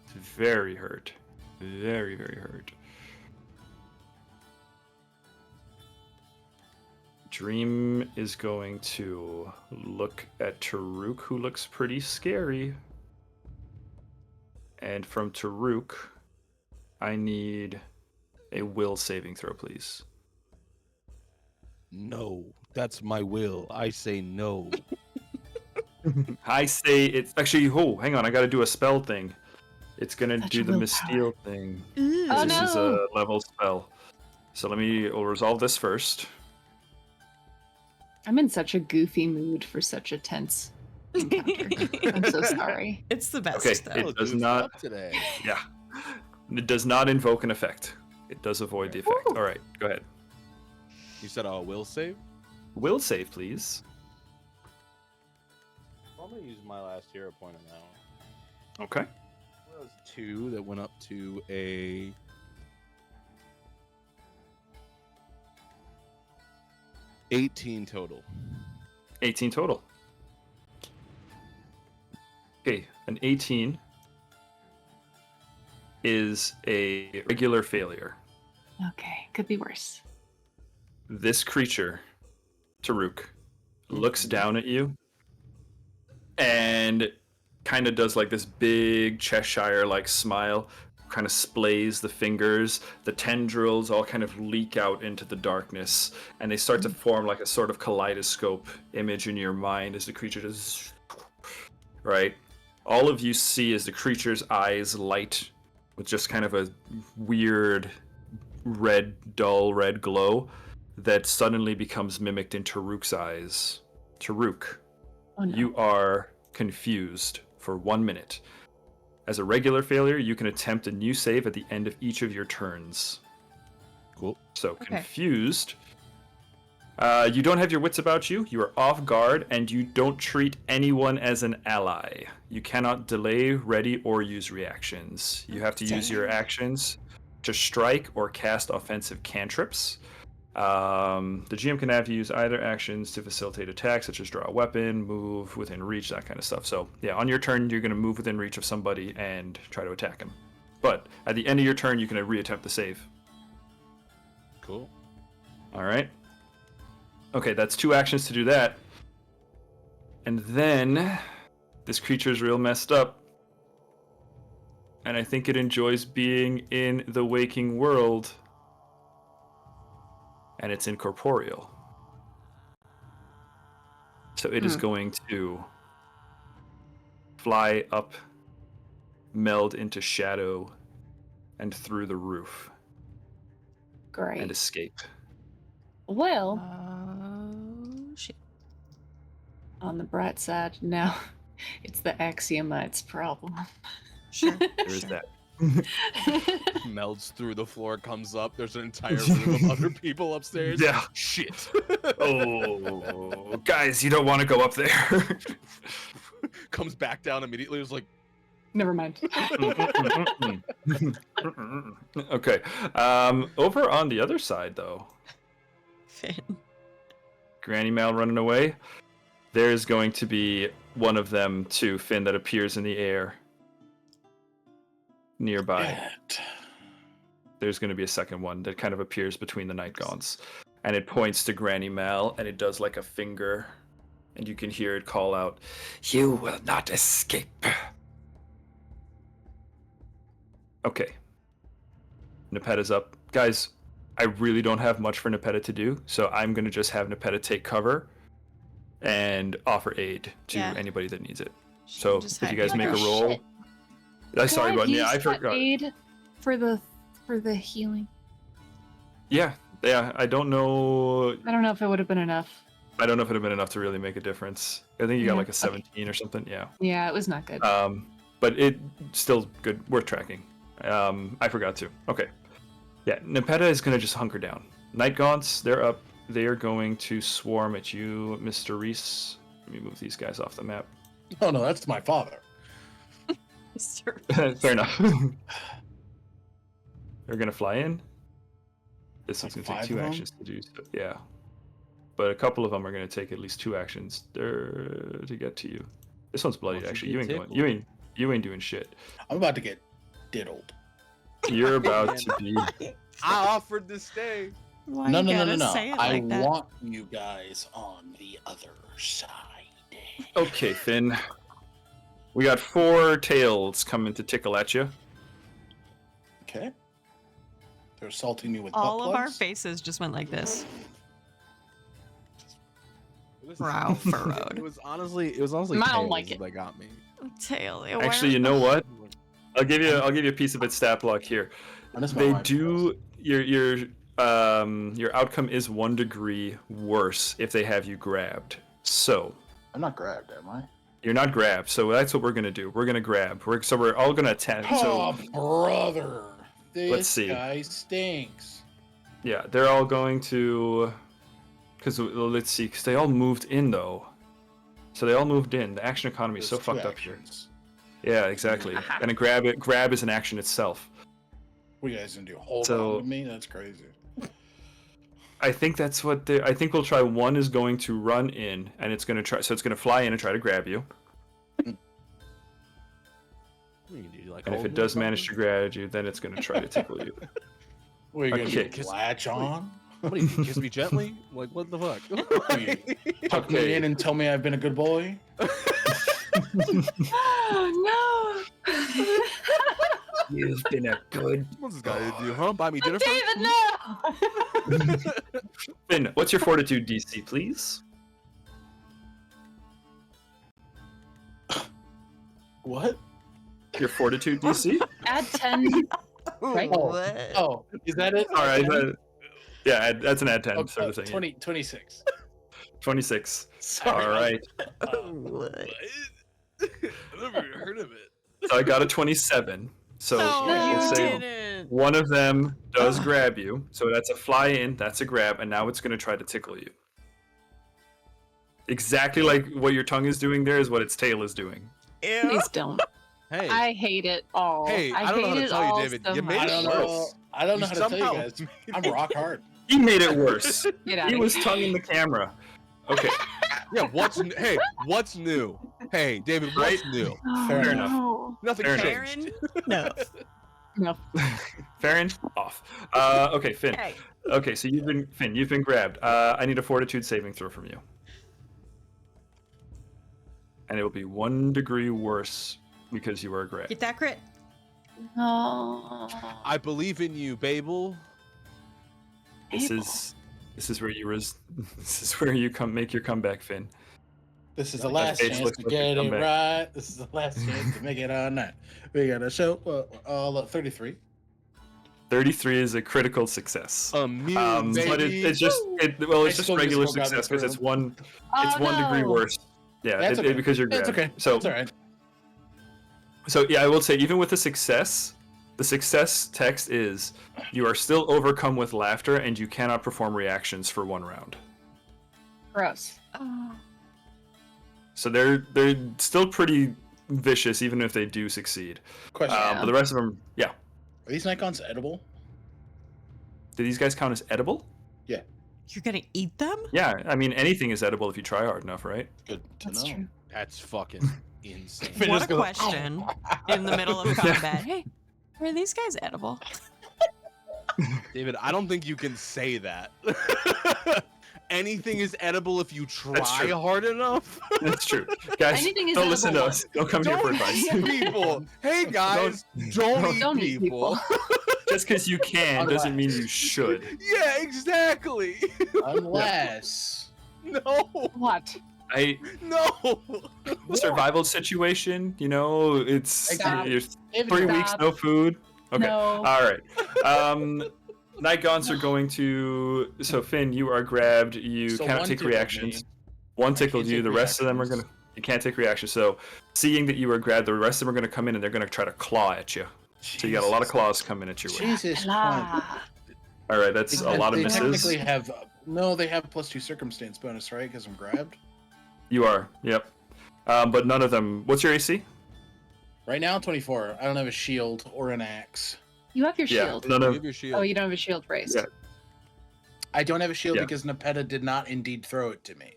It's very hurt. Very, very hurt. Dream is going to look at Taruk, who looks pretty scary. And from Taruk, I need a will saving throw, please. No, that's my will. I say no. I say it's actually. Oh, hang on, I got to do a spell thing. It's gonna That's do your the willpower. Missteal thing. Ooh. Oh, This is no. a level spell. So we'll resolve this first. I'm in such a goofy mood for such a tense encounter. I'm so sorry. It's the best Okay, though. it Oh, does goofed not- up today. Yeah. It does not invoke an effect. It does avoid the effect. Ooh. All right, go ahead. You said I will save? Will save, please. I'm gonna use my last hero point on that one. Okay. That was 2 that went up to a 18 total. 18 total. Okay, an 18 is a regular failure. Okay, could be worse. This creature, Taruk, looks down at you and kind of does like this big Cheshire like smile, kind of splays the fingers. The tendrils all kind of leak out into the darkness and they start to form like a sort of kaleidoscope image in your mind as the creature does. Right? All of you see as the creature's eyes light with just kind of a weird red, dull red glow that suddenly becomes mimicked in Taruk's eyes. Taruk, Oh no. you are confused for 1 minute. As a regular failure, you can attempt a new save at the end of each of your turns. Cool. So, Okay. confused. You don't have your wits about you, you are off guard, and you don't treat anyone as an ally. You cannot delay, ready, or use reactions. You have to use your actions to strike or cast offensive cantrips. The GM can have you use either actions to facilitate attacks, such as draw a weapon, move within reach, that kind of stuff. So, yeah, on your turn, you're going to move within reach of somebody and try to attack him. But at the end of your turn, you can reattempt the save. Cool. All right. Okay, that's 2 actions to do that. And then this creature's real messed up. And I think it enjoys being in the waking world. And it's incorporeal. So it is going to fly up, meld into shadow, and through the roof, Great. and escape. Well, Oh shit. on the bright side, now it's the Axiomite's problem. Sure. There is sure. that. Melts through the floor, comes up. There's an entire room of other people upstairs. Yeah. Shit. Oh, guys, you don't want to go up there. Comes back down immediately. It's like, Never mind. Okay. Over on the other side, though, Finn. Granny Mal running away. There's going to be one of them too, Finn, that appears in the air nearby. Shit. There's going to be a second one that kind of appears between the night gaunts, and it points to Granny Mal, and it does like a finger, and you can hear it call out, "You will not escape." Okay. Nepeta's up. Guys, I really don't have much for Nepeta to do, so I'm going to just have Nepeta take cover and offer aid to Yeah. anybody that needs it. She So just if you hide guys make a behind- roll. Sorry, Could but yeah, use I that forgot. Aid for the healing. Yeah, I don't know. I don't know if it would have been enough. I don't know if it would have been enough to really make a difference. I think you got Yeah, like a 17 or something. Yeah. Yeah, it was not good. But it still good, worth tracking. I forgot to. Okay. Yeah, Nepeta is gonna just hunker down. Night Gaunts, they're up. They are going to swarm at you, Mr. Reese. Let me move these guys off the map. Oh no, that's my father. Sir. Fair enough. They're gonna fly in. This one's Like gonna take 5 2 of them? actions to do so. Yeah. But a couple of them are gonna take at least 2 actions to get to you. This one's bloodied Won't you actually. be You ain't going. tickled? You ain't doing shit. I'm about to get diddled. You're about to be. I offered to stay. Why No, you no, no, gotta no, no. say it I like that? want you guys on the other side. Okay, Finn. We got 4 tails coming to tickle at you. Okay. They're assaulting me with All butt of our plugs. faces just went like this. It was, Brow furrowed. It was honestly I don't like tails it. that got me. Tail. Actually, you know what? I'll give you a piece of its stat block here. I miss my They wife, do your outcome is 1 degree worse if they have you grabbed. So I'm not grabbed, am I? you're not grabbed. So that's what we're gonna do. We're gonna grab. We're all gonna attempt. Oh, So brother. This Let's see. guy stinks. yeah, they're all going to. Because let's see, because they all moved in though. So they all moved in. The action economy is so There's 2 fucked up here. actions. Yeah, exactly. And a grab is an action itself. What you guys gonna do? Hold So- on to me? That's crazy. I think that's what they. I think we'll try. One is going to run in, and it's going to try. So it's going to fly in and try to grab you. What do you do, like, And if hold it me does or manage to something? grab you, then it's going to try to tickle you. What are you gonna Okay, do? 'cause- Latch on? What do you do, kiss me gently? Like, what the fuck? Tuck Okay. me in and tell me I've been a good boy? Oh no! You've been a good. What's this guy to do, huh? Buy me dinner David, first? no! Finn, what's your fortitude DC, please? What? Your fortitude DC. Add 10. Right. What? Oh, is that it? All right. Yeah, that's an add 10 Oh, sort of thing. 26. 26. Sorry. All right. What? I've never even heard of it. So I got a 27. So No, we'll you say didn't. one of them does grab you. So that's a fly in, that's a grab, and now it's going to try to tickle you. Exactly like what your tongue is doing there is what its tail is doing. Ew. Please don't. Hey, I hate it all. hey, I don't know how hate to it tell you, all David. so You made I much. don't it know. worse. I don't know how to tell you somehow guys. made I'm it rock hard. He made it worse. Get out He of was here. tonguing the camera. Okay. Yeah, hey, what's new? Hey, David, what's new? Oh, Fair enough. no. Nothing Fair changed. Baron? No. No. Farron, off. Okay, Finn. Hey. Okay, so you've been grabbed. I need a fortitude saving throw from you. And it will be 1 degree worse because you are grabbed. Get that crit. No. I believe in you, Babel. This is where you make your comeback, Finn. This is the That last face chance looks to like a get it comeback. right. This is the last chance to make it all night. We got a show. Look, 33. 33 is a critical success. Immune, But baby. it's just I just still regular just got success me because it's through. one Oh, it's 1 degree no. worse. Yeah, That's okay. because you're It's grabbed. okay. So It's all right. So yeah, I will say even with the success text is you are still overcome with laughter and you cannot perform reactions for 1 round. Gross. So they're still pretty vicious even if they do succeed. Question: But the rest of them, yeah. Are these Nikons edible? Do these guys count as edible? You're gonna eat them? Yeah, I mean anything is edible if you try hard enough, right? Good to That's know. true. That's fucking insane. Finn What just a goes, question in the middle of combat. Hey, are these guys edible? David, I don't think you can say that. Anything is edible if you That's try true. hard enough. That's true. Guys, Anything is don't listen to edible. us. Don't come here for advice. eat people. Hey guys, don't Don't eat eat people. Just because you can doesn't mean you should. Yeah, exactly. Unless No, What? no. Survival situation, you know, it's Exactly. you're David, 3 you're- weeks, Stop. no food. Okay. No. All right. Night Gaunts are going to. So Finn, you are grabbed. You So cannot one take tickled reactions. me. One I tickled can't you. take The rest of them are reactions. gonna. You can't take reactions. So, seeing that you were grabbed, the rest of them are gonna come in and they're gonna try to claw at you. So you got a lot of claws coming at your way. Jesus Christ. La. All right, that's a lot of They misses. technically have they have +2 circumstance bonus, right? Because I'm grabbed. You are. Yep. But none of them. What's your AC? Right now, 24. I don't have a shield or an axe. You have your Yeah. shield. None of. Give your shield. Oh, you don't have a shield raised. Yeah. I don't have a shield Yeah. because Nepeta did not indeed throw it to me.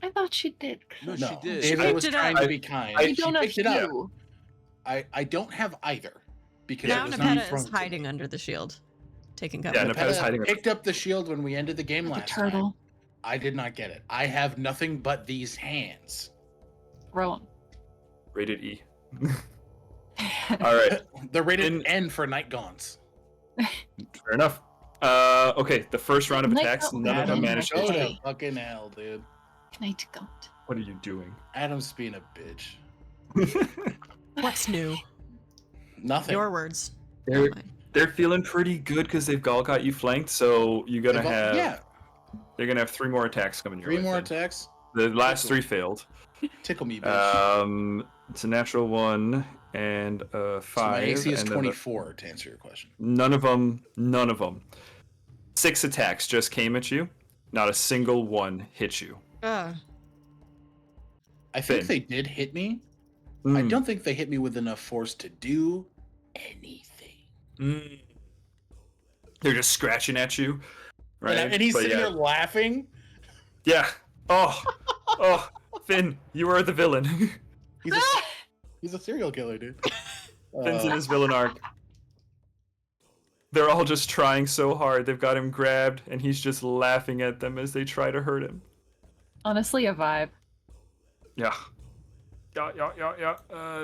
I thought she did. No, No, she did. David picked was it trying up. to be kind. You She don't have picked it up. you. I don't have either because Now it was not Nepeta thrown is to me. hiding under the shield, taking cover. Yeah, Nepeta's Nepeta hiding. picked up the shield when we ended the game Like a last time. turtle. I did not get it. I have nothing but these hands. Throw him. Rated E. All right. They're rated In- N for Night Gaunts. Fair enough. Okay, the first round of Night attacks, Gaunt none of them Adam, managed to Go hit you. to Hey. fucking hell, dude. Knight Gaunt. What are you doing? Adam's being a bitch. What's new? Nothing. Your words. They're, not mine. they're feeling pretty good because they've all got you flanked, so you're gonna They've all- have yeah, they're gonna have 3 more attacks coming your 3 way. more Finn. attacks. The last 3 failed. Tickle me, bitch. It's a natural 1 and a 5. So my AC is and then the- 24 to answer your question. None of them. 6 attacks just came at you. Not a single one hit you. I think Finn. they did hit me. I Mm, don't think they hit me with enough force to do anything. mm. They're just scratching at you, right? And he's But sitting yeah. there laughing. Yeah. Oh, Finn, you are the villain. He's a serial killer, dude. Finn's in his villain arc. They're all just trying so hard. They've got him grabbed, and he's just laughing at them as they try to hurt him. Honestly, a vibe. Yeah.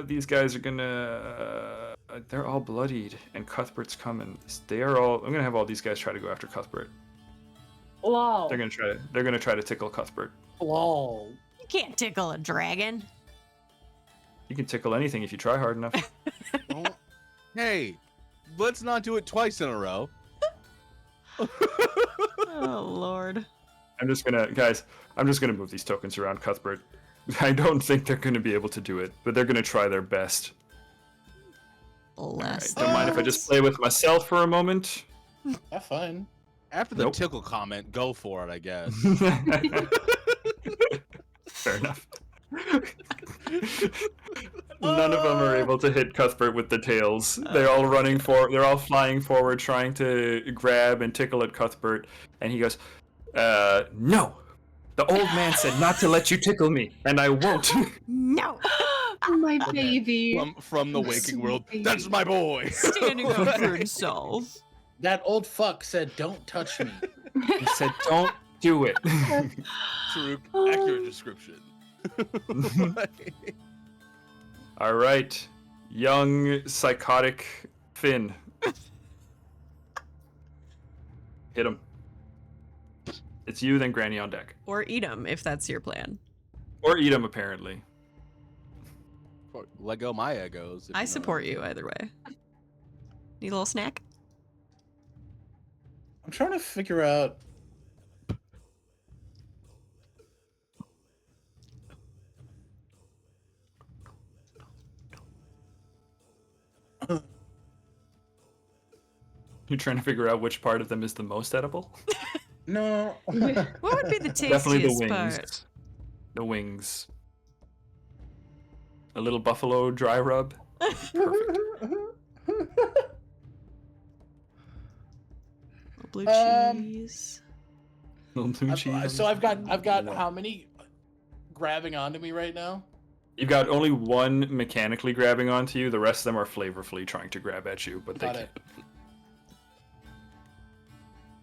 These guys are gonna. They're all bloodied, and Cuthbert's coming. They are all. I'm gonna have all these guys try to go after Cuthbert. Whoa. They're gonna try to tickle Cuthbert. Lol. You can't tickle a dragon. You can tickle anything if you try hard enough. Don't- Hey, let's not do it twice in a row. Oh Lord. I'm just gonna move these tokens around Cuthbert. I don't think they're gonna be able to do it, but they're gonna try their best. Bless. Don't mind if I just play with myself for a moment? Have fun. After the Nope. tickle comment, go for it, I guess. Fair enough. None of them are able to hit Cuthbert with the tails. They're all they're all flying forward, trying to grab and tickle at Cuthbert, and he goes, no. The old man said not to let you tickle me, and I won't. No. My baby. From the waking world, that's my boy. Standing up for himself. That old fuck said, "Don't touch me." He said, don't do it. True, accurate description. All right, young psychotic Finn. Hit him. It's you, then Granny on deck. Or eat him if that's your plan. Or eat him, apparently. Let go my egos. if I you know support what I you either way. Need a little snack? I'm trying to figure out. You're trying to figure out which part of them is the most edible? No. What would be the tastiest Definitely the wings. part? The wings. A little buffalo dry rub. Perfect. Blue cheese. Little blue cheese. So I've got how many grabbing onto me right now? You've got only one mechanically grabbing onto you. The rest of them are flavorfully trying to grab at you, but they Got can't. it.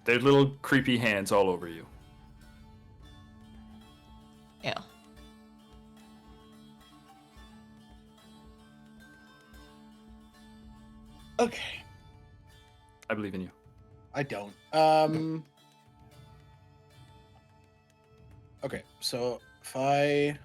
They're little creepy hands all over you. Ew. Okay. I believe in you. I don't. Okay, so if I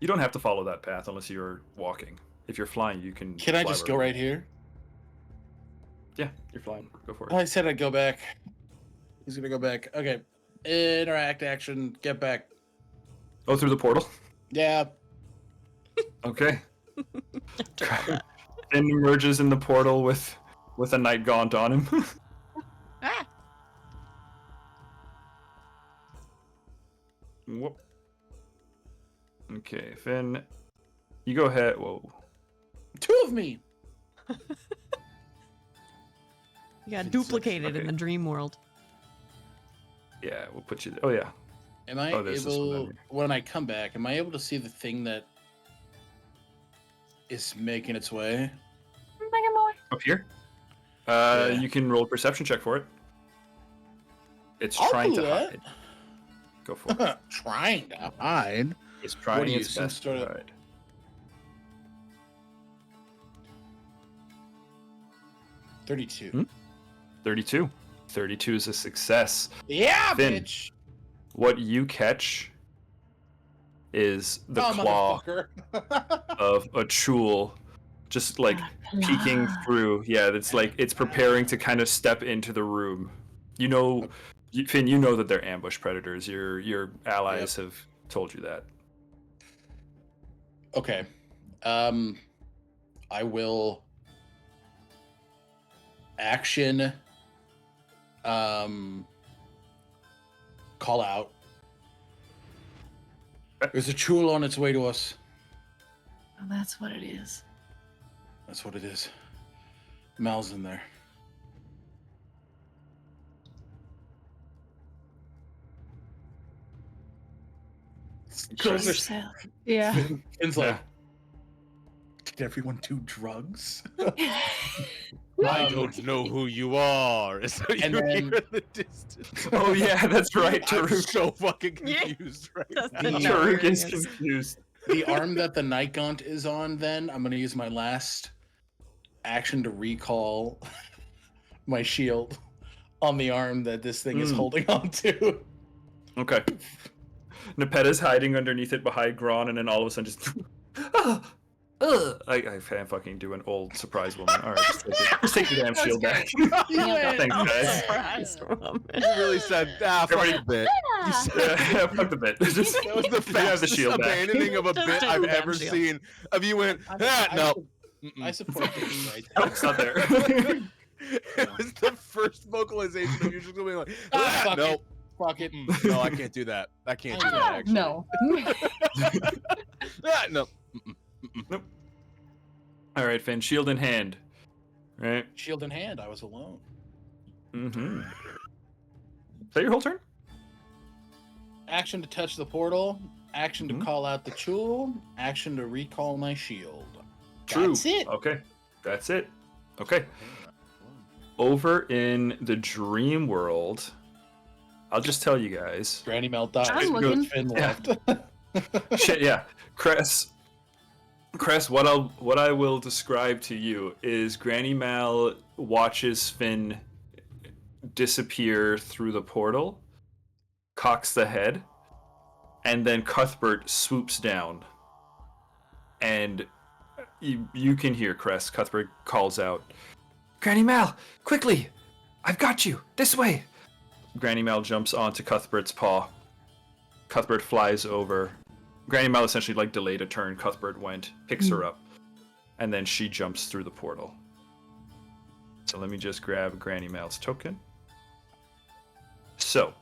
You don't have to follow that path unless you're walking. If you're flying, you can. can I fly just go wherever. right here? Yeah, you're flying. Go for it. I said I'd go back. He's gonna go back. Okay. Interact action. Get back. Oh, through the portal. Yeah. Okay. Finn emerges in the portal with a night gaunt on him. Ah! Whoop. Okay, Finn, you go ahead. Whoa. Two of me. You got duplicated in Okay. the dream world. Yeah, we'll put you. Oh yeah. Am I Oh, there's this one down able, here. when I come back, am I able to see the thing that is making its way? Up here. Yeah. You can roll a perception check for it. It's I'll trying do to that. hide. Go for it. Trying to hide. It's trying do you its think best to started- hide. 32. Hmm? 32. 32 is a success. Yeah, Finn. bitch. What you catch is the Oh, claw motherfucker. of a Chul just like peeking through. Yeah, it's like it's preparing to kind of step into the room. You know, Finn, you know that they're ambush predators. Your allies have told you that. Okay. I will action call out. There's a Chul on its way to us. Oh, that's what it is. That's what it is. Mal's in there. Kill yourself. Yeah. Finn's like, Yeah. did everyone do drugs? I don't know who you are. So you And hear then- in the distance. Oh yeah, that's right. I'm Taruk. so fucking Yeah. confused right That's now. the The- Taruk is hilarious. confused. The arm that the night gaunt is on, then I'm gonna use my last action to recall my shield on the arm that this thing is Hmm. holding on to. Okay. Nepeta's hiding underneath it behind Gron, and then all of a sudden just. I can't fucking do an old surprise woman. All right, just take the damn That was shield back. Yeah. Thanks, I'm guys. surprised, woman. You really said, fuck Everybody- the bit. You said, Yeah, fuck the bit. Just, that was the you have the fastest shield back. abandoning of a Just bit take I've the damn ever shield. seen. Of you went, no. I support this right It's not there. It was the first vocalization of you just being like, fuck no, it. Fuck it. no, I can't do that. I can't do that. Ah, Actually, no. no. All right, Finn, shield in hand. Right. Shield in hand, I was alone. Mm-hmm. Is that your whole turn? Action to touch the portal. Action to Mhm. call out the Chul. Action to recall my shield. True. That's it. Okay. That's it. Okay. Over in the dream world, I'll just tell you guys. Granny Mel died. I'm because looking. Finn Yeah. left. Shit, yeah. Cress, what I will describe to you is Granny Mal watches Finn disappear through the portal, cocks the head, and then Cuthbert swoops down. And you can hear Cress. Cuthbert calls out, "Granny Mal, quickly! I've got you! This way!" Granny Mal jumps onto Cuthbert's paw. Cuthbert flies over Granny Mal essentially like delayed a turn. Cuthbert went, picks her up, and then she jumps through the portal. So let me just grab Granny Mal's token. So,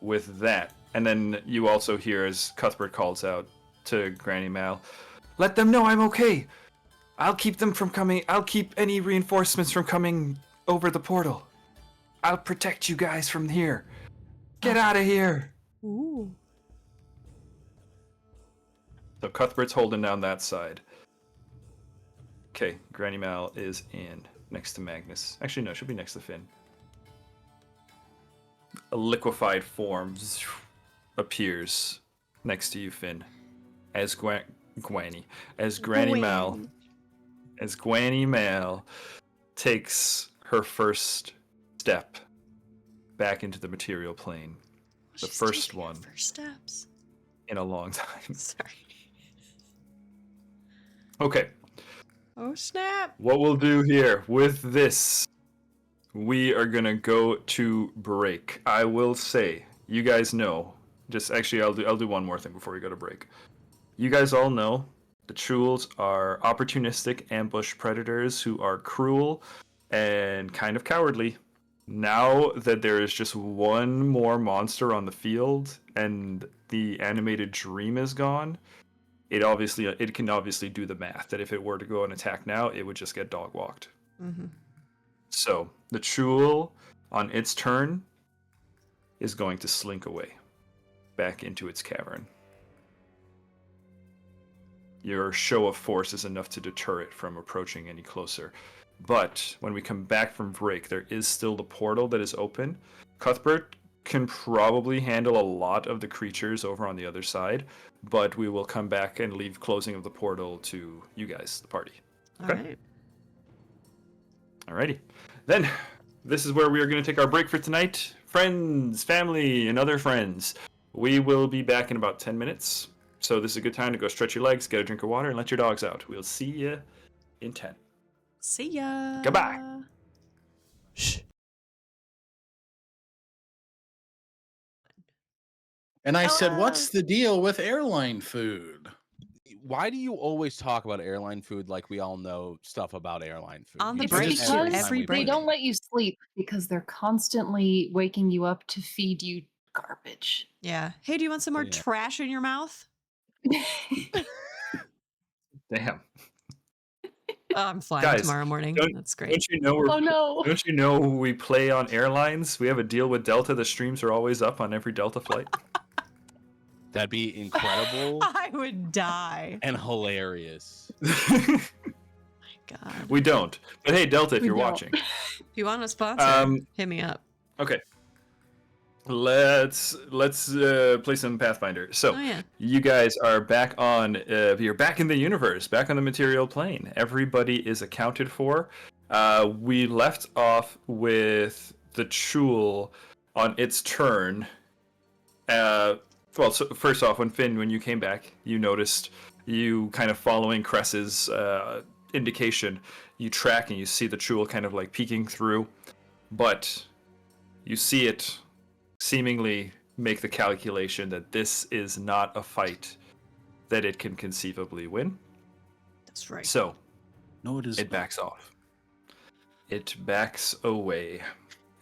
with that, and then you also hear as Cuthbert calls out to Granny Mal, "Let them know I'm okay. I'll keep them from coming. I'll keep any reinforcements from coming over the portal. I'll protect you guys from here. Get out of here." Ooh. So Cuthbert's holding down that side. Okay, Granny Mal is in next to Magnus. Actually, no, she'll be next to Finn. A liquefied form appears next to you, Finn, as Granny Mal takes her first step back into the material plane. The She's first taking her one first steps. in a long time. Sorry. Okay. Oh snap! What we'll do here with this, we are gonna go to break. I will say, you guys know. Just actually, I'll do one more thing before we go to break. You guys all know the Chulls are opportunistic ambush predators who are cruel and kind of cowardly. Now that there is just one more monster on the field and the animated dream is gone, it can obviously do the math that if it were to go and attack now, it would just get dog walked. Mm-hmm. So the Chull on its turn is going to slink away back into its cavern. Your show of force is enough to deter it from approaching any closer. But when we come back from break, there is still the portal that is open. Cuthbert can probably handle a lot of the creatures over on the other side, but we will come back and leave closing of the portal to you guys, the party. All right. Alrighty. Then, this is where we are going to take our break for tonight. Friends, family, and other friends. We will be back in about 10 minutes. So this is a good time to go stretch your legs, get a drink of water, and let your dogs out. We'll see you in 10. See ya. Goodbye. Shh. And I said, "What's the deal with airline food?" Why do you always talk about airline food like we all know stuff about airline food? On the You It's do break, this because every time every we they play. break. don't let you sleep because they're constantly waking you up to feed you garbage. Yeah. Hey, do you want some more Yeah. trash in your mouth? Damn. Oh, I'm flying Guys, tomorrow morning. don't- That's great. Don't you know Oh no. Don't you know we play on airlines? We have a deal with Delta. The streams are always up on every Delta flight. That'd be incredible I would die. and hilarious. God. We don't. But hey, Delta, if We you're don't. watching. If you want a sponsor, hit me up. Okay. Let's play some Pathfinder. So Oh yeah. you guys are back on. You're back in the universe, back on the material plane. Everybody is accounted for. We left off with the Chul on its turn. Well, so first off, when you came back, you noticed you kind of following Cress's indication. You track and you see the Chul kind of like peeking through, but you see it seemingly make the calculation that this is not a fight that it can conceivably win. That's right. So No, it is. it backs off. It backs away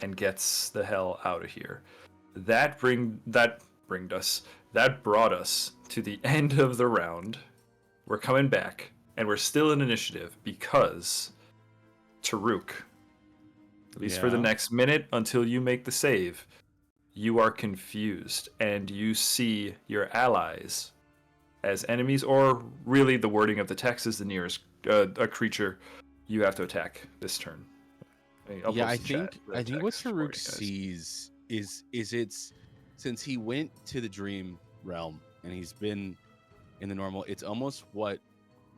and gets the hell out of here. That brought us to the end of the round. We're coming back, and we're still in initiative because Taruk, at least for the Yeah. next minute until you make the save, you are confused and you see your allies as enemies, or really the wording of the text is the nearest a creature you have to attack this turn. I'll Yeah, post in chat the I think what text for you Taruk guys. sees is it's since he went to the dream realm and he's been in the normal, it's almost what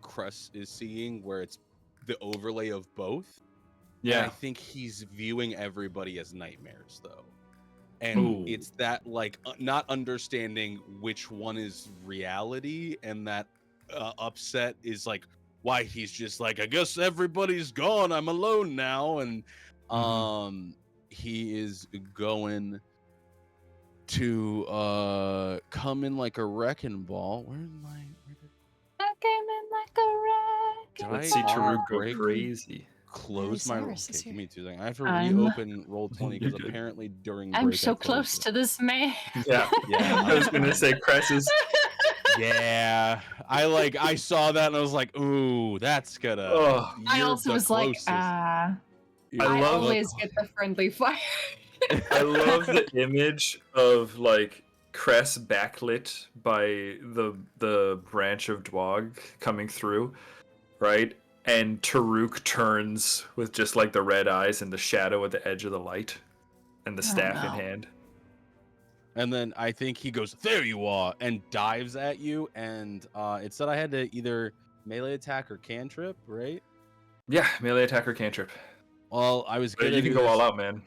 Cress is seeing, where it's the overlay of both. And I Yeah. think he's viewing everybody as nightmares though. And Ooh. it's that like not understanding which one is reality, and that upset is like why he's just like, I guess everybody's gone, I'm alone now. And he is going to come in like a wrecking ball. Where's my? I came in like a Did wreck. Let's I see Taruk go break- crazy. Close my. Cyrus is Okay, give here. me 2 seconds. I have to I'm- reopen roll 20 because You're good. apparently during I'm break so I closed close it. to this man. Yeah. Yeah. I was gonna say Cress's. Yeah, I saw that and I was like, ooh, that's gonna. Oh, I you're also the was like, closest. I I love- always get the friendly fire. I love the image of like Cress backlit by the branch of Dwog coming through, right? And Taruk turns with just like the red eyes and the shadow at the edge of the light, and the Oh, staff in no. hand. And then I think he goes, "There you are," and dives at you. And it said I had to either melee attack or cantrip, right? Yeah, melee attack or cantrip. Well, I was But gonna you can do go this. all out, man.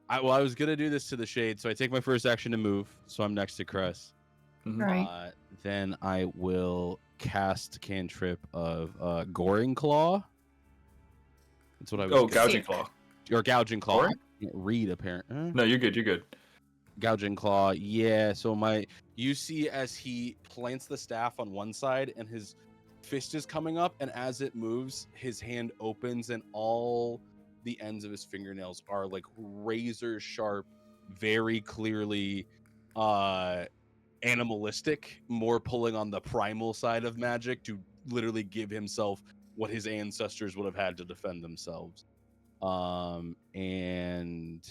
I was gonna do this to the shade, so I take my first action to move. So I'm next to Cress. Mhm. Right. Then I will cast cantrip of Goring Claw. That's what I was. Oh, gonna- gouging Sick. claw. or gouging claw. Goring? I can't read apparently. No, you're good. You're good. Gouging claw. Yeah. So you see as he plants the staff on one side and his fist is coming up, and as it moves, his hand opens and all the ends of his fingernails are like razor sharp, very clearly animalistic, more pulling on the primal side of magic to literally give himself what his ancestors would have had to defend themselves. And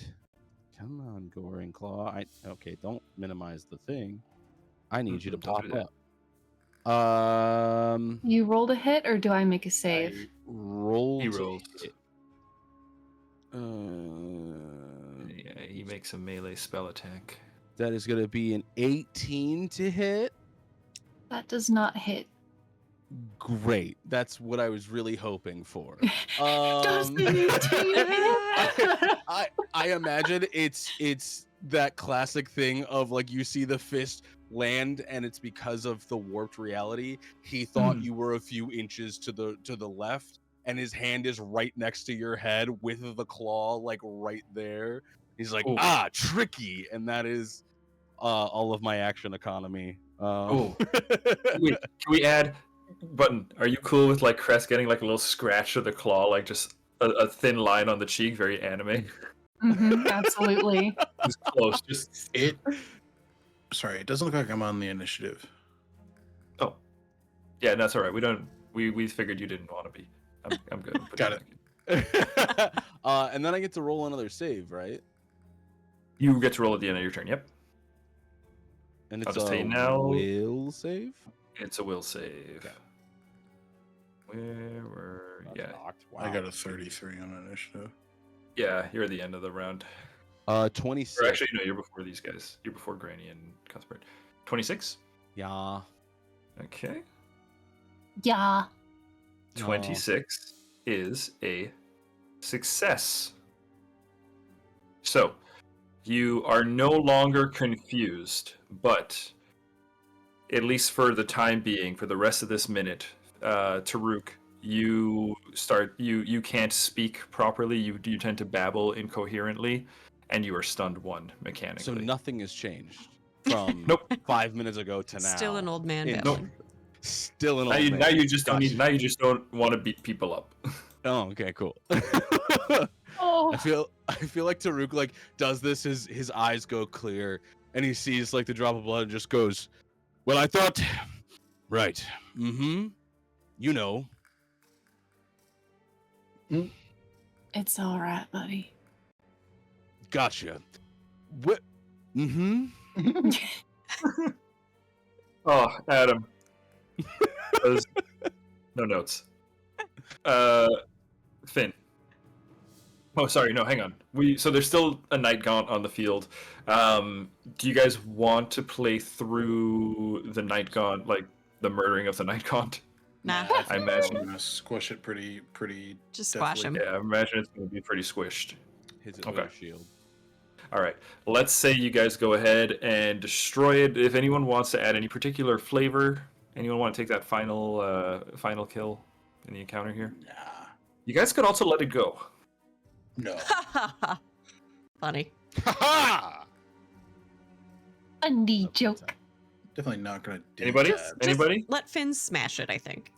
come on, Goring Claw. Okay, don't minimize the thing. I need you to Don't pop do that. up. You rolled a hit, or do I make a save? I rolled. He rolls. it. Yeah, he makes a melee spell attack. That is going to be an 18 to hit. That does not hit. Great. That's what I was really hoping for. Does the 18 hit? I imagine it's that classic thing of like you see the fist land and it's because of the warped reality. He thought you were a few inches to the left and his hand is right next to your head with the claw like right there. He's like, Ooh. tricky, and that is all of my action economy. Ooh. Wait, can we add Button? Are you cool with like Crest getting like a little scratch of the claw, like just a thin line on the cheek, very anime? Absolutely. Just close. Just Sorry, it doesn't look like I'm on the initiative. yeah, that's all right. We figured you didn't want to be. I'm good. Got it. And then I get to roll another save, right? You get to roll at the end of your turn. Yep. And I'll it's just a tell you now. will save. It's a will save. Okay. Where were That's yeah. knocked. I got a 33 on initiative. Yeah, you're at the end of the round. 26. Or actually, no, you're before these guys. You're before Granny and Cuthbert. 26? Yeah. Okay. Yeah. 26 is a success. So, you are no longer confused, but at least for the time being, for the rest of this minute, Taruk, you can't speak properly. You tend to babble incoherently, and you are stunned 1 mechanically. So nothing has changed from Nope. 5 minutes ago to now. Still an old man In- babbling. Still an Now old you, man. now you just don't Gotcha. need, now you just don't want to beat people up. Oh, okay, cool. Oh. I feel like Taruk like does this. His eyes go clear, and he sees like the drop of blood and just goes, "Well, I thought, right, you know." It's all right, buddy. Gotcha. What? Oh, Adam. No notes. Finn. Oh, sorry. No, hang on. So there's still a Night Gaunt on the field. Do you guys want to play through the Night Gaunt, like the murdering of the Night Gaunt? Nah, I imagine. I'm gonna squish it pretty. just squash him. Yeah, I imagine it's going to be pretty squished. His Okay. shield. All right. Let's say you guys go ahead and destroy it. If anyone wants to add any particular flavor, anyone want to take that final kill in the encounter here? Nah. You guys could also let it go. No. Funny. Ha A knee joke. Definitely not gonna do Anybody? that. Anybody? Let Finn smash it, I think.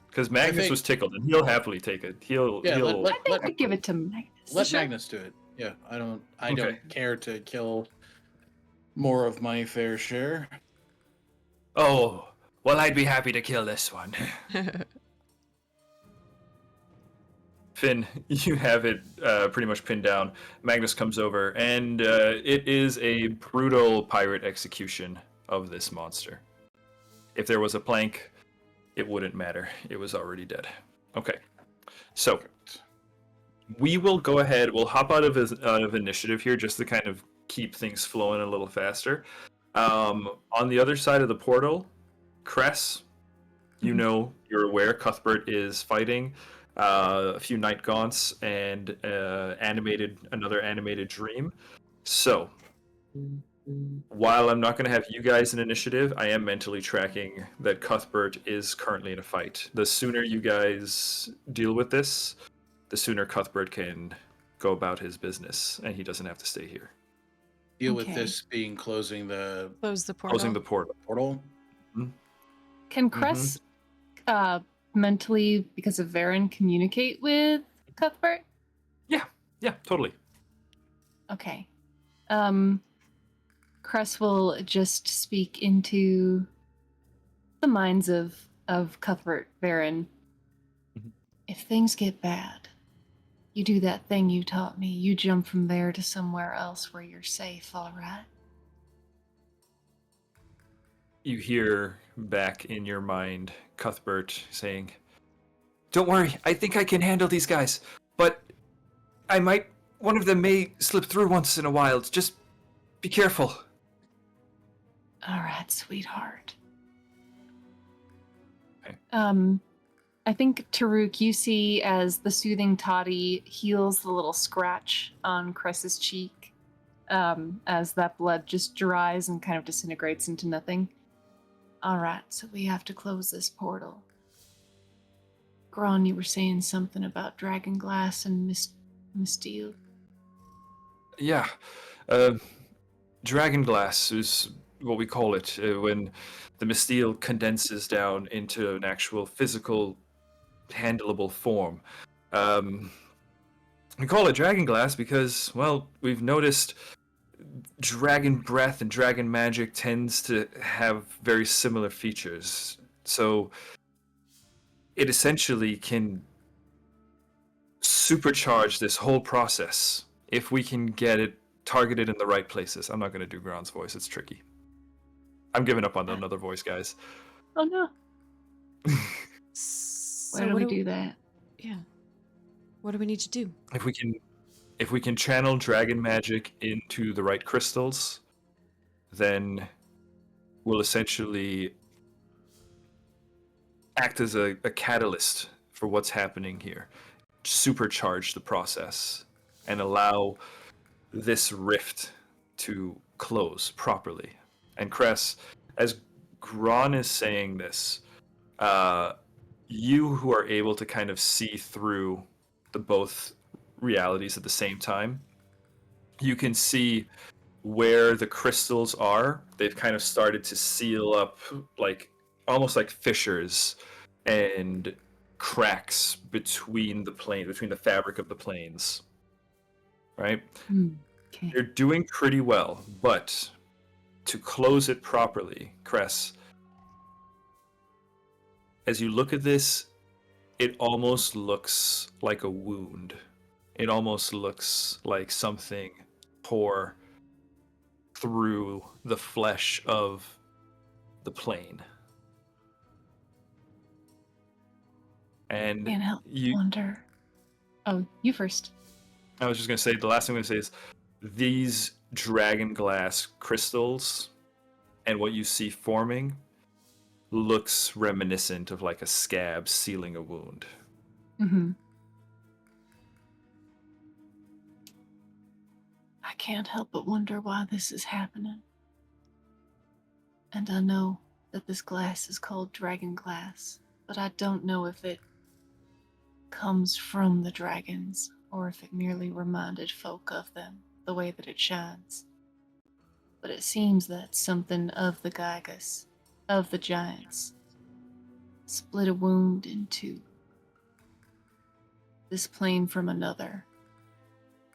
Because Magnus think- was tickled, and he'll happily take it. He'll. Yeah, he'll I think we give it to Magnus. Let Sure. Magnus do it. Yeah, I don't Okay. care to kill more of my fair share. Oh, well, I'd be happy to kill this one. Finn, you have it pretty much pinned down. Magnus comes over, and it is a brutal pirate execution of this monster. If there was a plank, it wouldn't matter. It was already dead. Okay, so we will go ahead. We'll hop out of initiative here just to kind of keep things flowing a little faster. On the other side of the portal, Cress, you know, you're aware Cuthbert is fighting a few Night Gaunts and another animated dream. So, while I'm not going to have you guys in initiative, I am mentally tracking that Cuthbert is currently in a fight. The sooner you guys deal with this, the sooner Cuthbert can go about his business, and he doesn't have to stay here. Deal with Okay. this being closing the Close the portal. Closing the portal. portal. Can Cress mentally, because of Varen, communicate with Cuthbert? Yeah, totally. Okay. Cress will just speak into the minds of Cuthbert, Varen. Mhm. If things get bad, you do that thing you taught me. You jump from there to somewhere else where you're safe, all right? You hear back in your mind Cuthbert saying, "Don't worry, I think I can handle these guys, but one of them may slip through once in a while. Just be careful." All right, sweetheart. Okay. I think, Taruk, you see as the soothing toddy heals the little scratch on Cress's cheek, as that blood just dries and kind of disintegrates into nothing. All right, so we have to close this portal. Gron, you were saying something about dragon glass and Misteel. Yeah, dragon glass is what we call it when the Misteel condenses down into an actual physical, handleable form. We call it dragon glass because, well, we've noticed dragon breath and dragon magic tends to have very similar features. So it essentially can supercharge this whole process if we can get it targeted in the right places. I'm not going to do Gron's voice. It's tricky. I'm giving up on another voice, guys. Oh no. So Why do what we do that? Yeah. What do we need to do? If we can channel dragon magic into the right crystals, then we'll essentially act as a catalyst for what's happening here. Supercharge the process and allow this rift to close properly. And Cress, as Gron is saying this, you who are able to kind of see through the both realities at the same time, you can see where the crystals are. They've kind of started to seal up, like almost like fissures and cracks between the fabric of the planes. Right? Okay. They're doing pretty well, but to close it properly, Cress, as you look at this, it almost looks like a wound. It almost looks like something tore through the flesh of the plane. And Can't help but you, wonder. Oh, you first. I was just going to say, the last thing I'm going to say is these dragon glass crystals and what you see forming looks reminiscent of like a scab sealing a wound. Mm-hmm. I can't help but wonder why this is happening. And I know that this glass is called dragon glass, but I don't know if it comes from the dragons or if it merely reminded folk of them the way that it shines. But it seems that something of the Gygas, of the giants, split a wound in two. This plane from another.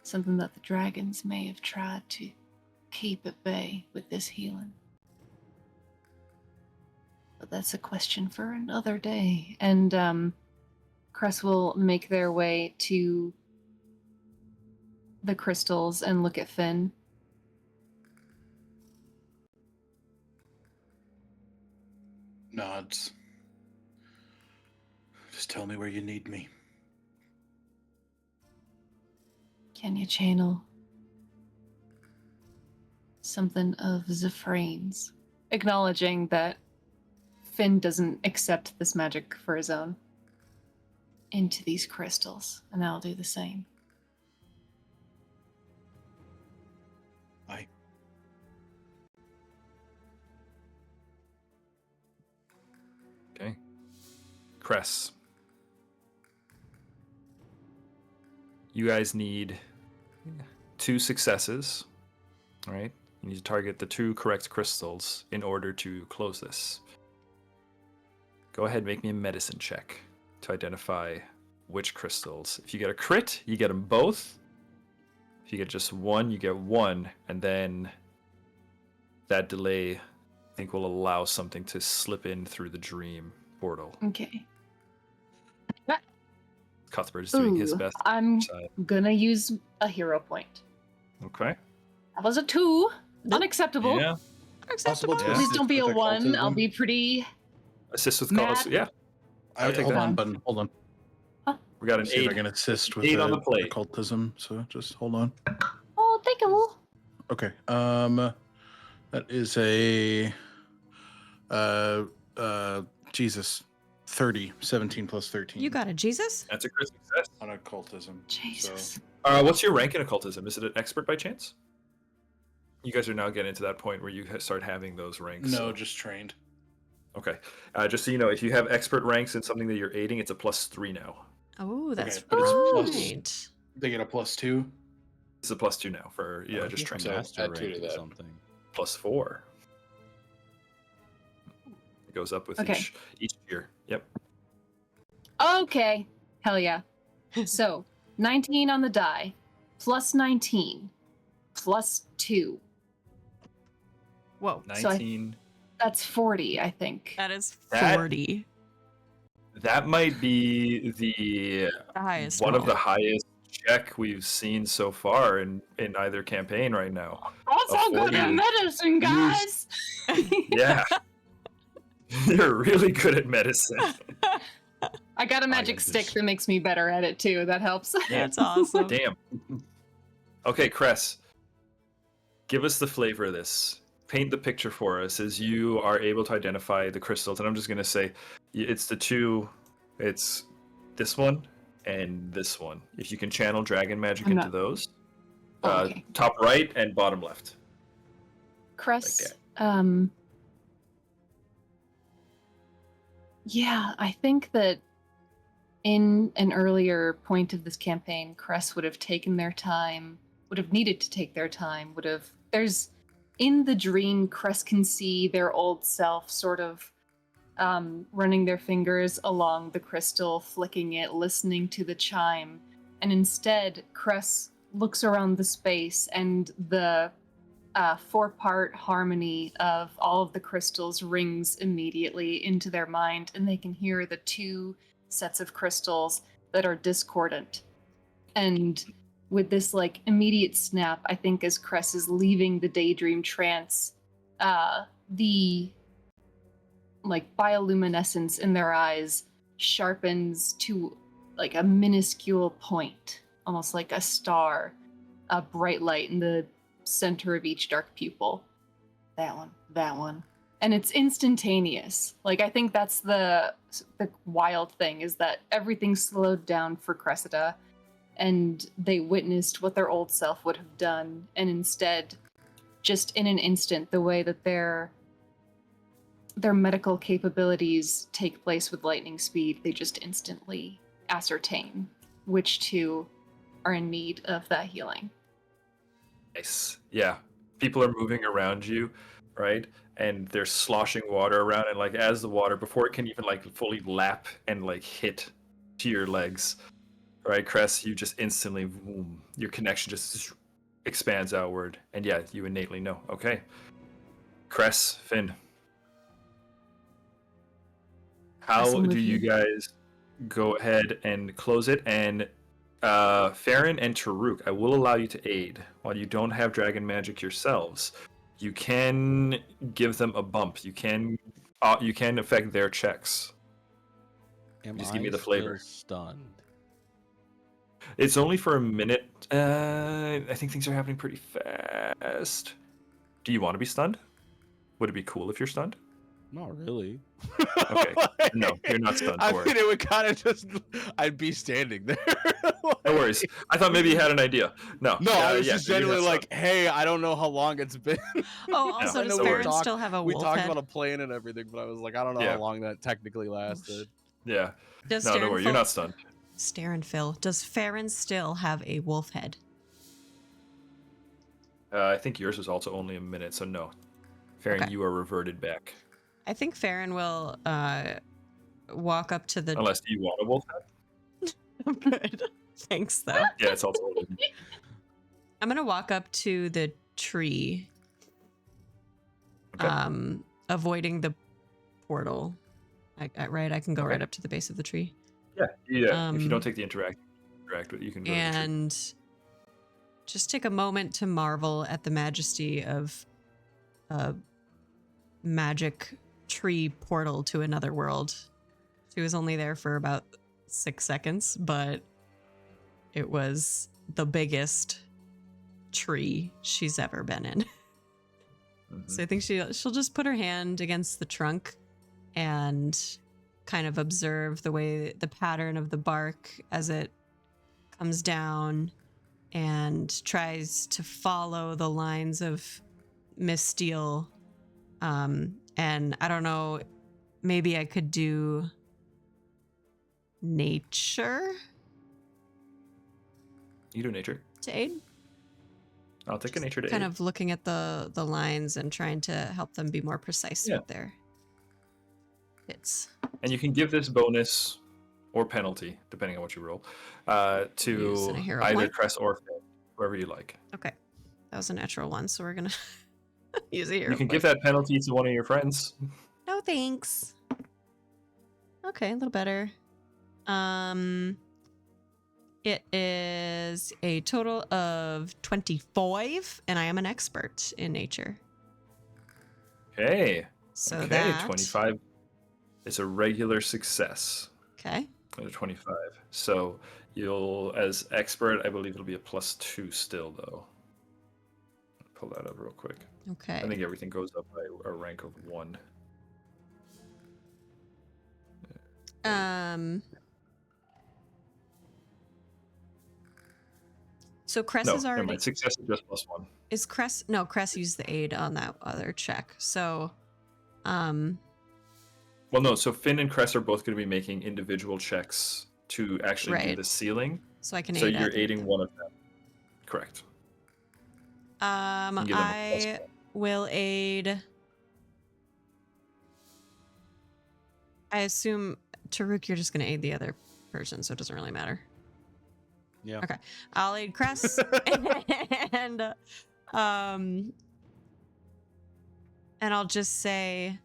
Something that the dragons may have tried to keep at bay with this healing. But that's a question for another day. And Cress will make their way to the crystals and look at Finn. Nods. Just tell me where you need me. Can you channel something of Zephrein's? Acknowledging that Finn doesn't accept this magic for his own. Into these crystals, and I'll do the same. Bye. Okay. Cress. You guys need 2 successes, all right? You need to target the 2 correct crystals in order to close this. Go ahead, make me a medicine check to identify which crystals. If you get a crit, you get them both. If you get just one, you get one, and then that delay, I think, will allow something to slip in through the dream portal. Okay. Cuthbert is doing his best. I'm side. gonna use a hero point. Okay. That was a 2. Unacceptable. Yeah. Acceptable. Yeah. Please don't be a With 1. occultism. I'll be pretty. Assist with Matt? calls. Yeah. I would take hold that. on, button. Hold on. We got an See if I 8. can assist with 8 on the the plate. occultism. So just hold on. Oh, thank you. Okay. That is a Jesus 30, 17 plus 13. You got a Jesus? That's a crit success. on occultism. Jesus. What's your rank in occultism? Is it an expert by chance? You guys are now getting to that point where you start having those ranks. No, just trained. Okay. Just so you know, if you have expert ranks in something that you're aiding, it's a +3 now. Oh, that's Okay, but it's plus- right. They get a +2. It's a +2 now for just If a train. So master add 2 rank to or that. something. +4. It goes up with Okay. each year. Yep. Okay. Hell yeah. So, 19 on the die, plus 19, plus 2. Whoa. So 19. That's 40, I think. That is That- 40. That might be the The highest. one of the roll. highest check we've seen so far in either campaign right now. That's A how good at 40. medicine, guys! Yeah. You're really good at medicine. I got a magic stick that makes me better at it, too. That helps. That's awesome. Damn. Okay, Cress. Give us the flavor of this. Paint the picture for us as you are able to identify the crystals. And I'm just going to say it's the 2. It's this one and this one. If you can channel dragon magic I'm into not- those. Oh, okay. Top right and bottom left. Cress, Like yeah, I think that in an earlier point of this campaign, Cress would have taken their time, would have needed to take their time, there's, in the dream, Cress can see their old self sort of running their fingers along the crystal, flicking it, listening to the chime, and instead, Cress looks around the space and the 4-part harmony of all of the crystals rings immediately into their mind, and they can hear the 2 sets of crystals that are discordant. And with this like immediate snap, I think as Cress is leaving the daydream trance, the like bioluminescence in their eyes sharpens to like a minuscule point, almost like a star, a bright light in the center of each dark pupil. That one. And it's instantaneous. Like, I think that's the wild thing, is that everything slowed down for Cressida, and they witnessed what their old self would have done, and instead, just in an instant, the way that their medical capabilities take place with lightning speed, they just instantly ascertain which 2 are in need of that healing. Nice. Yeah. people are moving around you, right? And there's sloshing water around, and like as the water, before it can even like fully lap and like hit to your legs, right, Cress, you just instantly, boom, your connection just expands outward, and yeah, you innately know. Okay, Cress, Finn, Cress will how do move you here. guys go ahead and close it? And Farron and Taruk, I will allow you to aid. While you don't have dragon magic yourselves, you can give them a bump. You can affect their checks. Am Just I give me the still flavor. stunned? It's only for a minute. I think things are happening pretty fast. Do you want to be stunned? Would it be cool if you're stunned? Not really. Okay. No, you're not stunned. I Don't mean, worry. it would kind of just. I'd be standing there. No worries. I thought maybe you had an idea. No. No, I was yeah, just you're not genuinely stunned. like, hey, I don't know how long it's been. Oh, also, I does know we were Farron still have a We wolf talked head? about a plan and everything, but I was like, I don't know Yeah. how long that technically lasted. Yeah. Does No, don't worry. You're Phil- not stunned. Staren Phil, does Farron still have a wolf head? I think yours was also only a minute, so no. Farron, Okay. you are reverted back. I think Farron will walk up to the. Unless you want a wolf head. Good. Thanks, though. Yeah, it's also. I'm gonna walk up to the tree, Okay. avoiding the portal. Right, I can go Okay. right up to the base of the tree, Yeah. If you don't um, take the interact with, you can go to the tree. and just take a moment to marvel at the majesty of a magic tree portal to another world. She was only there for about 6 seconds, but it was the biggest tree she's ever been in. Mhm. So I think she'll just put her hand against the trunk and kind of observe the pattern of the bark as it comes down and tries to follow the lines of missteel. And I don't know, maybe I could do nature You do nature. to aid. I'll take a nature to Kind aid. of looking at the lines and trying to help them be more precise Yeah. with their hits. And you can give this bonus or penalty, depending on what you roll, to Using a hero either point. Cress or Finn, whoever you like. Okay. That was a natural one, so we're gonna use a hero You can point. give that penalty to one of your friends. No thanks. Okay, a little better. It is a total of 25, and I am an expert in nature. Okay. So Okay, that 25. It's a regular success. Okay. At a 25. So you'll, as expert, I believe it'll be a +2 still, though. Pull that up real quick. Okay. I think everything goes up by a rank of 1. So Cress No, is never already mind. Success is just +1. is Cress no Cress used the aid on that other check. So Well, no. So Finn and Cress are both going to be making individual checks to actually do Right. the sealing. so I can So aid you're either. aiding one of them. Correct. You can give them a I will aid. I assume Taruk, you're just gonna aid the other person, so it doesn't really matter. Yeah. Okay. I'll aid Cress and I'll just say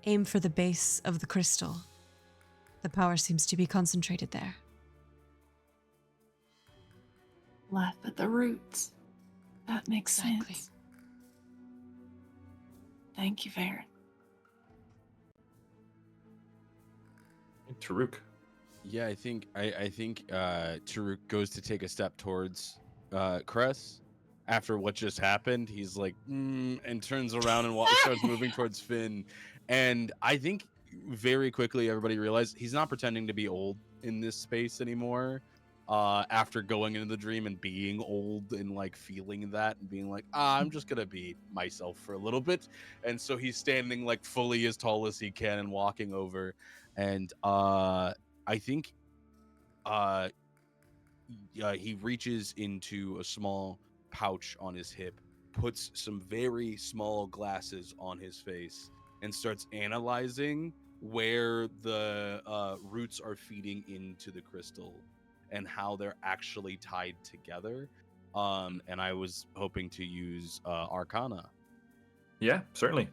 aim for the base of the crystal. The power seems to be concentrated there. Laugh at the roots. That makes Exactly. sense. Thank you, Varen. Taruk. Yeah, I think Taruk goes to take a step towards Cress after what just happened. He's like, and turns around and starts moving towards Finn. And I think very quickly everybody realized he's not pretending to be old in this space anymore. After going into the dream and being old and like feeling that and being like, I'm just gonna be myself for a little bit. And so he's standing like fully as tall as he can and walking over. And I think he reaches into a small pouch on his hip, puts some very small glasses on his face, and starts analyzing where the roots are feeding into the crystal and how they're actually tied together. And I was hoping to use Arcana. Yeah, certainly.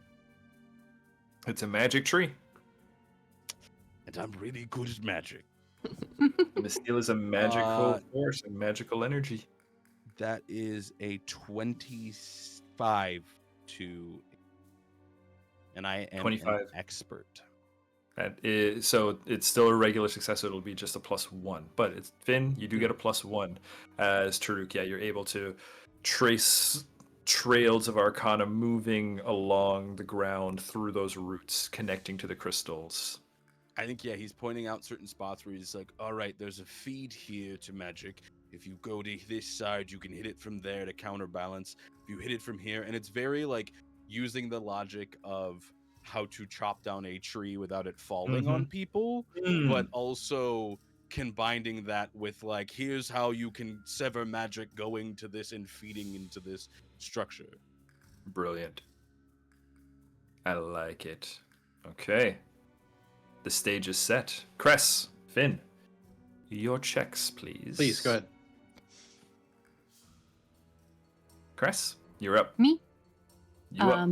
It's a magic tree. And I'm really good at magic. Misteel is a magical force and magical energy. That is a 25 to... And I am 25. an expert. That is, so it's still a regular success, so it'll be just a +1. But it's Finn, you do get a +1. As Taruk, yeah, you're able to trace trails of Arcana moving along the ground through those roots, connecting to the crystals. I think, yeah, he's pointing out certain spots where he's like, all right, there's a feed here to magic. If you go to this side, you can hit it from there to counterbalance. If you hit it from here, and it's very like using the logic of how to chop down a tree without it falling on people, but also combining that with like, here's how you can sever magic going to this and feeding into this structure. Brilliant. I like it. Okay. The stage is set. Cress, Finn, your checks, please. Please, go ahead. Cress, you're up. Me? You up.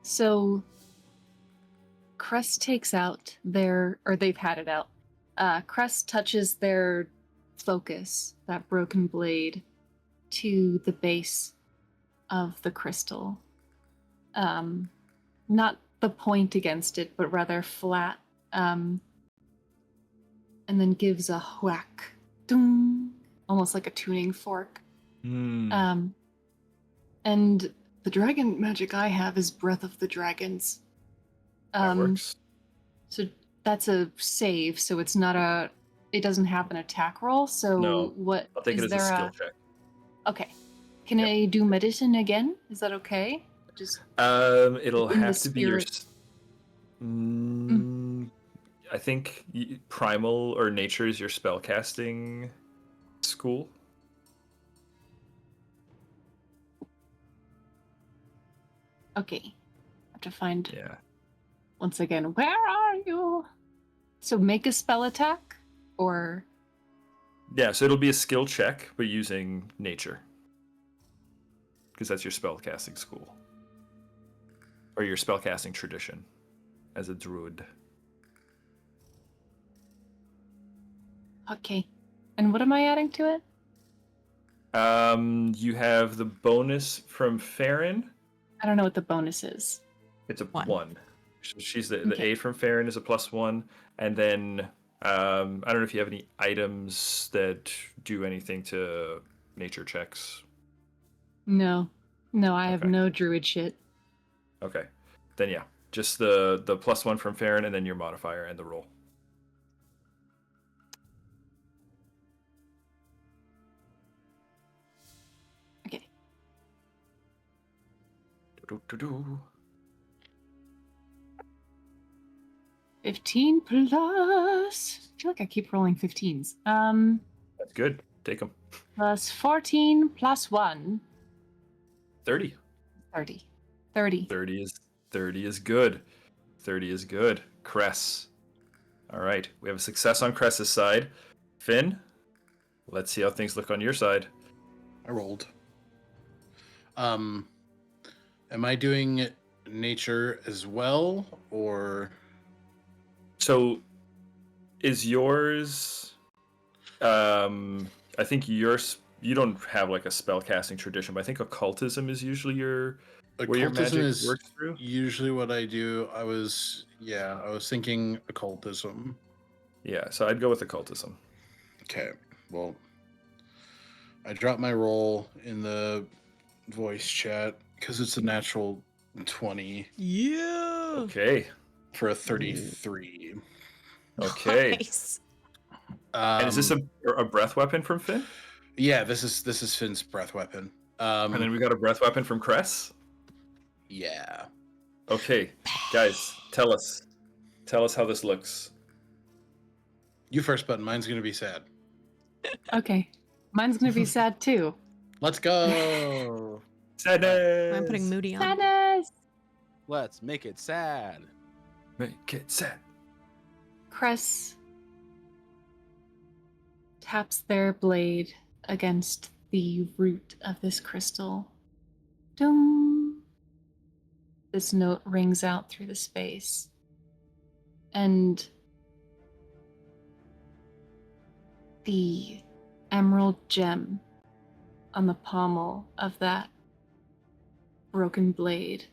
So Crest takes out they've had it out. Crest touches their focus, that broken blade, to the base of the crystal. Not the point against it, but rather flat. And then gives a whack. Ding, almost like a tuning fork. And the dragon magic I have is Breath of the Dragons. That works. So that's a save, so it's not it doesn't have an attack roll, so No, what I'll take it as a skill check. Okay. Can I do medicine again? Is that okay? Just It'll in the have to be your... spirit. I think primal or nature is your spellcasting school. Okay. I have to find Yeah. once again, where are you? So make a spell attack or Yeah, so it'll be a skill check, but using nature. Because that's your spellcasting school. Or your spellcasting tradition as a druid. okay. And what am I adding to it? You have the bonus from Farron. I don't know what the bonus is. It's a One. 1. So she's the Okay. aid from Farron is a +1, and then I don't know if you have any items that do anything to nature checks. No. No, I have Okay. no druid shit. Okay, then yeah, just the +1 from Farron, and then your modifier and the roll. Okay. Do-do-do-do. 15 plus. I feel like I keep rolling 15s. That's good. Take them. Plus 14 plus 1. 30. 30. 30. 30 is good. 30 is good. Cress. All right, we have a success on Cress's side. Finn, let's see how things look on your side. I rolled. Am I doing nature as well, or So, is yours? I think yours. You don't have like a spellcasting tradition, but I think occultism is usually where your occultism magic is works through? usually what I do? I was thinking occultism. Yeah, so I'd go with occultism. Okay, well, I dropped my roll in the voice chat because it's a natural 20 Yeah. Okay. for a 33. Okay. Nice. And is this a breath weapon from Finn? Yeah, this is Finn's breath weapon. And then we got a breath weapon from Cress? Yeah. Okay, guys, tell us how this looks. You first, button. Mine's gonna be sad. Okay. Mine's gonna be sad too. Let's go. Sadness. I'm putting Moody on. Sadness! Let's make it sad. Make it sad. Cress taps their blade against the root of this crystal. Ding! This note rings out through the space. And the emerald gem on the pommel of that broken blade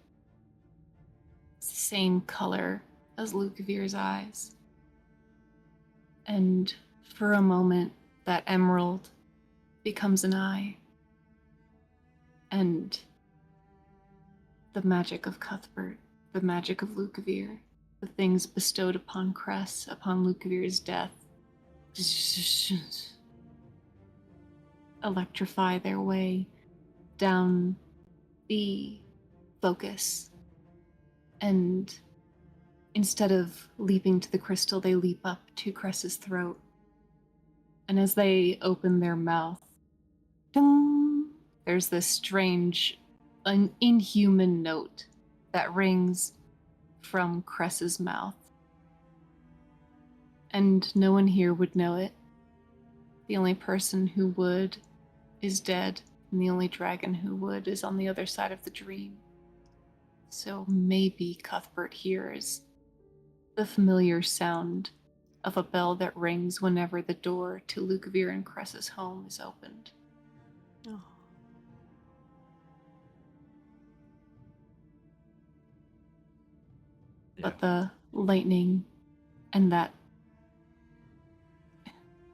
is the same color as Lucavir's eyes. And for a moment, that emerald becomes an eye. And the magic of Cuthbert, the magic of Lucavir, the things bestowed upon Cress upon Lucavir's death, electrify their way down the focus. And instead of leaping to the crystal, they leap up to Cress's throat. And as they open their mouth, ding, there's this strange, inhuman note that rings from Cress's mouth. And no one here would know it. The only person who would is dead, and the only dragon who would is on the other side of the dream. So maybe Cuthbert hears the familiar sound of a bell that rings whenever the door to Lucavir and Cress's home is opened. Oh. But the lightning and that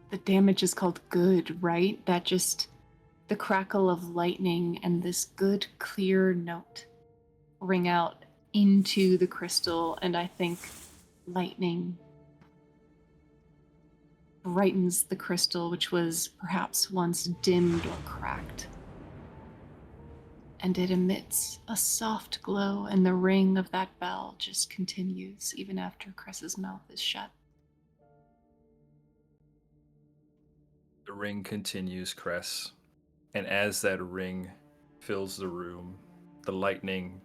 the damage is called good, right? That just the crackle of lightning and this good clear note ring out into the crystal, and I think lightning brightens the crystal, which was perhaps once dimmed or cracked. And it emits a soft glow, and the ring of that bell just continues even after Cress's mouth is shut. The ring continues, Cress. And as that ring fills the room, the lightning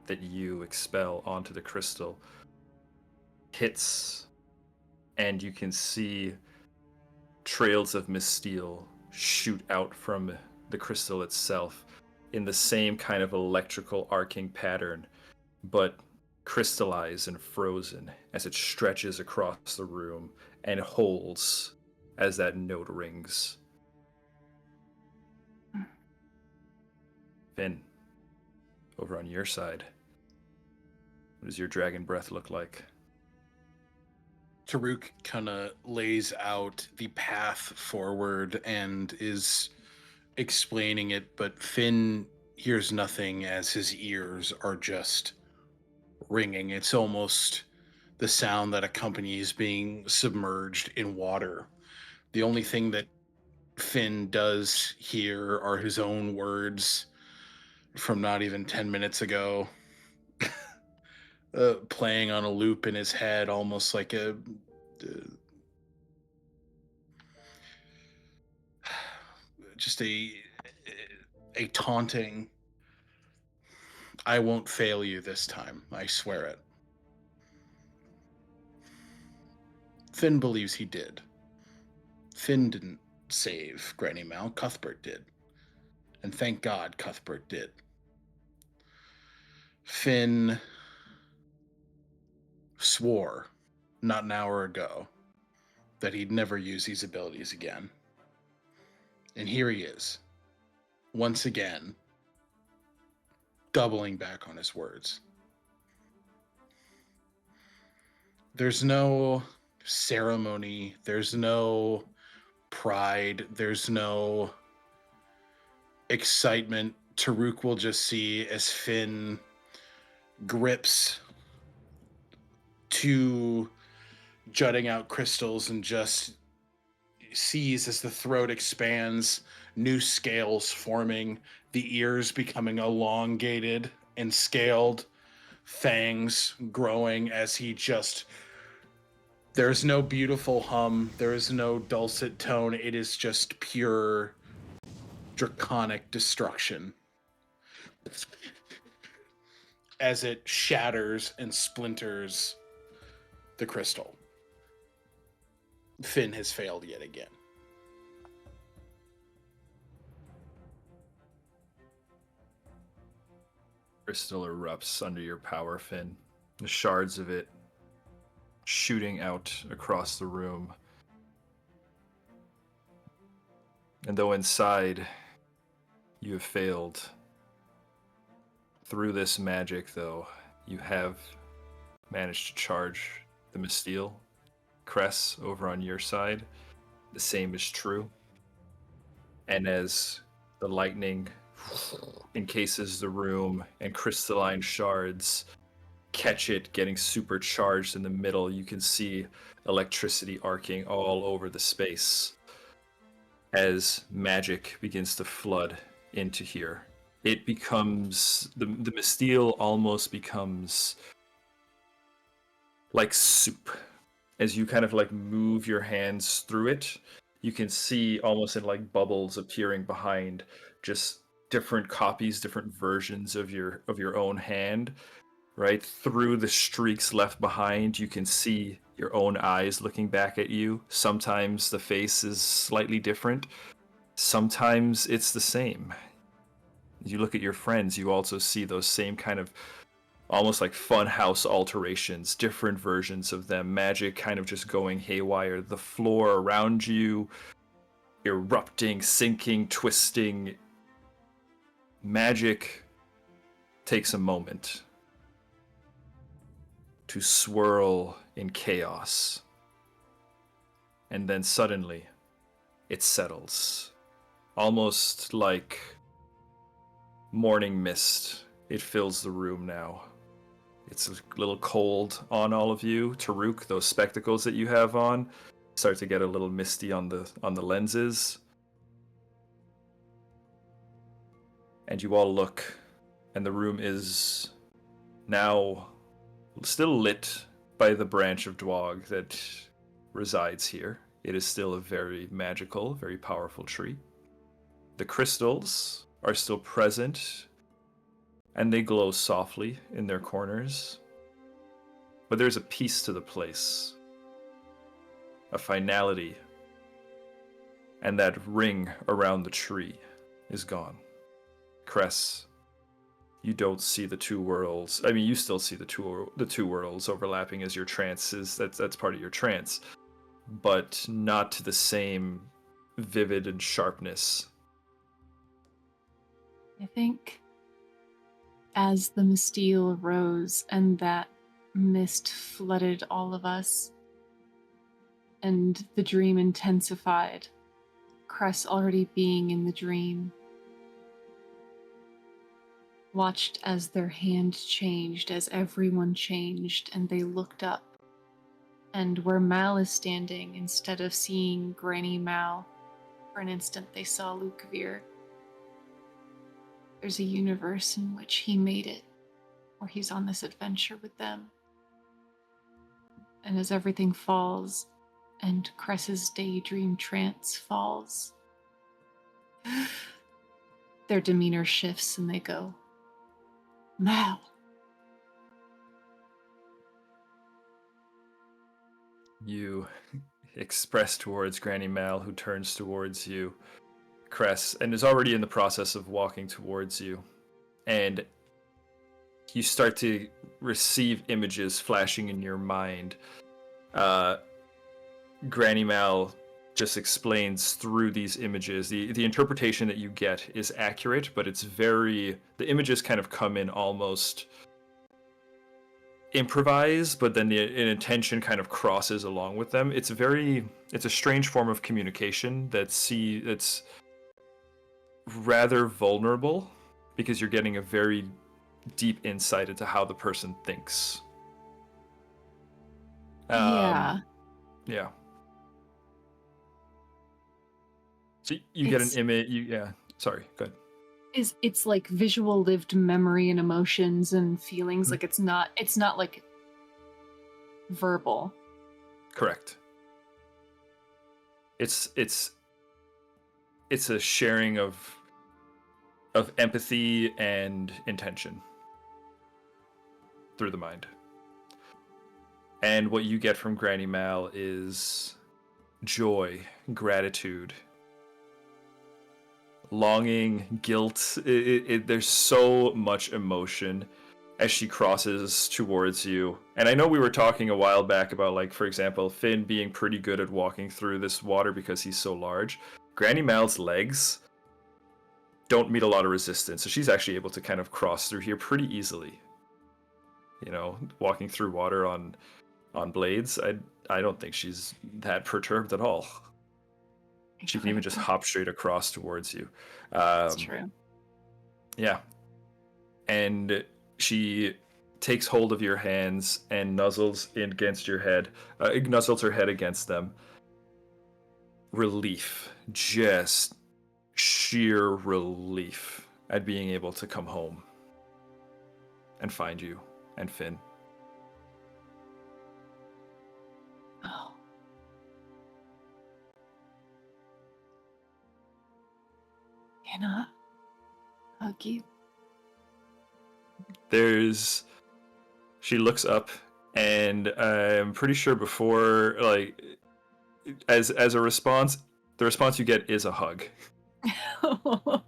that you expel onto the crystal hits, and you can see trails of missteel shoot out from the crystal itself in the same kind of electrical arcing pattern, but crystallized and frozen as it stretches across the room and holds as that note rings. Finn, over on your side, what does your dragon breath look like? Taruk kind of lays out the path forward and is explaining it, but Finn hears nothing as his ears are just ringing. It's almost the sound that accompanies being submerged in water. The only thing that Finn does hear are his own words from not even 10 minutes ago, playing on a loop in his head, almost like just a taunting, "I won't fail you this time, I swear it." Finn believes he did. Finn didn't save Granny Mal, Cuthbert did. And thank God Cuthbert did. Finn swore not an hour ago that he'd never use these abilities again. And here he is, once again, doubling back on his words. There's no ceremony, there's no pride, there's no excitement. Taruk will just see as Finn grips two jutting out crystals and just sees as the throat expands, new scales forming, the ears becoming elongated and scaled, fangs growing as he just There's no beautiful hum. There is no dulcet tone. It is just pure draconic destruction. As it shatters and splinters the crystal. Finn has failed yet again. Crystal erupts under your power, Finn. The shards of it shooting out across the room. And though inside you have failed, through this magic, though, you have managed to charge the Misteel. Cress, over on your side, the same is true. And as the lightning encases the room and crystalline shards catch it getting supercharged in the middle, you can see electricity arcing all over the space as magic begins to flood into here. It becomes, the Misteel almost becomes like soup. As you kind of like move your hands through it, you can see almost in like bubbles appearing behind, just different copies, different versions of your own hand. Right through the streaks left behind, you can see your own eyes looking back at you. Sometimes the face is slightly different. Sometimes it's the same. As you look at your friends, you also see those same kind of almost like funhouse alterations, different versions of them. Magic kind of just going haywire. The floor around you erupting, sinking, twisting. Magic takes a moment to swirl in chaos. And then suddenly, it settles. Almost like morning mist. It fills the room now. It's a little cold on all of you. Taruk, those spectacles that you have on start to get a little misty on the lenses. And you all look, and the room is now still lit by the branch of Dwog that resides here. It is still a very magical, very powerful tree. The crystals are still present, and they glow softly in their corners. But there's a peace to the place, a finality, and that ring around the tree is gone. Cress, you don't see the two worlds. I mean, you still see the two worlds overlapping as your trance is. That's part of your trance, but not to the same vivid and sharpness. I think as the Misteel rose and that mist flooded all of us and the dream intensified, Cress already being in the dream, watched as their hand changed, as everyone changed, and they looked up. And where Mal is standing, instead of seeing Granny Mal, for an instant they saw Luke Veer. There's a universe in which he made it, where he's on this adventure with them. And as everything falls, and Cress's daydream trance falls, their demeanor shifts and they go, Mal. You express towards Granny Mal, who turns towards you, Cress, and is already in the process of walking towards you. And you start to receive images flashing in your mind. Granny Mal just explains through these images. The interpretation that you get is accurate, but it's the images kind of come in almost improvised, but then an intention kind of crosses along with them. It's a strange form of communication that's rather vulnerable, because you're getting a very deep insight into how the person thinks. Yeah. So you get an image. Sorry, go ahead. It's like visual lived memory and emotions and feelings. Mm-hmm. Like it's not like verbal. Correct. It's a sharing of empathy and intention through the mind. And what you get from Granny Mal is joy, gratitude, longing, guilt. There's so much emotion as she crosses towards you. And I know we were talking a while back about, like, for example, Finn being pretty good at walking through this water because he's so large. Granny Mal's legs don't meet a lot of resistance, so she's actually able to kind of cross through here pretty easily. You know, walking through water on blades, I don't think she's that perturbed at all. She can even just hop straight across towards you. That's true. Yeah. And she takes hold of your hands and nuzzles against your head, nuzzles her head against them. Relief. Just sheer relief at being able to come home and find you and Finn. Oh. Can I hug you? She looks up, and I'm pretty sure before, like, as a response, the response you get is a hug.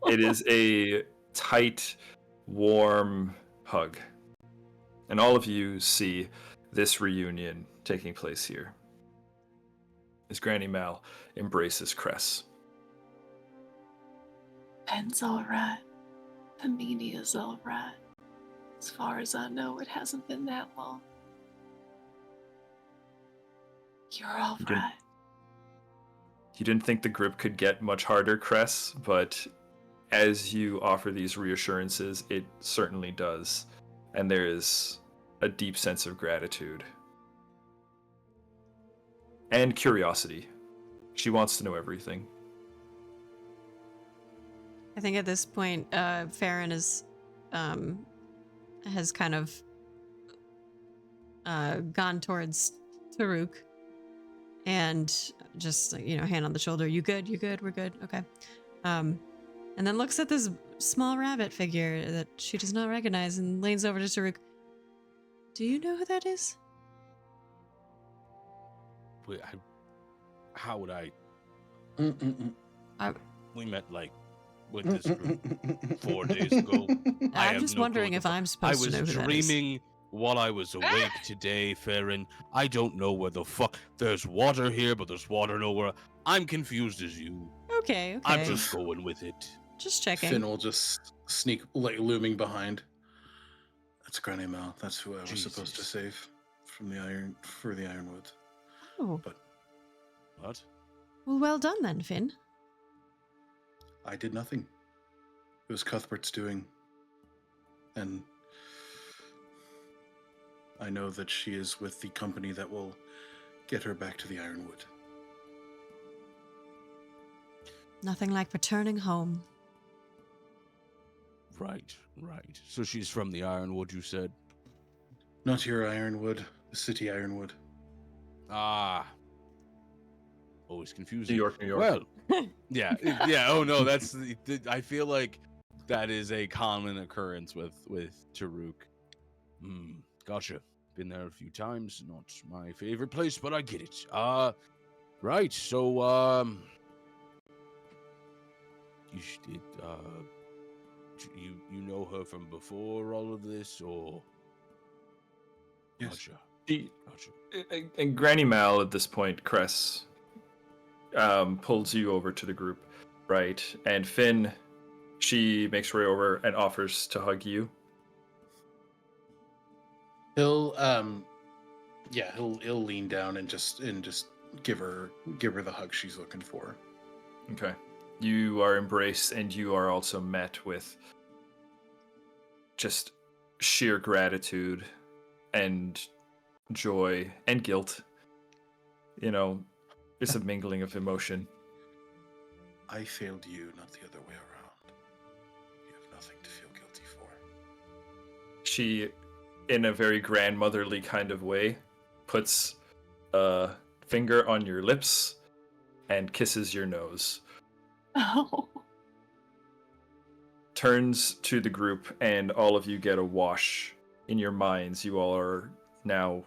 It is a tight, warm hug. And all of you see this reunion taking place here as Granny Mal embraces Cress. Ben's alright. The media's alright. As far as I know, it hasn't been that long. You're alright. You didn't think the grip could get much harder, Cress, but as you offer these reassurances, it certainly does. And there is a deep sense of gratitude. And curiosity. She wants to know everything. I think at this point, Farron is, has kind of gone towards Taruk and just, you know, hand on the shoulder. You good? You good? We're good. Okay. And then looks at this small rabbit figure that she does not recognize and leans over to Taruk. Do you know who that is? Wait, how would I? We met like with this group 4 days ago. I'm just wondering if I'm supposed to know who that is. I was dreaming while I was awake today, Farron. I don't know where the fuck. There's water here, but there's water nowhere. I'm confused as you. Okay. I'm just going with it. Just checking. Finn will just sneak, like, looming behind. That's Granny Mal. That's who I was supposed to save from the Ironwood. Oh. But what? Well done then, Finn. I did nothing. It was Cuthbert's doing. And I know that she is with the company that will get her back to the Ironwood. Nothing like returning home. Right. So she's from the Ironwood, you said? Not your Ironwood, the city Ironwood. Ah. Always confusing. New York. Well, yeah. Oh no, I feel like that is a common occurrence with Taruk. Gotcha. Been there a few times. Not my favorite place, but I get it. Right. So, you know her from before all of this, or? Yes. Gotcha. And Granny Mal at this point, Cress, pulls you over to the group, right? And Finn, she makes her way over and offers to hug you. He'll lean down and just give her the hug she's looking for. Okay. You are embraced, and you are also met with just sheer gratitude and joy and guilt. You know, it's a mingling of emotion. I failed you, not the other way around. You have nothing to feel guilty for. She, in a very grandmotherly kind of way, puts a finger on your lips and kisses your nose. Oh. Turns to the group, and all of you get a wash in your minds. You all are now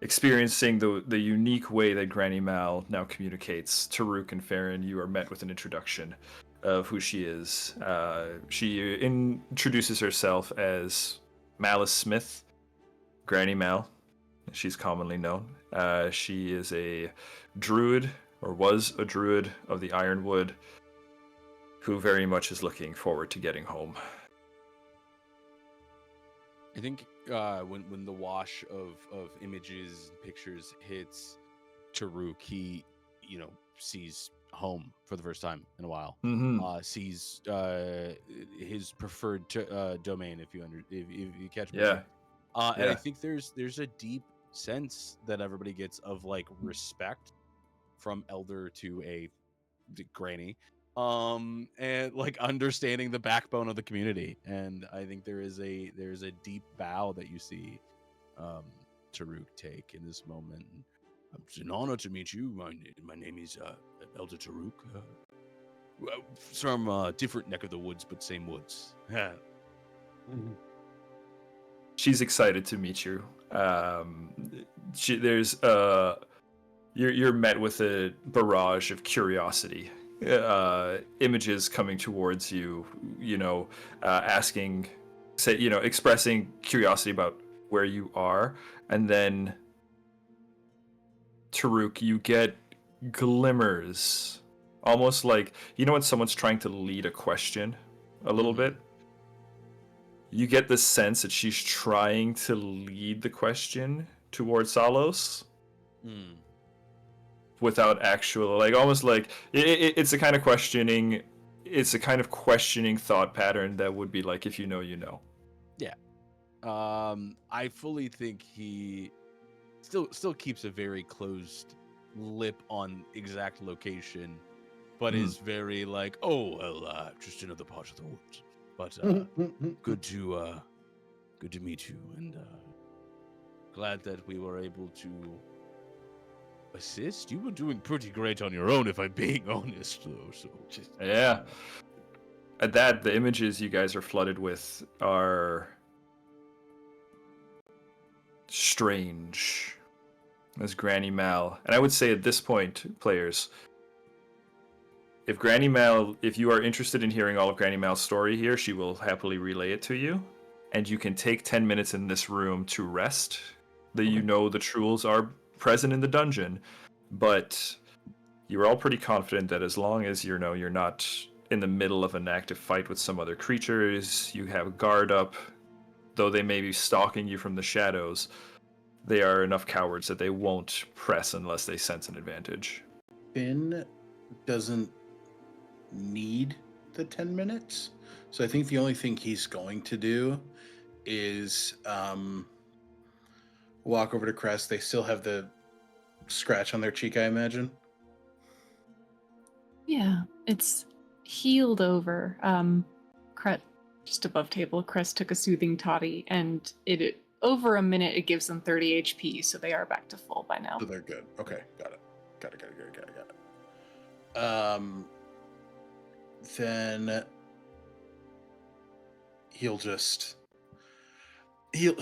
experiencing the unique way that Granny Mal now communicates. Taruk and Farron, you are met with an introduction of who she is. She introduces herself as Malice Smith, Granny Mal. She's commonly known. She is a druid, or was a druid of the Ironwood, who very much is looking forward to getting home. I think when the wash of images, pictures hits Taruk, he sees home for the first time in a while. Mm-hmm. Sees his preferred domain, if you catch me. Yeah. And I think there's a deep sense that everybody gets of like respect from elder to a granny, and like understanding the backbone of the community. And I think there's a deep bow that you see Taruk take in this moment. It's an honor to meet you. My name is Elder Taruk. From different neck of the woods, but same woods. She's excited to meet you. You're met with a barrage of curiosity. Images coming towards you, expressing curiosity about where you are. And then, Taruk, you get glimmers, almost like, when someone's trying to lead a question a little bit? You get the sense that she's trying to lead the question towards Salos. Without actual, almost like it's a kind of questioning. It's a kind of questioning thought pattern that would be like, if you know, you know. Yeah. I fully think he still keeps a very closed lip on exact location, but is very like, just another part of the woods. But good to meet you, and glad that we were able to assist. You were doing pretty great on your own, if I'm being honest, though. So just yeah. At that, the images you guys are flooded with are strange as Granny Mal. And I would say at this point, players, if you are interested in hearing all of Granny Mal's story here, she will happily relay it to you. And you can take 10 minutes in this room to rest. The Truels are present in the dungeon, but you're all pretty confident that as long as you're not in the middle of an active fight with some other creatures, you have a guard up, though they may be stalking you from the shadows, they are enough cowards that they won't press unless they sense an advantage. Finn doesn't need the 10 minutes, so I think the only thing he's going to do is walk over to Crest. They still have the scratch on their cheek, I imagine. Yeah, it's healed over. Just above table, Crest took a soothing toddy, and it over a minute it gives them 30 HP, so they are back to full by now. So they're good. Okay, got it. Then he'll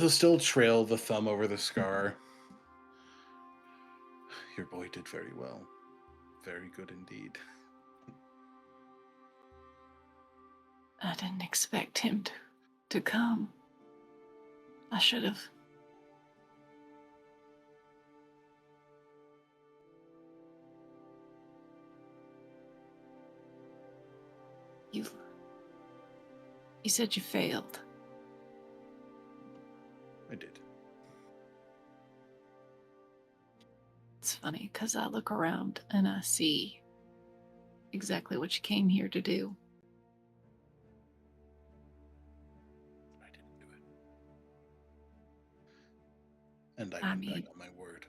still trail the thumb over the scar. Your boy did very well. Very good indeed. I didn't expect him to come. I should have. You said you failed. I did. It's funny, because I look around and I see exactly what you came here to do. I didn't do it. And I got my word.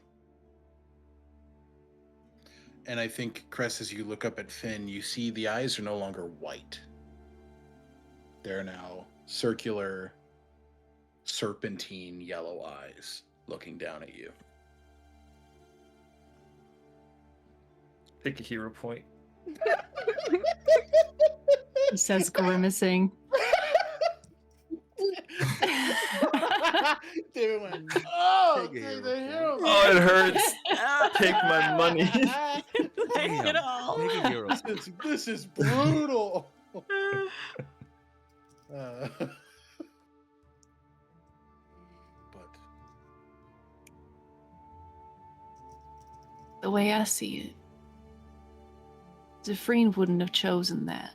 And I think, Cress, as you look up at Finn, you see the eyes are no longer white. They're now circular, serpentine yellow eyes looking down at you. Take a hero point. He says, grimacing. David went, oh, Take a take hero the point. hero. Oh, it hurts. Take my money. Take it Damn. all. Take a hero. This is brutal. But The way I see it, Zephrine wouldn't have chosen that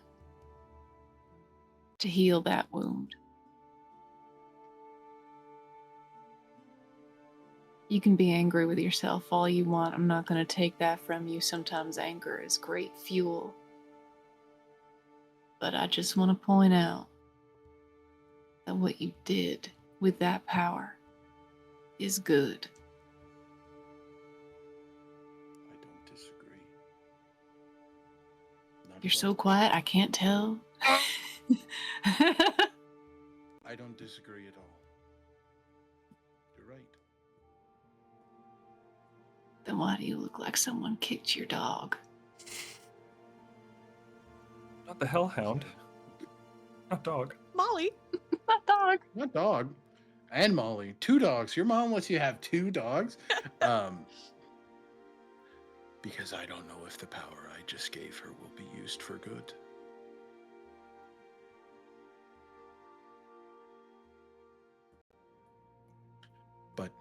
to heal that wound. You can be angry with yourself all you want. I'm not going to take that from you. Sometimes anger is great fuel. But I just want to point out that what you did with that power is good. I don't disagree. Not You're at so all. quiet, I can't tell. I don't disagree at all. You're right. Then why do you look like someone kicked your dog? Not the hellhound. Not dog. Molly. Not dog. Not dog. And Molly. 2 dogs. Your mom lets you have 2 dogs. Because I don't know if the power I just gave her will be used for good. But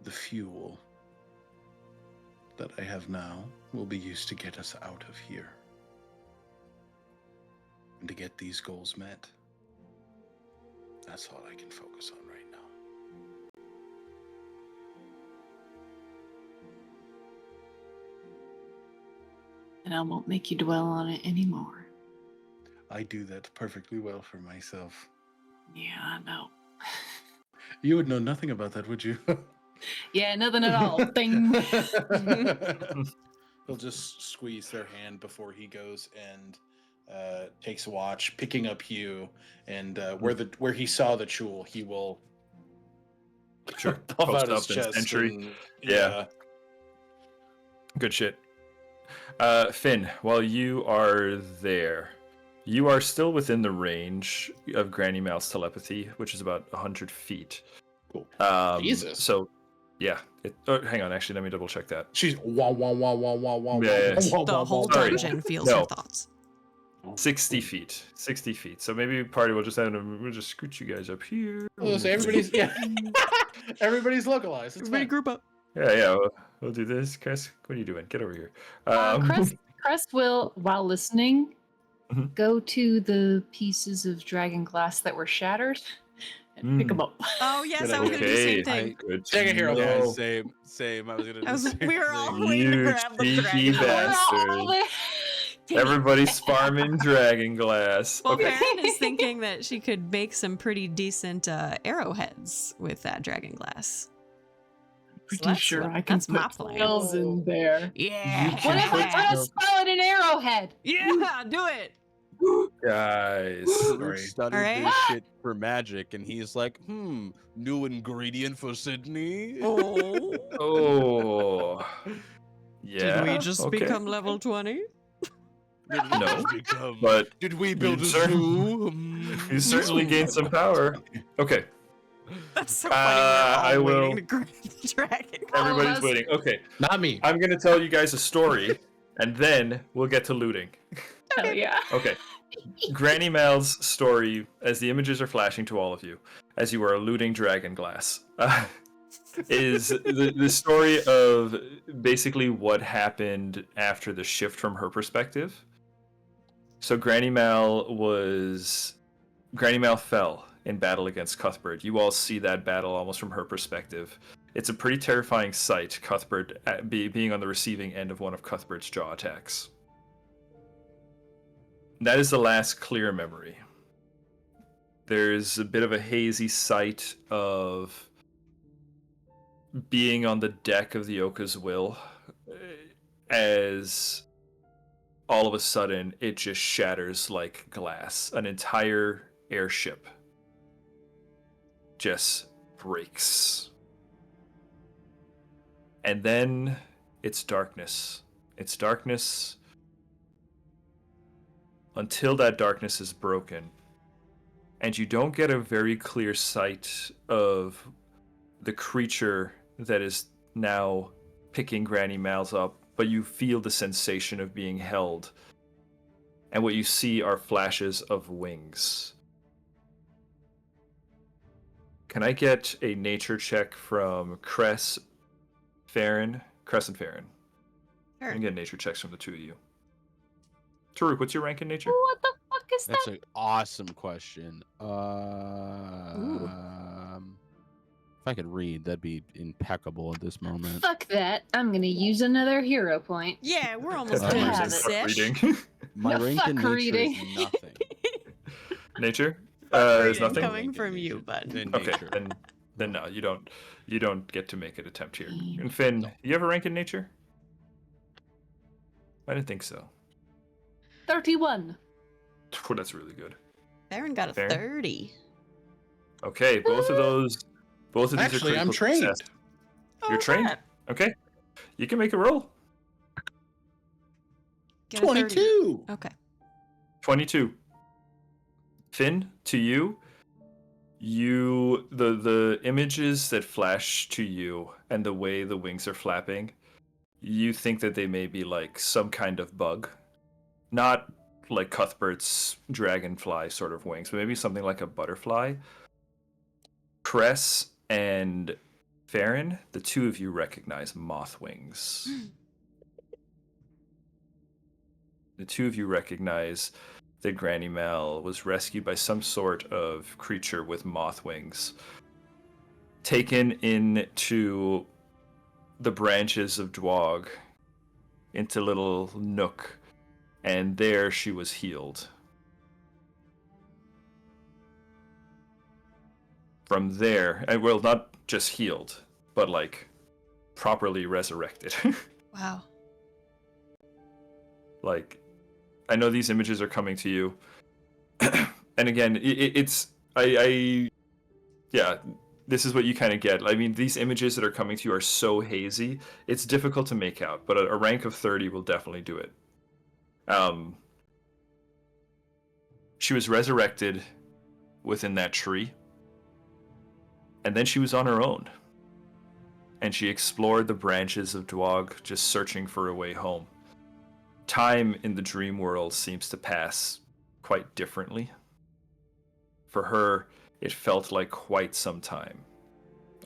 the fuel that I have now will be used to get us out of here. And to get these goals met. That's all I can focus on right now. And I won't make you dwell on it anymore. I do that perfectly well for myself. Yeah, I know. You would know nothing about that, would you? Yeah, nothing at all. Bing. He'll just squeeze their hand before he goes and takes a watch, picking up Hugh, and where he saw the jewel, he will Sure. puff Post out his up and chest. sentry. And, Yeah. Good shit. Finn, while you are there, you are still within the range of Granny Mouth's telepathy, which is about 100 feet. Cool. Jesus. So, yeah. Hang on, actually, let me double check that. She's wah wah wah wah wah wah. Yeah. wah, wah, The wah, whole wah, Sorry. dungeon feels No. your thoughts. 60 feet. 60 feet. So maybe party will just we'll just scoot you guys up here. wah. So everybody's everybody's localized. It's Everybody fine. group up. Yeah. We'll do this. Chris, what are you doing? Get over here. Crest will, while listening, Mhm. go to the pieces of dragon glass that were shattered and pick them up. Oh yes, Good I was gonna do the Okay. same thing. Good. Take a hero to Yeah, know. same. I was gonna do I was- the same we were all thing. waiting to You grab the cheeky dragon glass. bastard. Everybody's farming dragon glass. Well, Okay. Farron is thinking that she could make some pretty decent arrowheads with that dragon glass. Pretty that's sure what- I can that's my put plan. spells in there. Yeah. What if I can- put a spell in an arrowhead? Yeah, do it. Guys. Farouk Sorry. studied Alright. this shit for magic, and he's like, new ingredient for Sydney. Oh. Oh. Yeah. Did we just okay. become level 20? Did we No, just become- but did we build a certain- zoo? You certainly gained some power. Okay. That's so funny. We're all I will- waiting to grab the dragon. Everybody's us. waiting. Okay. Not me. I'm going to tell you guys a story, and then we'll get to looting. Hell yeah. Okay. Granny Mal's story, as the images are flashing to all of you, as you are looting dragon glass, is the story of basically what happened after the shift from her perspective. So Granny Mal fell in battle against Cuthbert. You all see that battle almost from her perspective. It's a pretty terrifying sight, Cuthbert being on the receiving end of one of Cuthbert's jaw attacks. That is the last clear memory. There's a bit of a hazy sight of being on the deck of the Oka's Will as all of a sudden it just shatters like glass. An entire airship just breaks. And then It's darkness. It's darkness until that darkness is broken. And you don't get a very clear sight of the creature that is now picking Granny Mal's up, but you feel the sensation of being held. And what you see are flashes of wings. Can I get a nature check from Cress and Farron? Sure. And get nature checks from the two of you. Taruk, what's your rank in nature? What the fuck is That's that? an awesome question. If I could read, that'd be impeccable at this moment. Fuck that. I'm gonna use another hero point. Yeah, we're almost I done have with it. this sesh. Reading. My No, rank in fuck nature reading. is nothing. Nature? Fuck Is reading nothing? coming Rank in from you, nature. bud. In Okay, nature. then no, you don't get to make an attempt here. Damn. And Finn, No. you have a rank in nature? I didn't think so. 31. Oh, that's really good. Farron got a Fair. 30. Okay, both of these Actually, are I'm critical trained. success. You're trained? bet. Okay. You can make a roll. Get a 30. 22. Okay. 22. Finn, to you, the images that flash to you and the way the wings are flapping, you think that they may be like some kind of bug. Not like Cuthbert's dragonfly sort of wings, but maybe something like a butterfly. Cress and Farron, the two of you recognize moth wings. The two of you recognize that Granny Mal was rescued by some sort of creature with moth wings, taken into the branches of Dwog, into little nook, and there she was healed. From there, and well, not just healed, but like properly resurrected. Wow. Like, I know these images are coming to you, and again, yeah, this is what you kind of get. I mean, these images that are coming to you are so hazy, it's difficult to make out, but a rank of 30 will definitely do it. She was resurrected within that tree, and then she was on her own, and she explored the branches of Dwog, just searching for a way home. Time in the dream world seems to pass quite differently. For her, it felt like quite some time,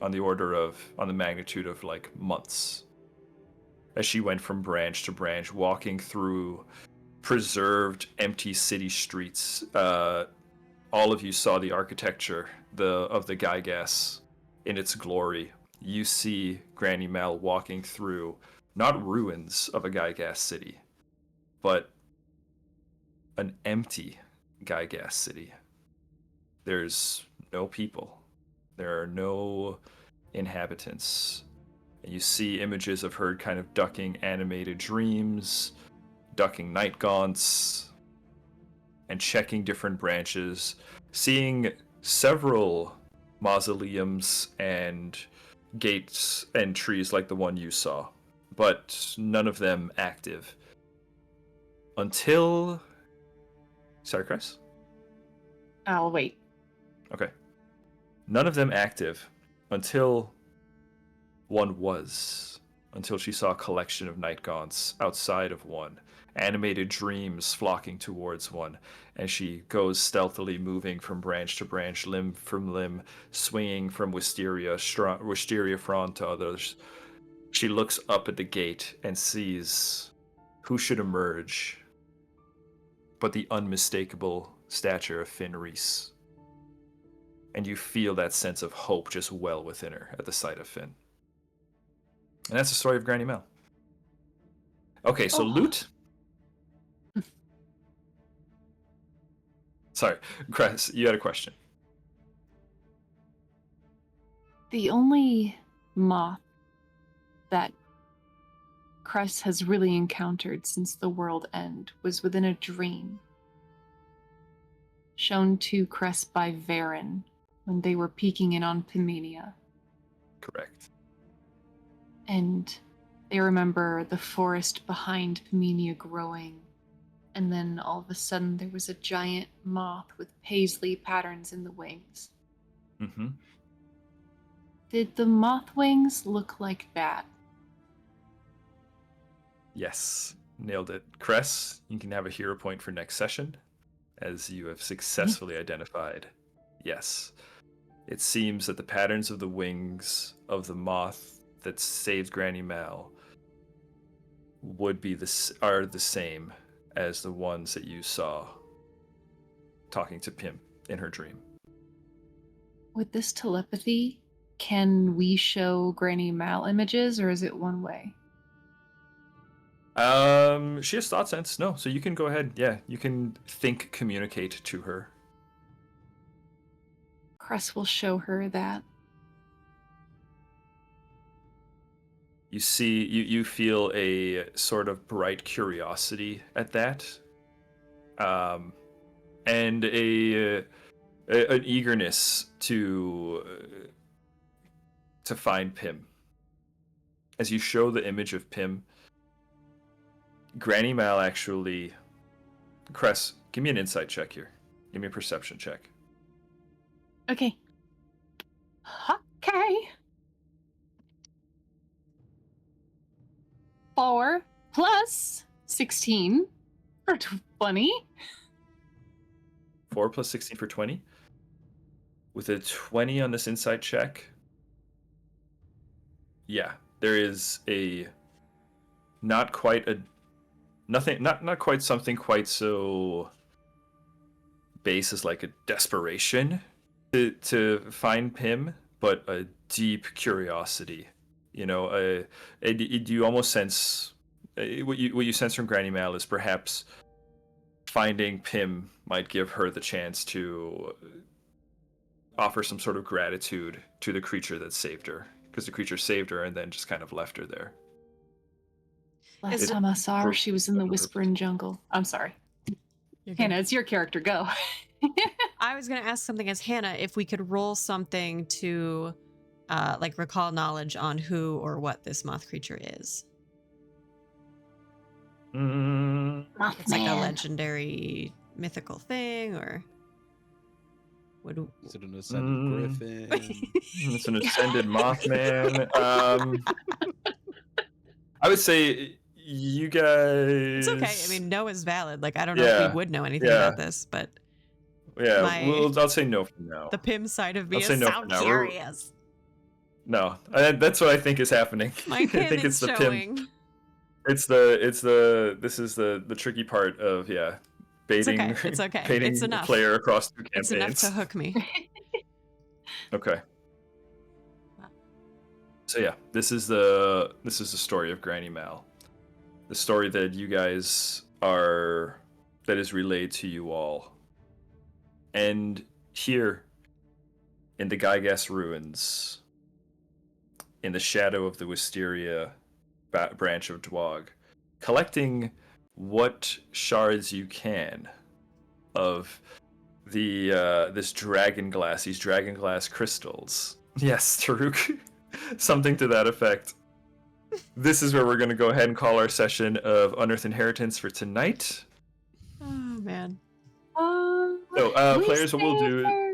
on the magnitude of like months, as she went from branch to branch, walking through preserved, empty city streets. All of you saw the architecture of the Gygas in its glory. You see Granny Mal walking through not ruins of a Gygas city, but an empty Gygas city. There's no people. There are no inhabitants. And you see images of her kind of ducking animated dreams, ducking night gaunts, and checking different branches, seeing several mausoleums and gates and trees like the one you saw, but none of them active. Until... Sorry, Chris? I'll wait. Okay. None of them active until one was. Until she saw a collection of night gaunts outside of one, animated dreams flocking towards one, and she goes stealthily moving from branch to branch, limb from limb, swinging from wisteria frond to others. She looks up at the gate and sees who should emerge but the unmistakable stature of Finn Reese. And you feel that sense of hope just well within her at the sight of Finn. And that's the story of Granny Mel. Okay, so loot. Sorry, Chris, you had a question. The only moth that Cress has really encountered since the world end was within a dream, shown to Cress by Varen when they were peeking in on Pimenia. Correct. And They remember the forest behind Pamenia growing, and then all of a sudden there was a giant moth with paisley patterns in the wings. Mm-hmm. Did the moth wings look like that? Yes, nailed it. Cress, you can have a hero point for next session, as you have successfully identified. Yes. It seems that the patterns of the wings of the moth that saved Granny Mal would be are the same as the ones that you saw talking to Pim in her dream. With this telepathy, can we show Granny Mal images, or is it one way? She has thought sense. No, so you can go ahead. Yeah, you can communicate to her. Cress will show her that. You see, you feel a sort of bright curiosity at that, and an eagerness to find Pim. As you show the image of Pim, Granny Mal actually... Cress, give me an insight check here. Give me a perception check. Okay. Okay. 4 plus 16 for 20. 4 plus 16 for 20. With a 20 on this insight check, yeah, there is a not quite something quite so base as like a desperation to find Pim, but a deep curiosity. You know, you almost sense what you sense from Granny Mal is perhaps finding Pim might give her the chance to offer some sort of gratitude to the creature that saved her, because the creature saved her and then just kind of left her there. Last time I saw her, she was in the Whispering Jungle. I'm sorry. Hannah, it's your character. Go. I was going to ask something as Hannah, if we could roll something to like recall knowledge on who or what this moth creature is. It's like a legendary mythical thing, or is it an ascended griffin? It's an ascended Mothman. I would say you guys... It's okay. I mean, no is valid. Like, I don't know if we would know anything about this, but... Yeah, I'll say no for now. The Pim side of me is no so curious. No, that's what I think is happening. My Pim I think it's the showing. Pim. This is the tricky part of baiting. It's okay. Baiting it's enough. The player across 2 campaigns. It's enough to hook me. Okay. So yeah, this is the story of Granny Mal, the story that you guys that is relayed to you all, and here in the Gygas ruins, in the shadow of the Histaeria branch of Dwag, collecting what shards you can of these dragon glass crystals. Yes, Taruk. Something to that effect. This is where we're going to go ahead and call our session of Unearthed Inheritance for tonight. Oh, man. So, players, what we'll do...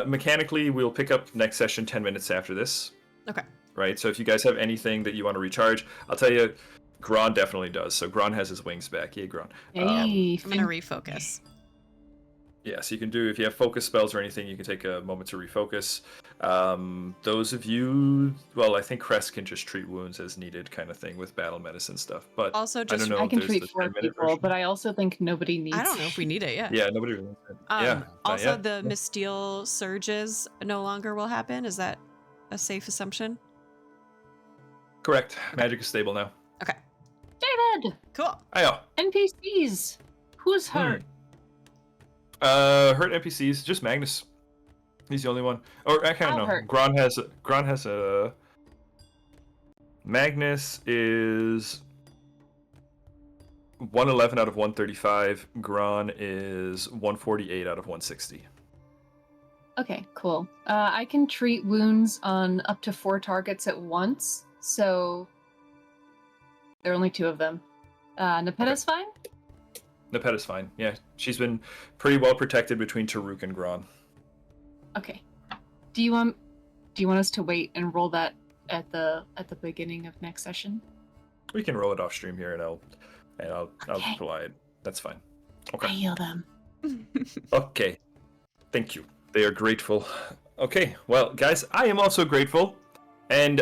mechanically, we'll pick up next session 10 minutes after this. Okay. Right? So if you guys have anything that you want to recharge, I'll tell you, Gron definitely does. So Gron has his wings back. Yay, Gron. Hey, I'm going to refocus. Yeah, so you can do, if you have focus spells or anything, you can take a moment to refocus. Those of you, well, I think Crest can just treat wounds as needed kind of thing with battle medicine stuff. But also, just, I don't know I can if there's treat the 4 people, but I also think nobody needs. I don't know if we need it yet. Yeah, nobody really needs it. Yeah. Also, the Misteel surges no longer will happen. Is that a safe assumption? Correct. Magic is stable now. Okay. David! Cool. Ayo. NPCs! Who's hurt? Hurt NPCs, just Magnus. He's the only one. Or I kind of know. Hurt. Gron has a. Magnus is 111 out of 135. Gron is 148 out of 160. Okay, cool. I can treat wounds on up to 4 targets at once. So There are only 2 of them. Nepeta's fine? Nepeta's fine. Yeah, she's been pretty well protected between Taruk and Gron. Okay. Do you want us to wait and roll that at the beginning of next session? We can roll it off stream here, and I'll Okay. apply it. That's fine. I Okay. heal them. Okay. Thank you. They are grateful. Okay. Well, guys, I am also grateful, and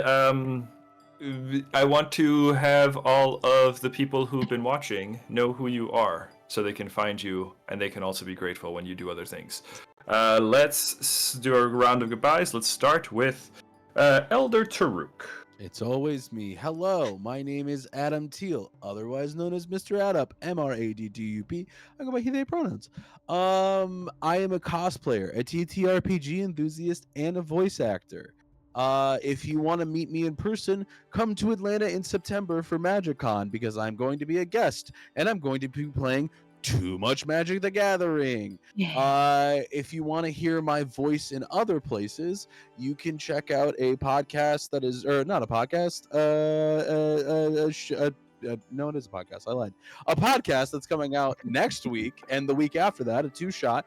I want to have all of the people who've been watching know who you are, so they can find you, and they can also be grateful when you do other things. Let's do a round of goodbyes. Let's start with Elder Taruk. It's always me. Hello, my name is Adam Teal, otherwise known as Mr. Adup, MRADDUP. I go by he, they pronouns. I am a cosplayer, a TTRPG enthusiast, and a voice actor. If you want to meet me in person, come to Atlanta in September for MagicCon because I'm going to be a guest and I'm going to be playing Too Much Magic the Gathering. Yeah. If you want to hear my voice in other places, you can check out a podcast that is, or not a podcast, no, it is a podcast. I lied. A podcast that's coming out next week and the week after that, a 2-shot,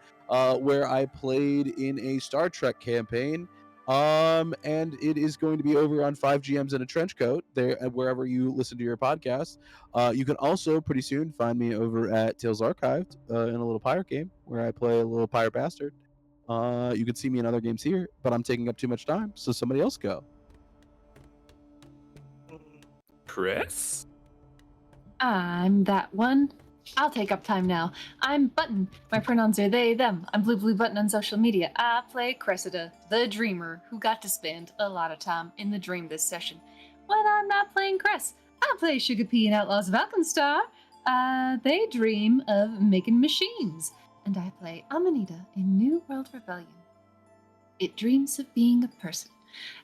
where I played in a Star Trek campaign. And it is going to be over on 5 GMs in a Trench Coat there, wherever you listen to your podcast. You can also pretty soon find me over at Tales Archived in a little pirate game where I play a little pirate bastard. You can see me in other games here, but I'm taking up too much time, so somebody else go. Chris? I'm that one. I'll take up time now. I'm Button. My pronouns are they, them. I'm Blue Button on social media. I play Cressida, the dreamer, who got to spend a lot of time in the dream this session. When I'm not playing Cress, I play Sugar Pea and Outlaws of Alkenstar. They dream of making machines. And I play Amanita in New World Rebellion. It dreams of being a person.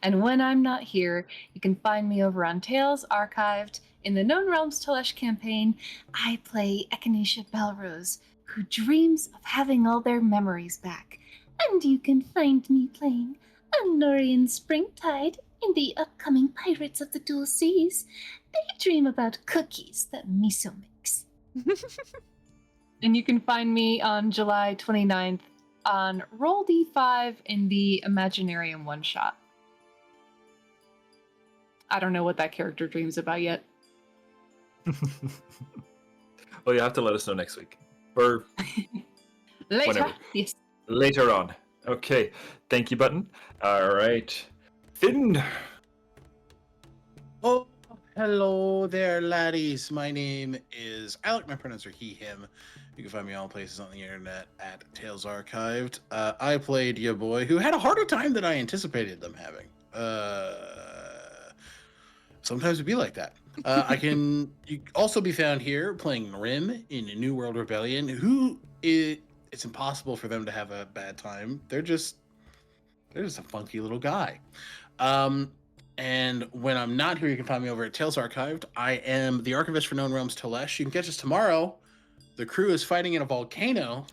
And when I'm not here, you can find me over on Tales Archived. In the Known Realms Telesh campaign, I play Echinacea Belrose, who dreams of having all their memories back. And you can find me playing Anorian Springtide in the upcoming Pirates of the Dual Seas. They dream about cookies that Miso makes. And you can find me on July 29th on Roll D5 in the Imaginarium one-shot. I don't know what that character dreams about yet. Well, you have to let us know next week. Or Later. Whenever. Yes. later on. Okay. Thank you, Button. All right. Finn. Oh, hello there, laddies. My name is Alec. My pronouns are he, him. You can find me all places on the internet at Tales Archived. I played your boy who had a harder time than I anticipated them having. Sometimes it'd be like that. You also be found here playing Rim in New World Rebellion, it's impossible for them to have a bad time. They're just a funky little guy. And when I'm not here, you can find me over at Tales Archived. I am the archivist for Known Realms Telesh. You can catch us tomorrow. The crew is fighting in a volcano,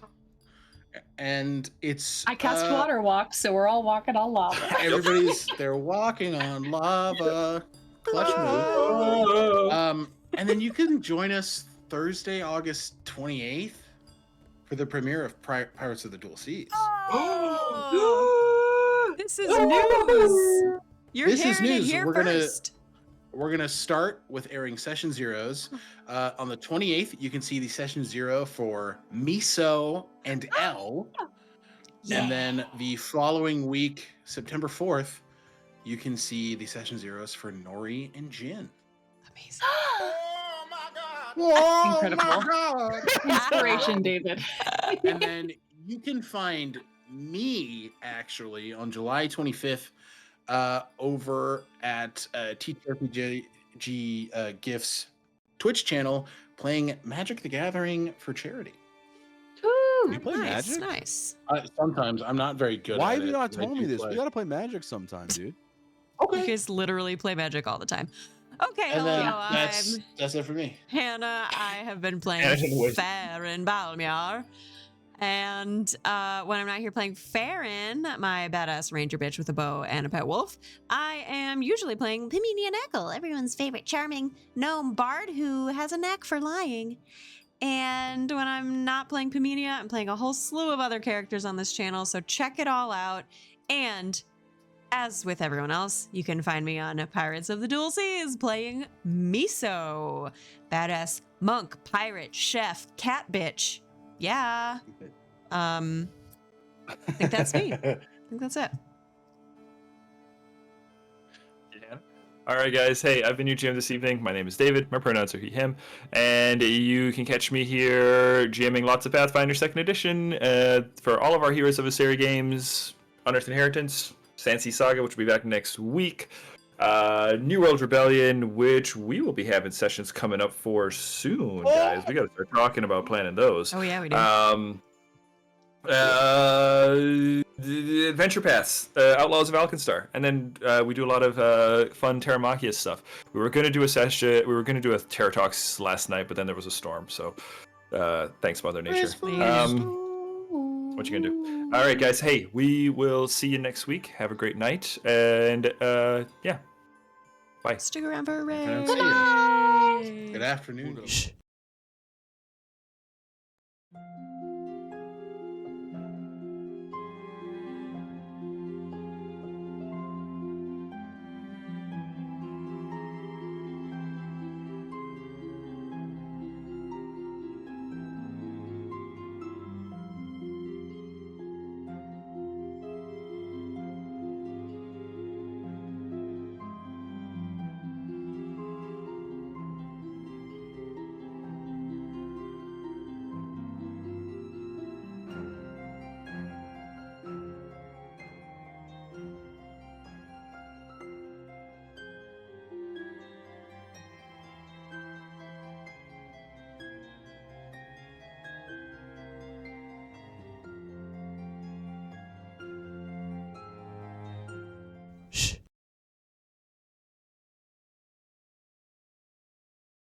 and it's I cast water walk, so we're all walking on lava. they're walking on lava. Clutch move. And then you can join us Thursday, August 28th for the premiere of Pirates of the Dual Seas. Oh, this is news. You're This is hearing it news. here We're first. gonna start with airing Session Zeros. On the 28th, you can see the Session Zero for Miso and L. Yeah. And then the following week, September 4th, you can see the Session Zeros for Nori and Jin. Amazing. Oh my god! Oh Incredible. my god! Inspiration, David. And then you can find me actually on July 25th over at TTRPG Gifts Twitch channel playing Magic the Gathering for charity. Woo! You play nice, Magic? nice. Sometimes I'm not very good Why at have you it, not but I told do me this? play. We gotta play Magic sometime, dude. You Okay. guys literally play Magic all the time. Okay, And then hello, that's it for me. I'm Hannah. I have been playing Hannah didn't wait. Farron Balmiar. And when I'm not here playing Farron, my badass ranger bitch with a bow and a pet wolf, I am usually playing Piminia Knuckle, everyone's favorite charming gnome bard who has a knack for lying. And when I'm not playing Piminia, I'm playing a whole slew of other characters on this channel, so check it all out. And as with everyone else, you can find me on Pirates of the Dual Seas playing Miso, badass monk, pirate, chef, cat bitch. Yeah. I think that's me. I think that's it. Yeah. All right, guys. Hey, I've been your GM this evening. My name is David. My pronouns are he, him. And you can catch me here GMing lots of Pathfinder 2nd Edition for all of our Heroes of Histaeria games, Unearthed Inheritance, Sansi Saga, which will be back next week. New World Rebellion, which we will be having sessions coming up for soon, guys. We got to start talking about planning those. Oh, yeah, we do. The Adventure Paths, Outlaws of Alkenstar, and then we do a lot of fun Terramachia stuff. We were going to do a session. We were going to do a Terra Talks last night, but then there was a storm. So thanks, Mother Nature. What you gonna do? All right, guys. Hey, we will see you next week. Have a great night, and yeah, bye. Stick around for a raid. See ya. Good afternoon. Shh.